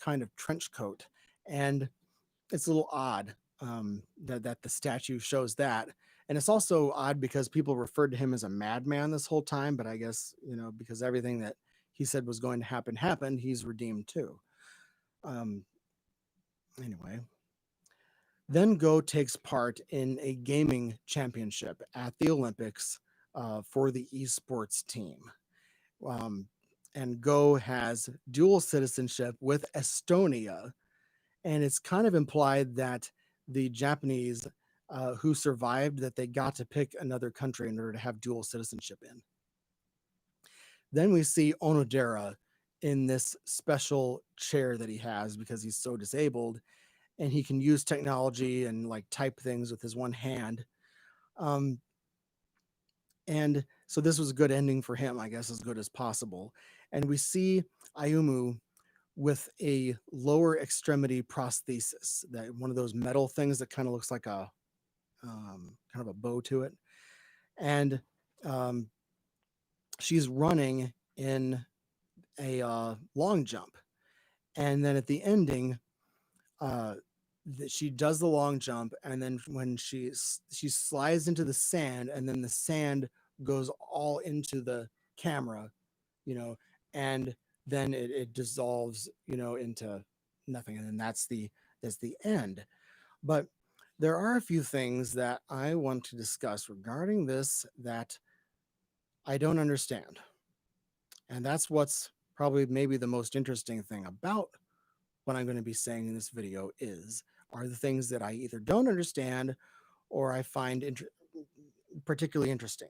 kind of trench coat. And it's a little odd that the statue shows that. And it's also odd because people referred to him as a madman this whole time. But I guess, because everything that he said was going to happen happened, he's redeemed too. Anyway, then Go takes part in a gaming championship at the Olympics for the esports team. Um, and Go has dual citizenship with Estonia. And it's kind of implied that the Japanese who survived, that they got to pick another country in order to have dual citizenship in. Then we see Onodera in this special chair that he has because he's so disabled, and he can use technology and like type things with his one hand. Um, and so this was a good ending for him, I guess, as good as possible. And we see Ayumu with a lower extremity prosthesis, that one of those metal things that kind of looks like a kind of a bow to it. And um, she's running in a long jump. And then at the ending, she does the long jump, and then when she slides into the sand, and then the sand goes all into the camera, and then it dissolves, into nothing, and then that's the end. But there are a few things that I want to discuss regarding this that I don't understand, and that's what's probably maybe the most interesting thing about what I'm going to be saying in this video are the things that I either don't understand or I find particularly interesting.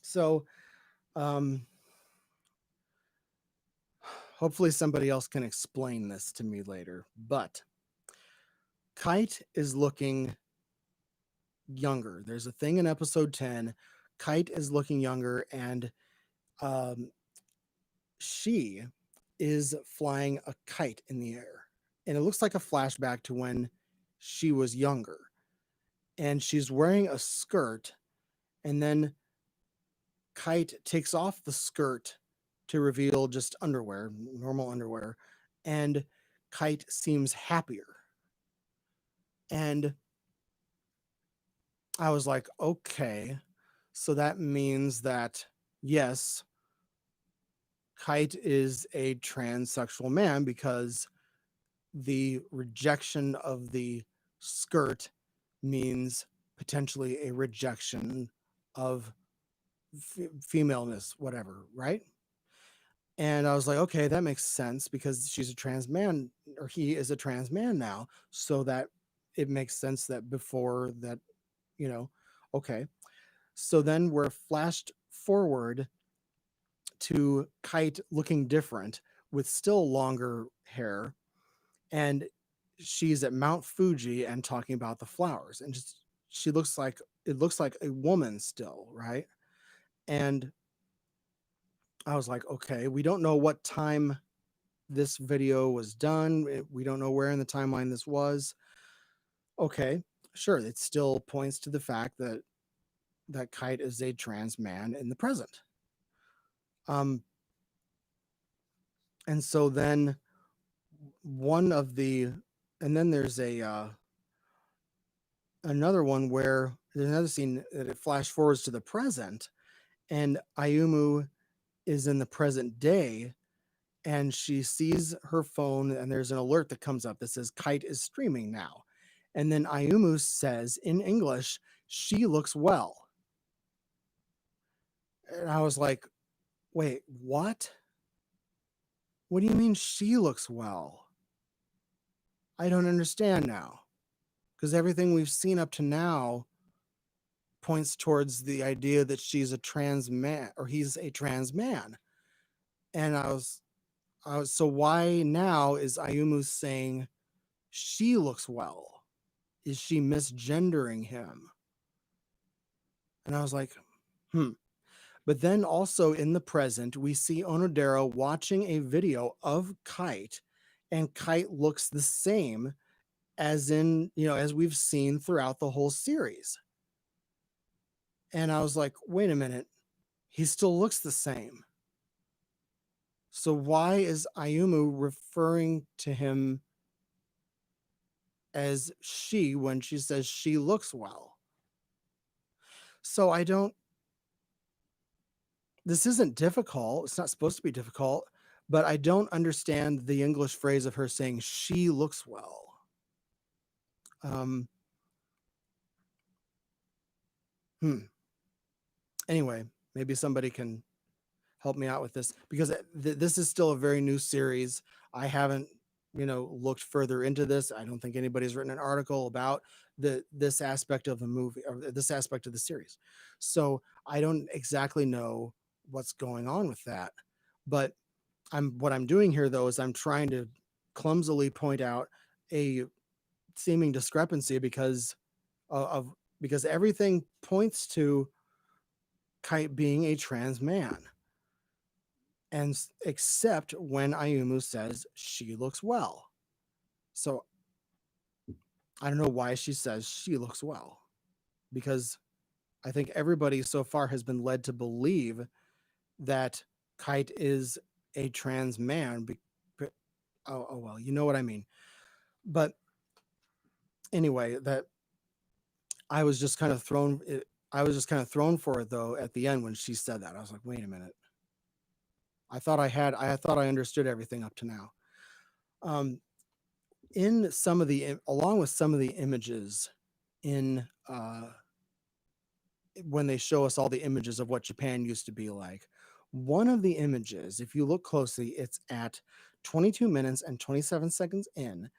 So hopefully somebody else can explain this to me later. But Kite is looking younger. There's a thing in episode 10. Kite is looking younger, and she is flying a kite in the air. And it looks like a flashback to when she was younger. And she's wearing a skirt, and then Kite takes off the skirt to reveal just underwear, normal underwear, and Kite seems happier. And I was like, okay, so that means that, yes, Kite is a transsexual man, because the rejection of the skirt means potentially a rejection of femaleness, whatever, right? And I was like, okay, that makes sense, because she's a trans man, or he is a trans man now. So that it makes sense that before that, okay. So then we're flashed forward to Kite looking different with still longer hair. And she's at Mount Fuji and talking about the flowers. And just, it looks like a woman still, right? And I was like, okay, we don't know what time this video was done. We don't know where in the timeline this was. Okay, sure. It still points to the fact that Kite is a trans man in the present. Um, and so then one of the, and then there's another one where there's another scene that it flash forwards to the present, and Ayumu is in the present day, and she sees her phone, and there's an alert that comes up that says Kite is streaming now. And then Ayumu says in English, "She looks well." And I was like, wait, what? What do you mean she looks well? I don't understand now. Because everything we've seen up to now points towards the idea that she's a trans man, or he's a trans man. And so why now is Ayumu saying she looks well? Is she misgendering him? And I was like, hmm. But then also in the present, we see Onodera watching a video of Kite, and Kite looks the same as as we've seen throughout the whole series. And I was like, wait a minute, he still looks the same. So why is Ayumu referring to him as she when she says she looks well? So this isn't difficult. It's not supposed to be difficult, but I don't understand the English phrase of her saying she looks well. Um, hmm. Anyway, maybe somebody can help me out with this, because this is still a very new series. I haven't, looked further into this. I don't think anybody's written an article about this aspect of the movie, or this aspect of the series. So I don't exactly know what's going on with that. But what I'm doing here though is I'm trying to clumsily point out a seeming discrepancy because everything points to Kite being a trans man, and except when Ayumu says she looks well. So I don't know why she says she looks well, because I think everybody so far has been led to believe that Kite is a trans man. Oh well, you know what I mean. But anyway, that I was just kind of thrown. I was just kind of thrown for it though at the end when she said that. I was like, wait a minute. I thought I understood everything up to now. Um, along with some of the images in when they show us all the images of what Japan used to be like, one of the images, if you look closely, it's at 22 minutes and 27 seconds in.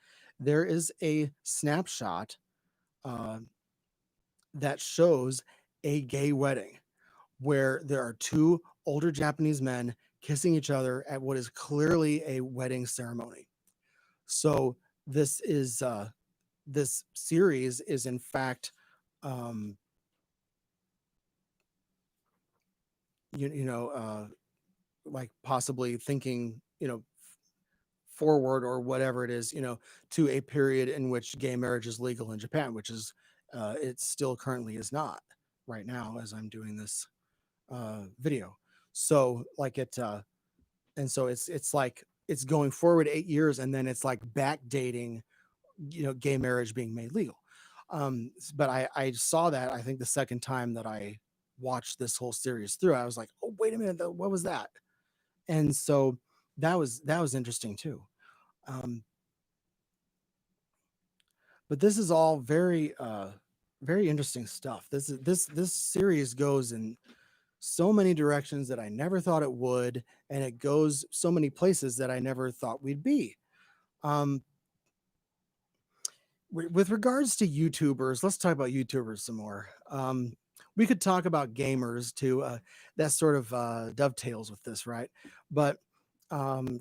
There is a snapshot uh, that shows a gay wedding where there are two older Japanese men kissing each other at what is clearly a wedding ceremony. So this series is in fact um, like possibly thinking forward or whatever it is, to a period in which gay marriage is legal in Japan, which is it still currently is not right now as I'm doing this video. So like and so it's like it's going forward 8 years, and then it's like backdating, gay marriage being made legal. But I saw that, I think the second time that I watched this whole series through, I was like, oh wait a minute, what was that? And so that was interesting too. Um, but this is all very interesting stuff. This series goes in so many directions that I never thought it would, and it goes so many places that I never thought we'd be. Um, with regards to YouTubers, let's talk about YouTubers some more. We could talk about gamers too. That sort of dovetails with this, right? But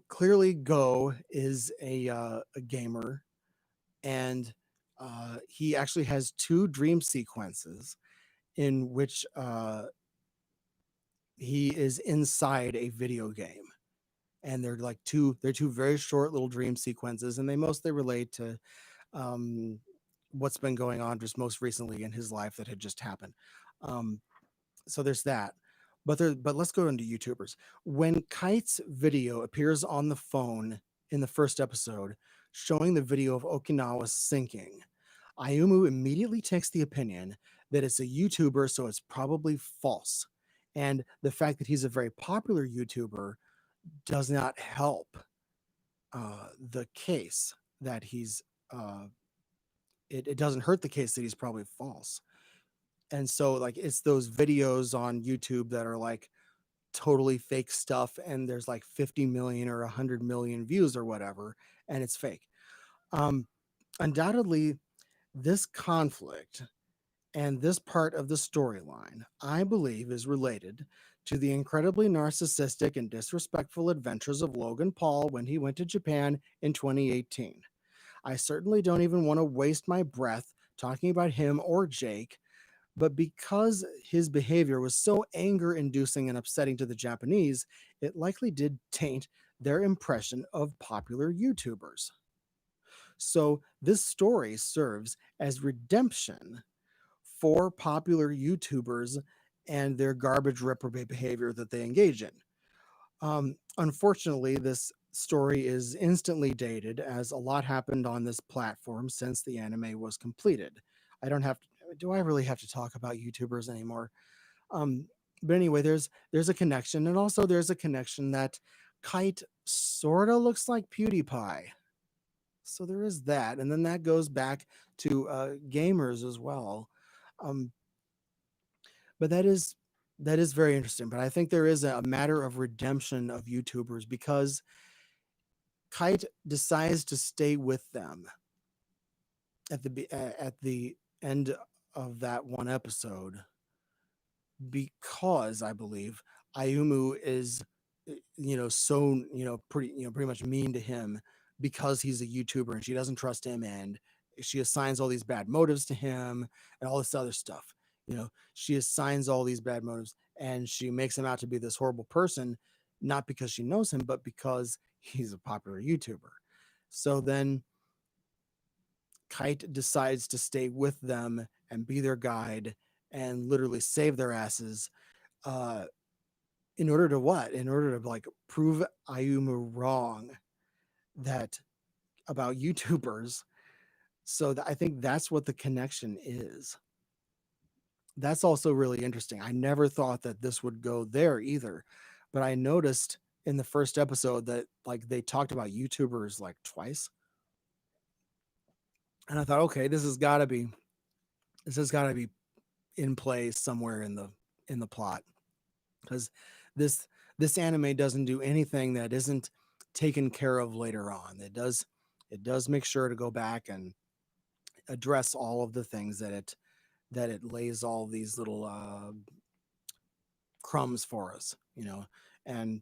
clearly, Go is a gamer, and he actually has two dream sequences in which he is inside a video game, and they're two very short little dream sequences, and they mostly relate to um, what's been going on just most recently in his life that had just happened. Um, so there's that. But let's go into YouTubers. When Kite's video appears on the phone in the first episode, showing the video of Okinawa sinking, Ayumu immediately takes the opinion that it's a YouTuber, so it's probably false. And the fact that he's a very popular YouTuber does not help the case that he's. It doesn't hurt the case that he's probably false. And so, like, it's those videos on YouTube that are like totally fake stuff, and there's like 50 million or 100 million views or whatever, and it's fake. Um, Undoubtedly, this conflict and this part of the storyline, I believe, is related to the incredibly narcissistic and disrespectful adventures of Logan Paul when he went to Japan in 2018. I certainly don't even want to waste my breath talking about him or Jake, but because his behavior was so anger inducing and upsetting to the Japanese, it likely did taint their impression of popular YouTubers. So, this story serves as redemption for popular YouTubers and their garbage reprobate behavior that they engage in. Unfortunately, this story is instantly dated as a lot happened on this platform since the anime was completed. I don't have to, do I really have to talk about YouTubers anymore? Um, but anyway, there's a connection, and also there's a connection that Kite sort of looks like PewDiePie. So there is that, and then that goes back to gamers as well. Um, but that is very interesting. But I think there is a matter of redemption of YouTubers because Kite decides to stay with them at the end of that one episode because I believe Ayumu is so pretty much mean to him because he's a YouTuber and she doesn't trust him, and she assigns all these bad motives to him and all this other stuff. She assigns all these bad motives and she makes him out to be this horrible person, not because she knows him, but because he's a popular YouTuber. So then Kite decides to stay with them and be their guide and literally save their asses. Uh, in order to what? In order to like prove Ayumu wrong that about YouTubers. So I think that's what the connection is. That's also really interesting. I never thought that this would go there either, but I noticed in the first episode that like they talked about YouTubers like twice, and I thought, okay, this has got to be in play somewhere in the plot because this this anime doesn't do anything that isn't taken care of later on. It does make sure to go back and address all of the things that it lays all these little crumbs for us, and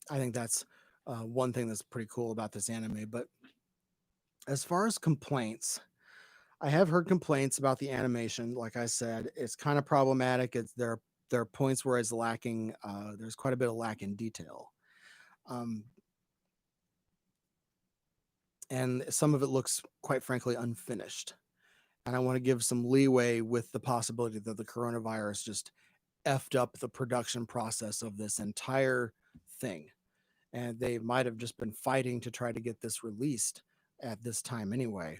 I think that's one thing that's pretty cool about this anime. But as far as complaints, I have heard complaints about the animation. Like I said, it's kind of problematic. There are points where it's lacking. There's quite a bit of lack in detail, um, and some of it looks, quite frankly, unfinished. And I want to give some leeway with the possibility that the coronavirus just effed up the production process of this entire thing, and they might have just been fighting to try to get this released at this time anyway.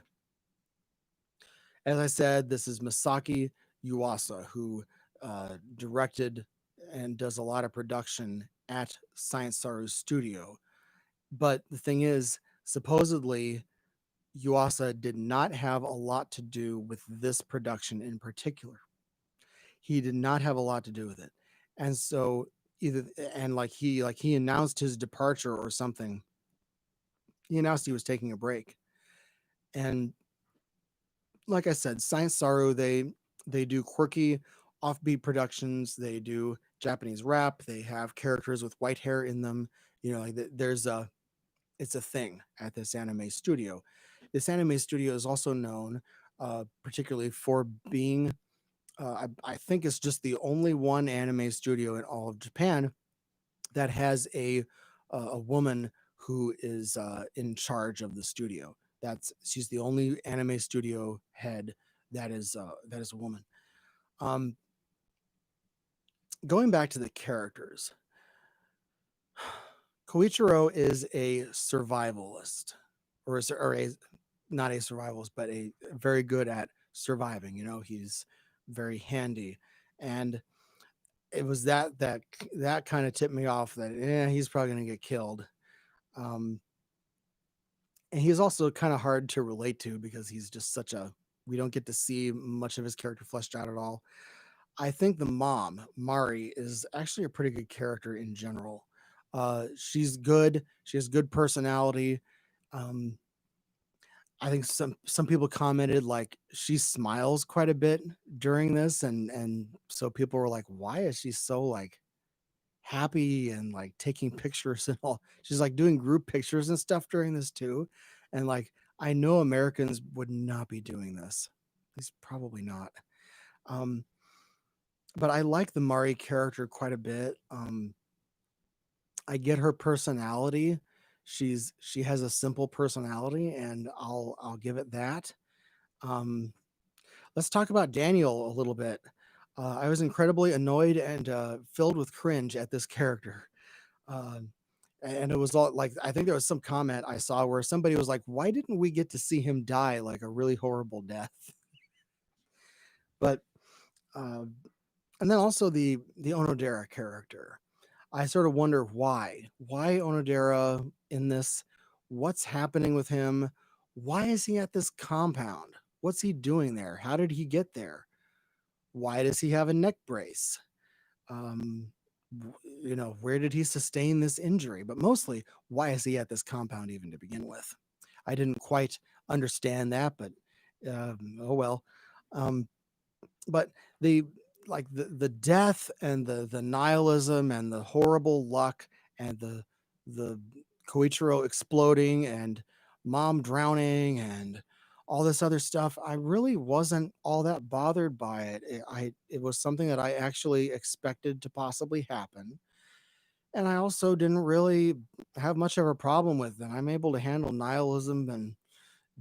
As I said, this is Masaaki Yuasa, who directed and does a lot of production at Science Saru Studio. But the thing is, supposedly, Yuasa did not have a lot to do with this production in particular. He did not have a lot to do with it. And so either and like he announced his departure or something. He announced he was taking a break. And like I said, Science Saru, they do quirky offbeat productions. They do Japanese rap. They have characters with white hair in them. There's a it's a thing at this anime studio. This anime studio is also known, particularly for being I think it's just the only one anime studio in all of Japan that has a woman who is in charge of the studio. She's the only anime studio head that is a woman. Um, Going back to the characters, Koichiro is a survivalist, or a not a survivalist, but a very good at surviving. You know, he's very handy, and it was that kind of tipped me off that he's probably going to get killed. Um, and he's also kind of hard to relate to because he's just such a we don't get to see much of his character fleshed out at all. I think the mom, Mari, is actually a pretty good character in general. She's good. She has good personality. Um, I think some people commented like she smiles quite a bit during this, and so people were like, "Why is she so like happy and like taking pictures and all?" She's like doing group pictures and stuff during this too, and like I know Americans would not be doing this. He's probably not. Um, but I like the Mari character quite a bit. I get her personality. She has a simple personality, and I'll give it that. Um, let's talk about Daniel a little bit. I was incredibly annoyed and filled with cringe at this character. Um, and it was all like I think there was some comment I saw where somebody was like, "Why didn't we get to see him die like a really horrible death?" But uh, and then also the Onodera character. I sort of wonder why Onodera in this. What's happening with him? Why is he at this compound? What's he doing there? How did he get there? Why does he have a neck brace? Um, you know, where did he sustain this injury? But mostly, why is he at this compound even to begin with? I didn't quite understand that, but oh well. Um, but the the death and the nihilism and the horrible luck and the Koichiro exploding and mom drowning and all this other stuff, I really wasn't all that bothered by it. It was something that I actually expected to possibly happen, and I also didn't really have much of a problem with it. I'm able to handle nihilism and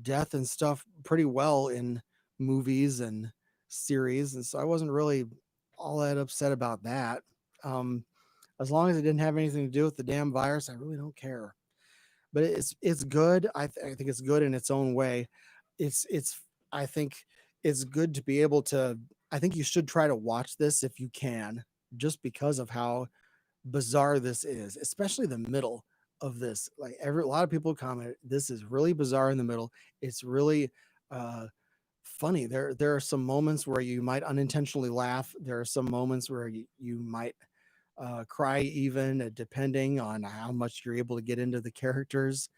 death and stuff pretty well in movies and series, and so I wasn't really all that upset about that. Um, as long as it didn't have anything to do with the damn virus, I really don't care. But it's good. I think it's good in its own way. It's I think it's good to be able to. I think you should try to watch this if you can, just because of how bizarre this is, especially the middle of this. Like a lot of people comment, this is really bizarre in the middle. It's really uh, funny. There are some moments where you might unintentionally laugh. There are some moments where you might cry, even depending on how much you're able to get into the characters.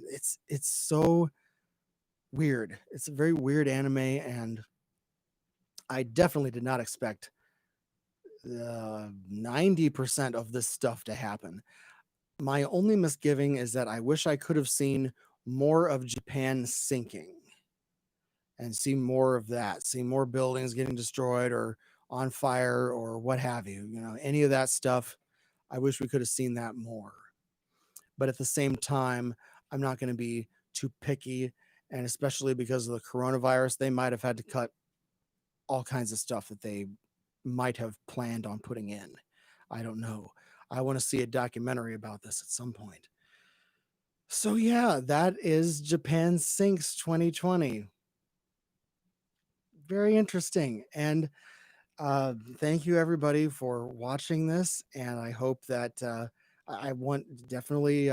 It's so weird. It's a very weird anime, and I definitely did not expect 90% of this stuff to happen. My only misgiving is that I wish I could have seen more of Japan sinking and see more of that, see more buildings getting destroyed or on fire or what have you. You know, any of that stuff. I wish we could have seen that more. But at the same time, I'm not going to be too picky. And especially because of the coronavirus, they might have had to cut all kinds of stuff that they might have planned on putting in. I don't know. I want to see a documentary about this at some point. So yeah, that is Japan Sinks 2020. Very interesting. And thank you everybody for watching this. And I hope that I want definitely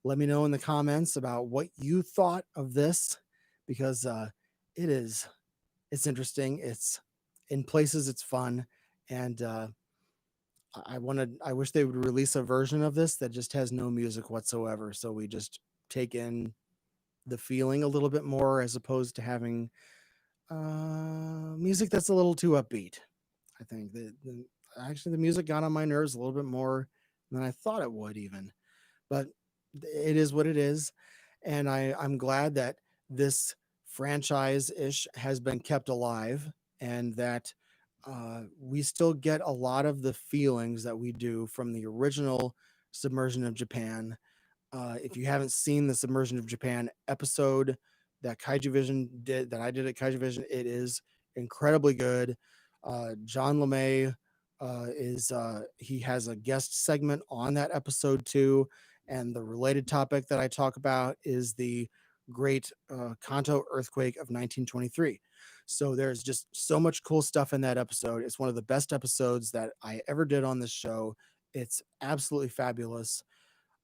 let me know in the comments about what you thought of this, because it is it's interesting. It's in places it's fun, and I wish they would release a version of this that just has no music whatsoever, so we just take in the feeling a little bit more as opposed to having music that's a little too upbeat. I think actually the music got on my nerves a little bit more than I thought it would even, but it is what it is, and I'm glad that this franchise ish has been kept alive, and that we still get a lot of the feelings that we do from the original Submersion of Japan. If you haven't seen the Submersion of Japan episode that Kaijuvision did, that I did at Kaijuvision, it is incredibly good. John LeMay he has a guest segment on that episode too, and the related topic that I talk about is the Great Kanto earthquake of 1923. So there's just so much cool stuff in that episode. It's one of the best episodes that I ever did on this show. It's absolutely fabulous.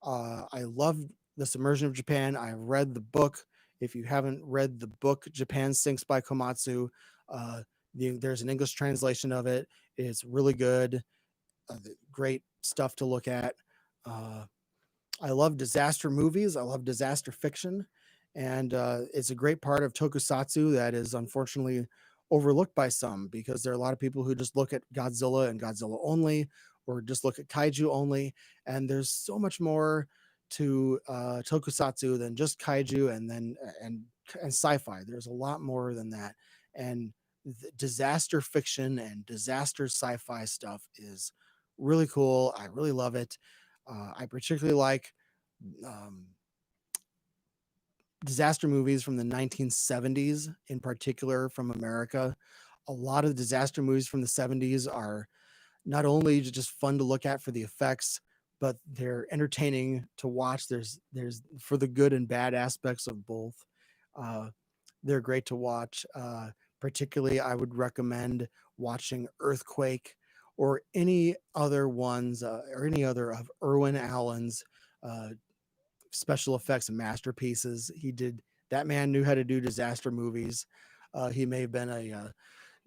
I love the Submersion of Japan. I read the book. If you haven't read the book Japan Sinks by Komatsu, uh, there's an English translation of it. It's really good. Great stuff to look at. Uh, I love disaster movies. I love disaster fiction, and it's a great part of tokusatsu that is unfortunately overlooked by some, because there are a lot of people who just look at Godzilla and Godzilla only, or just look at kaiju only. And there's so much more to tokusatsu than just kaiju and sci-fi. There's a lot more than that, and disaster fiction and disaster sci-fi stuff is really cool. I really love it. I particularly like um, disaster movies from the 1970s, in particular from America. A lot of the disaster movies from the 70s are not only just fun to look at for the effects, but they're entertaining to watch. There's for the good and bad aspects of both. Uh, they're great to watch. Particularly, I would recommend watching Earthquake or any other ones, or any other of Irwin Allen's uh, special effects and masterpieces. That man knew how to do disaster movies. He may have been a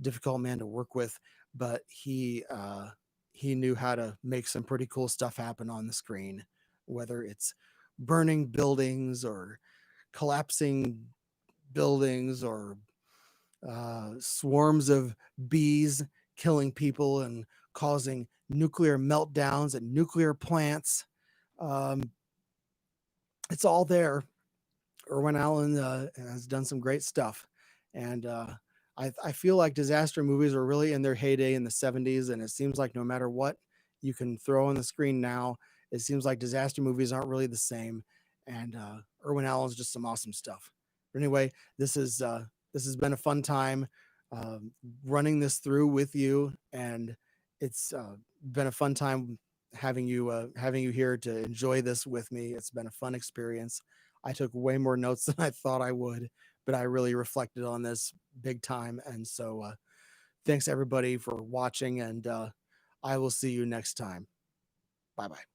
difficult man to work with, but he knew how to make some pretty cool stuff happen on the screen, whether it's burning buildings or collapsing buildings, or swarms of bees killing people and causing nuclear meltdowns at nuclear plants. Um, it's all there. Irwin Allen has done some great stuff, and I feel like disaster movies are really in their heyday in the 70s, and it seems like no matter what you can throw on the screen now, it seems like disaster movies aren't really the same. And Irwin Allen's just some awesome stuff. But anyway, this has been a fun time running this through with you, and it's been a fun time having you here to enjoy this with me. It's been a fun experience. I took way more notes than I thought I would, but I really reflected on this big time. And so thanks everybody for watching, and I will see you next time. Bye bye.